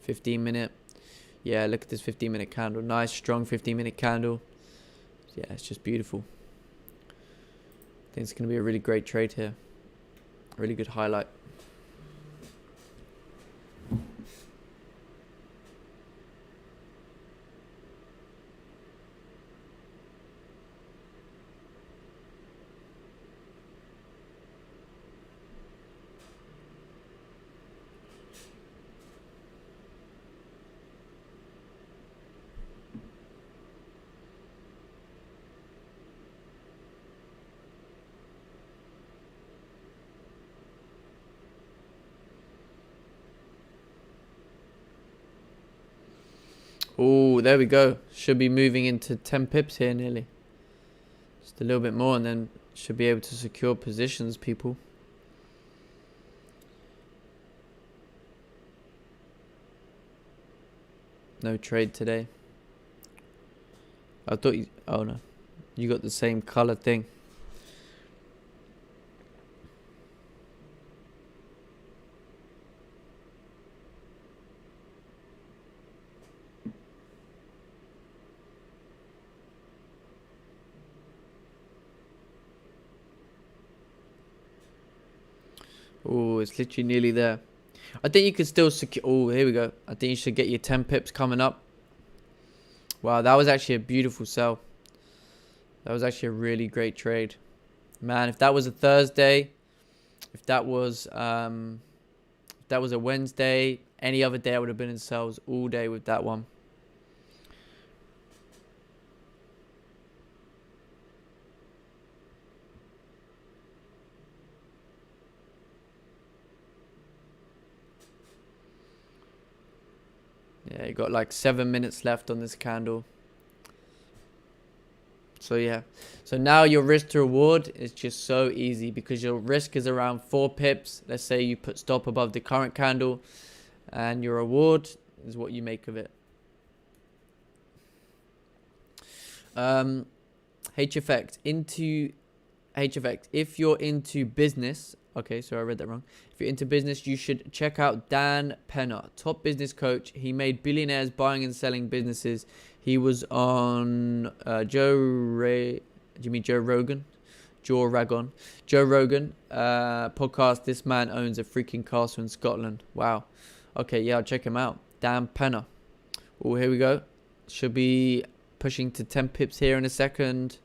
15-minute. Yeah, look at this 15-minute candle. Nice, strong 15-minute candle. Yeah, it's just beautiful. I think it's going to be a really great trade here. A really good highlight. Oh, there we go. Should be moving into 10 pips here nearly. Just a little bit more and then should be able to secure positions, people. No trade today. I thought you... Oh, no. You got the same color thing. Oh, it's literally nearly there. I think you could still secure... Oh, here we go. I think you should get your 10 pips coming up. Wow, that was actually a beautiful sell. That was actually a really great trade. Man, if that was a Thursday, if that was a Wednesday, any other day I would have been in sells all day with that one. Yeah, you got like 7 minutes left on this candle. So yeah, so now your risk to reward is just so easy because your risk is around 4 pips. Let's say you put stop above the current candle, and your reward is what you make of it. HFX into HFX. If you're into business, okay, so I read that wrong. If you're into business, you should check out Dan Penner, top business coach. He made billionaires buying and selling businesses. He was on Joe Rogan podcast. This man owns a freaking castle in Scotland. Wow. Okay, yeah, I'll check him out. Dan Penner. Oh, here we go. Should be pushing to 10 pips here in a second.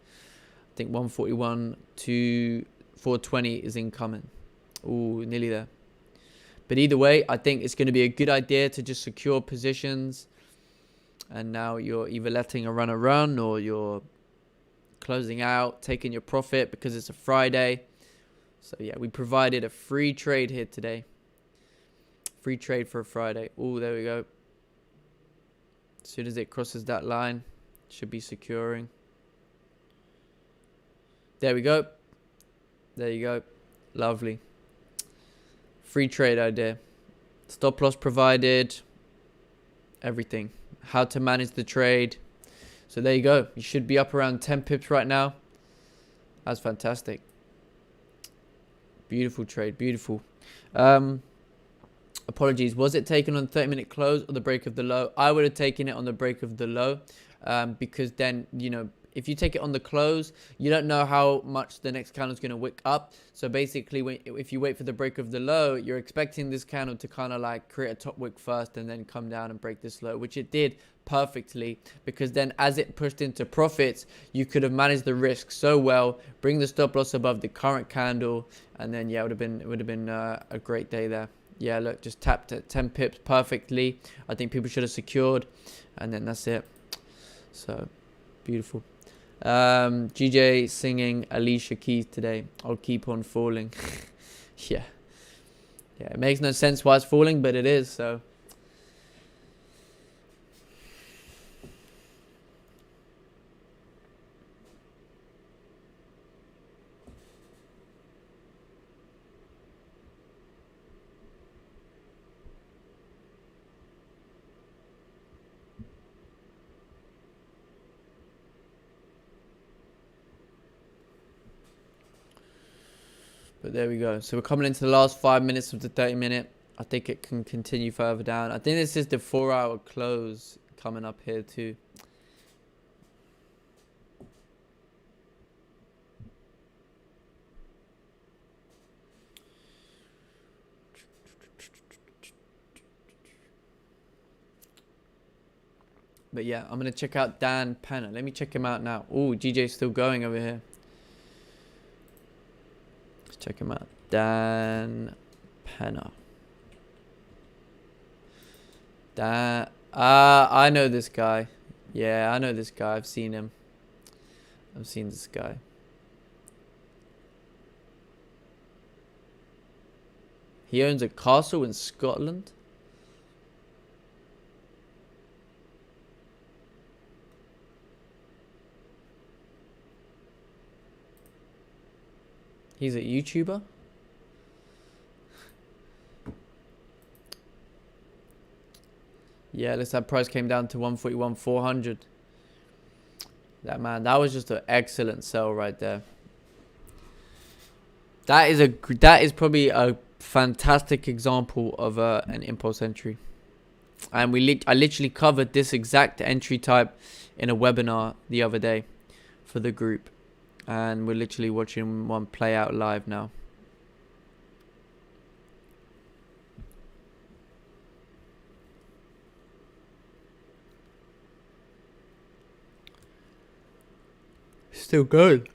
I think 141 to 420 is incoming. Oh, nearly there. But either way, I think it's going to be a good idea to just secure positions. And now you're either letting a runner run or you're closing out, taking your profit because it's a Friday. So yeah, we provided a free trade here today. Free trade for a Friday. Oh, there we go. As soon as it crosses that line, it should be securing. There we go. There you go. Lovely. Free trade idea. Stop loss provided. Everything. How to manage the trade. So there you go. You should be up around 10 pips right now. That's fantastic. Beautiful trade. Beautiful. Apologies. Was it taken on 30-minute close or the break of the low? I would have taken it on the break of the low. Because then, you know, if you take it on the close, you don't know how much the next candle is going to wick up. So basically, if you wait for the break of the low, you're expecting this candle to kind of like create a top wick first and then come down and break this low, which it did perfectly, because then as it pushed into profits, you could have managed the risk so well, bring the stop loss above the current candle, and then yeah, it would have been a great day there. Yeah, look, just tapped at 10 pips perfectly. I think people should have secured, and then that's it. So beautiful. GJ singing Alicia Keys today. I'll keep on falling. Yeah, it makes no sense why it's falling, but it is. So but there we go. So we're coming into the last 5 minutes of the 30-minute. I think it can continue further down. I think this is the 4-hour close coming up here too. But yeah, I'm going to check out Dan Penner. Let me check him out now. Oh, GJ's still going over here. Let's check him out. Dan Penner. I know this guy. Yeah, I know this guy. I've seen him. I've seen this guy. He owns a castle in Scotland. He's a YouTuber. Yeah, that price came down to 141,400. That was just an excellent sell right there. That is probably a fantastic example of an impulse entry. And I literally covered this exact entry type in a webinar the other day for the group. And we're literally watching one play out live now. Still going.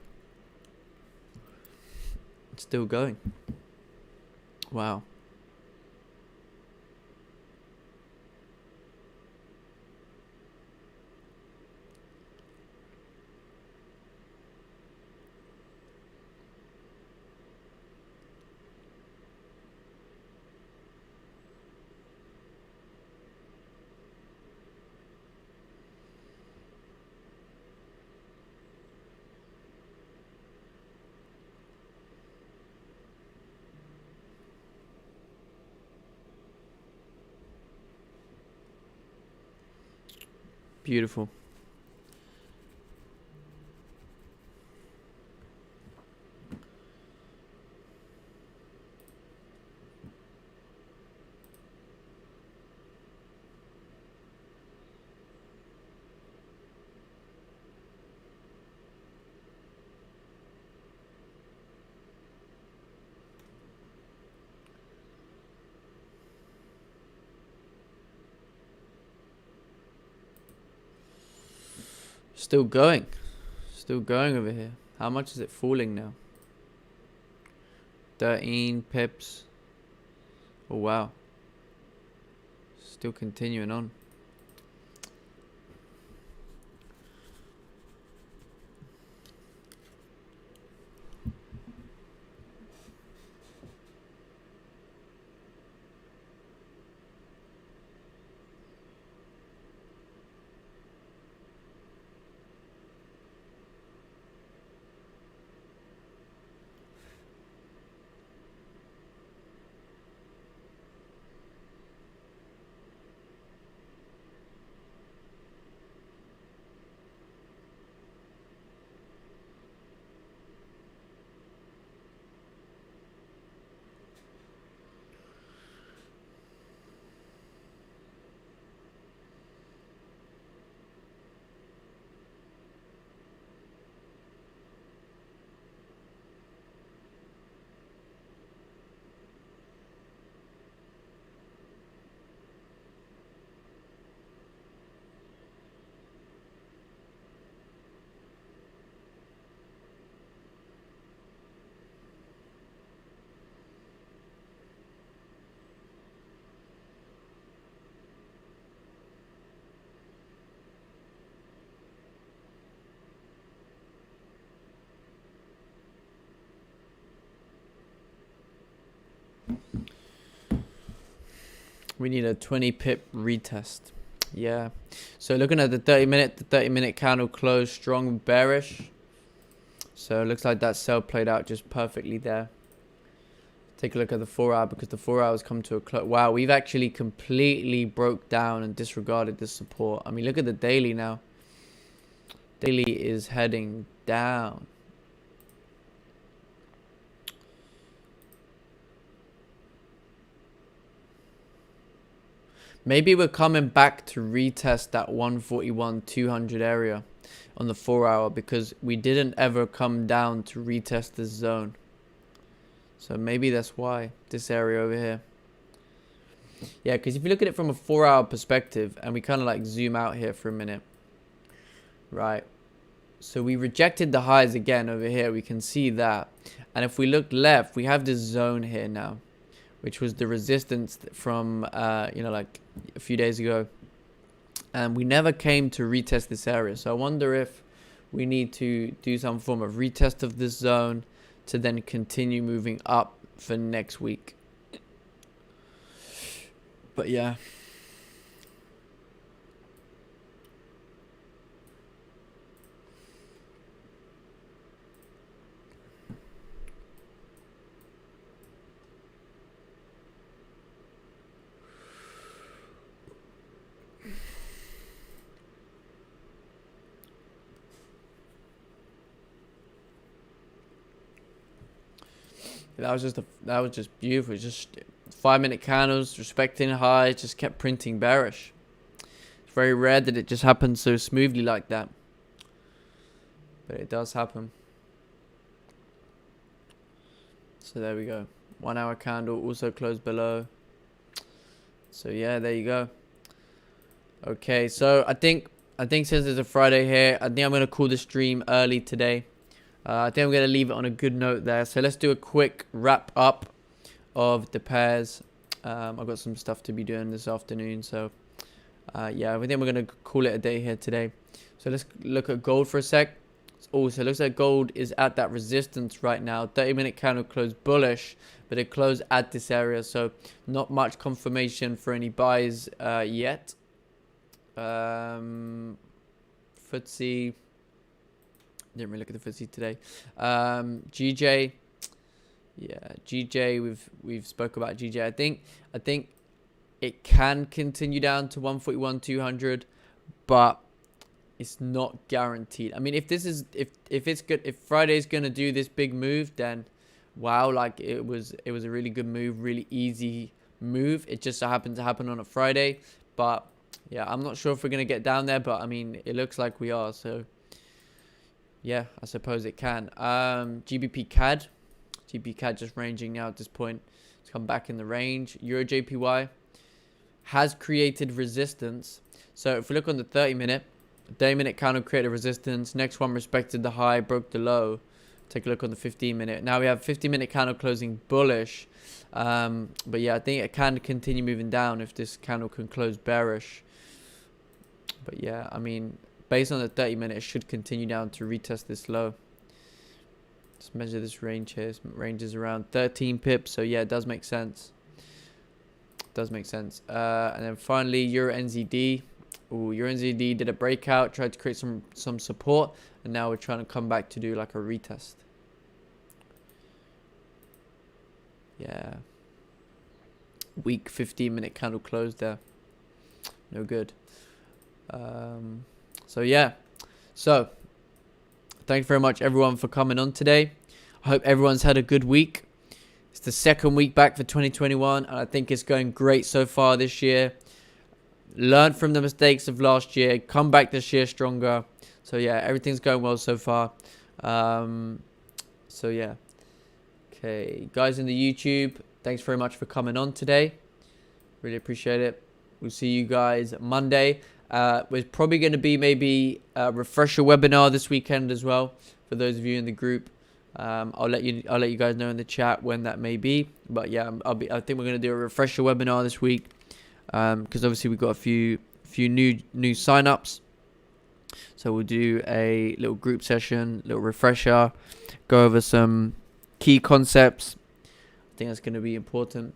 It's still going. Wow. Beautiful. Still going. Still going over here. How much is it falling now? 13 pips. Oh, wow. Still continuing on. We need a 20 pip retest. Yeah. So looking at the 30-minute candle closed strong bearish. So it looks like that sell played out just perfectly there. Take a look at the 4 hour, because the 4 hours come to a close. Wow, we've actually completely broke down and disregarded this support. I mean, look at the daily now. Daily is heading down. Maybe we're coming back to retest that 141 200 area on the 4 hour, because we didn't ever come down to retest this zone. So maybe that's why, this area over here. Yeah, because if you look at it from a 4 hour perspective, and we kind of like zoom out here for a minute. Right. So we rejected the highs again over here. We can see that. And if we look left, we have this zone here now, which was the resistance from, like a few days ago. And we never came to retest this area. So I wonder if we need to do some form of retest of this zone to then continue moving up for next week. But yeah. That was just beautiful. Just 5-minute candles, respecting highs, just kept printing bearish. It's very rare that it just happens so smoothly like that, but it does happen. So there we go. 1 hour candle also closed below. So yeah, there you go. Okay, so I think since it's a Friday here, I think I'm gonna call the stream early today. I think I'm going to leave it on a good note there. So let's do a quick wrap up of the pairs. I've got some stuff to be doing this afternoon. So, yeah, I think we're going to call it a day here today. So let's look at gold for a sec. Also, it looks like gold is at that resistance right now. 30-minute candle closed bullish, but it closed at this area. So not much confirmation for any buys yet. FTSE... Didn't really look at the FTSE today. GJ, yeah, GJ. We've spoke about GJ. I think it can continue down to 141 200, but it's not guaranteed. I mean, if it's good, if Friday's gonna do this big move, then wow, like it was a really good move, really easy move. It just so happened to happen on a Friday, but yeah, I'm not sure if we're gonna get down there, but I mean, it looks like we are. So. Yeah, I suppose it can. GBP CAD just ranging now at this point. It's come back in the range. Euro JPY has created resistance. So if we look on the 30-minute candle created resistance. Next one respected the high, broke the low. Take a look on the 15-minute. Now we have 50-minute candle closing bullish. But yeah, I think it can continue moving down if this candle can close bearish. But yeah, I mean, based on the 30-minute, it should continue down to retest this low. Let's measure this range here. This range is around 13 pips. So yeah, it does make sense. And then finally, Euro NZD. Ooh, Euro NZD did a breakout, tried to create some support, and now we're trying to come back to do like a retest. Yeah. Weak 15-minute candle closed there. No good. So yeah, so thank you very much everyone for coming on today. I hope everyone's had a good week. It's the second week back for 2021, and I think it's going great so far this year. Learn from the mistakes of last year, come back this year stronger. So yeah, everything's going well so far. So yeah, okay, guys in the YouTube, thanks very much for coming on today. Really appreciate it. We'll see you guys Monday. There's probably going to be maybe a refresher webinar this weekend as well for those of you in the group. I'll let you guys know in the chat when that may be. But yeah, I think we're going to do a refresher webinar this week because obviously we've got a few new signups. So we'll do a little group session, little refresher, go over some key concepts, think that's going to be important.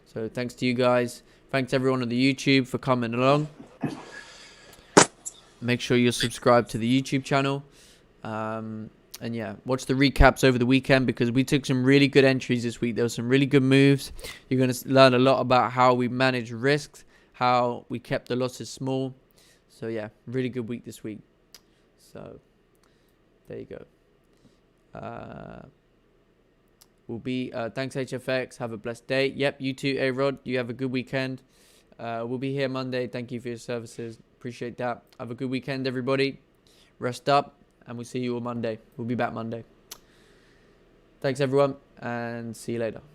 So thanks to you guys. Thanks everyone on the YouTube for coming along. Make sure you're subscribed to the YouTube channel. And yeah, watch the recaps over the weekend because we took some really good entries this week. There were some really good moves. You're going to learn a lot about how we manage risks, how we kept the losses small. So yeah, really good week this week. So there you go. Thanks HFX. Have a blessed day. Yep, you too, A-Rod. You have a good weekend. We'll be here Monday. Thank you for your services. Appreciate that. Have a good weekend, everybody. Rest up, and we'll see you all Monday. We'll be back Monday. Thanks, everyone, and see you later.